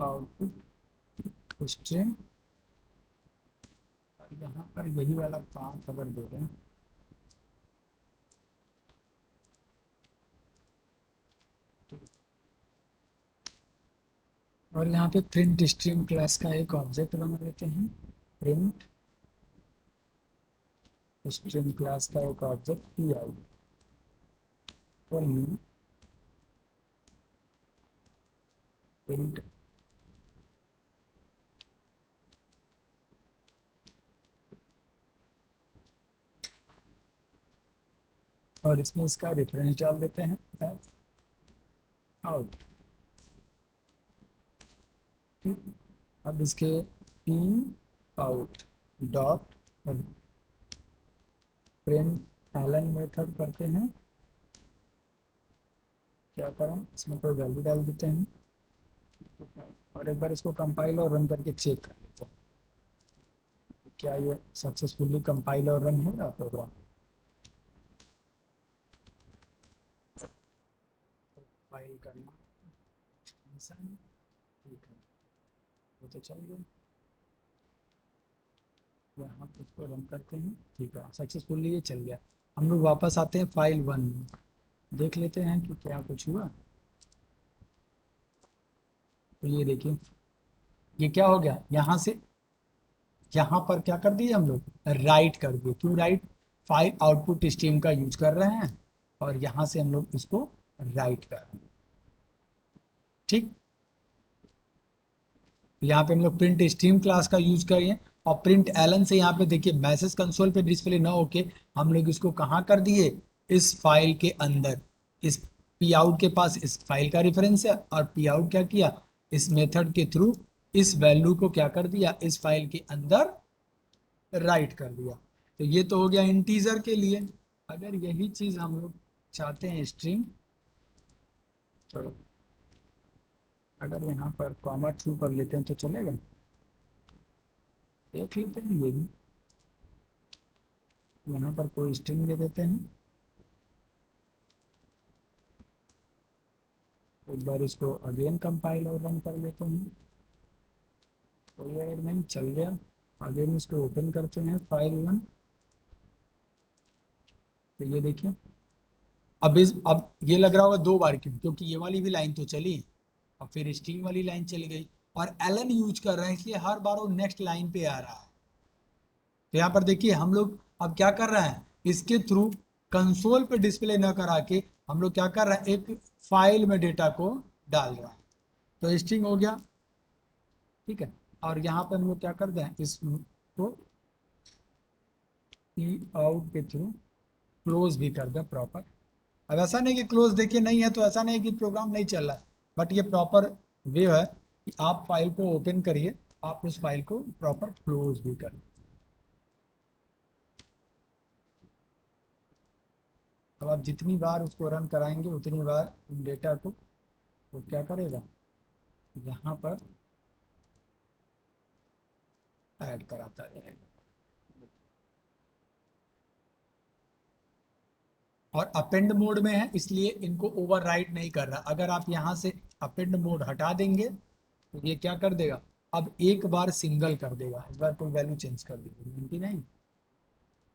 output stream. यहाँ पर यही वाला काम अगर दे दें, और यहाँ पे प्रिंट स्ट्रीम क्लास का एक ऑब्जेक्ट बना लेते हैं। प्रिंट स्ट्रीम क्लास का एक ऑब्जेक्ट पी आई प्रिंट, और इसमें इसका रेफरेंस डाल देते हैं आउट। अब इसके P out dot println method करते हैं। क्या करें, इसमें कोई वैल्यू डाल देते हैं, और एक बार इसको कंपाइल और रन करके चेक कर लेते हैं क्या ये सक्सेसफुली कंपाइल और रन हो रहा प्रोग्राम। फाइल करना आसान है, ठीक है, वो तो चल गया। यहाँ पे इसको रन करते हैं, ठीक है, सक्सेसफुली ये चल गया। हम लोग वापस आते हैं फाइल वन में, देख लेते हैं कि क्या कुछ हुआ। तो ये देखिए, ये क्या हो गया, यहाँ से यहाँ पर क्या कर दिए हम लोग, राइट कर दिए। क्यों राइट, फाइल आउटपुट स्ट्रीम का यूज कर रहे हैं, और यहाँ से हम लोग इसको राइट कर रहे हैं। ठीक, यहाँ पे हम लोग प्रिंट स्ट्रीम क्लास का यूज करिए, और प्रिंट एलन से यहाँ पे देखिए मैसेज कंसोल पे डिस्प्ले ना होके हम लोग इसको कहाँ कर दिए, इस फाइल के अंदर। इस पी आउट के पास इस फाइल का रेफरेंस है, और पी आउट क्या किया, इस मेथड के थ्रू इस वैल्यू को क्या कर दिया, इस फाइल के अंदर राइट कर दिया। तो ये तो हो गया इंटीजर के लिए। अगर यही चीज हम लोग चाहते हैं स्ट्रिंग, तो अगर यहाँ पर कॉमा थ्रू कर लेते हैं तो चलेगा, देख लेते हैं ये भी। यहाँ पर कोई स्ट्रिंग दे देते हैं, एक बार इसको अगेन कंपाइल और रन कर लेते हैं, कोई एरर नहीं, चल गया। अगेन इसको ओपन करते हैं फाइल वन, तो ये देखिए, अब ये लग रहा होगा 2 बार क्यों, क्योंकि ये वाली भी लाइन तो चली और फिर स्ट्रिंग वाली लाइन चली गई, और एलन यूज कर रहे हैं इसलिए हर बार वो नेक्स्ट लाइन पे आ रहा है। तो यहाँ पर देखिए हम लोग अब क्या कर रहे हैं, इसके थ्रू कंसोल पे डिस्प्ले न करा के हम लोग क्या कर रहे हैं, एक फाइल में डेटा को डाल रहे हैं। तो स्ट्रिंग हो गया, ठीक है। और यहाँ पे हम लोग क्या कर दें, इसको ई आउट के थ्रू क्लोज भी कर दें प्रॉपर। अब ऐसा नहीं कि क्लोज देखिए नहीं है तो ऐसा नहीं कि प्रोग्राम नहीं चल रहा है, बट ये प्रॉपर वे है कि आप फाइल को ओपन करिए, आप उस फाइल को प्रॉपर क्लोज भी करिए। अब आप जितनी बार उसको रन कराएंगे उतनी बार डेटा को वो क्या करेगा, यहाँ पर ऐड कराता रहेगा। और अपेंड मोड में है इसलिए इनको ओवरराइट नहीं कर रहा। अगर आप यहाँ से अपेंड मोड हटा देंगे तो ये क्या कर देगा, अब एक बार सिंगल कर देगा, इस बार कोई वैल्यू चेंज कर देगी 99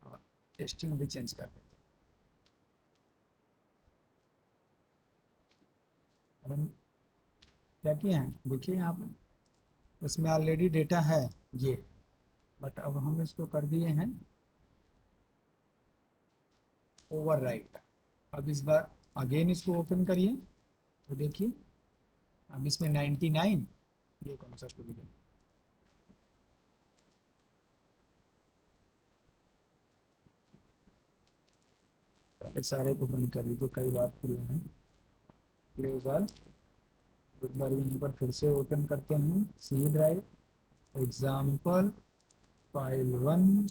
और स्ट्रिंग भी चेंज कर देगा। अब हम क्या किए हैं देखिए, यहाँ पर इसमें ऑलरेडी डेटा है ये, बट अब हम इसको कर दिए हैं ओवरराइट। अब इस बार अगेन इसको ओपन करिए तो देखिए अब इसमें 99, ये कौन सा खुल गया, सारे को बंद कर लीजिए, कई बार खुले हैं। एक बार यहाँ पर फिर से ओपन करते हैं सी ड्राइव, एग्जाम्पल फाइल 1,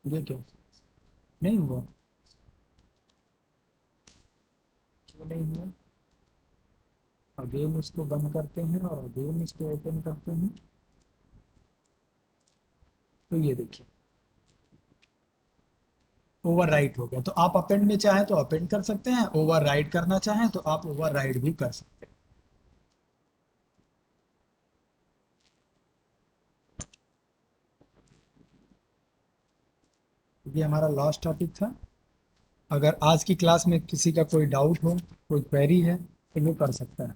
ये क्या नहीं हुआ, क्यों नहीं हुआ, अगेन इसको बंद करते हैं और अगेन इसको ओपन करते हैं। तो ये देखिए ओवरराइट हो गया। तो आप अपेंड में चाहें तो अपेंड कर सकते हैं, ओवरराइट करना चाहें तो आप ओवरराइट भी कर सकते हैं। ये हमारा लास्ट टॉपिक था। अगर आज की क्लास में किसी का कोई डाउट हो, कोई क्वेरी है तो वो कर सकता है।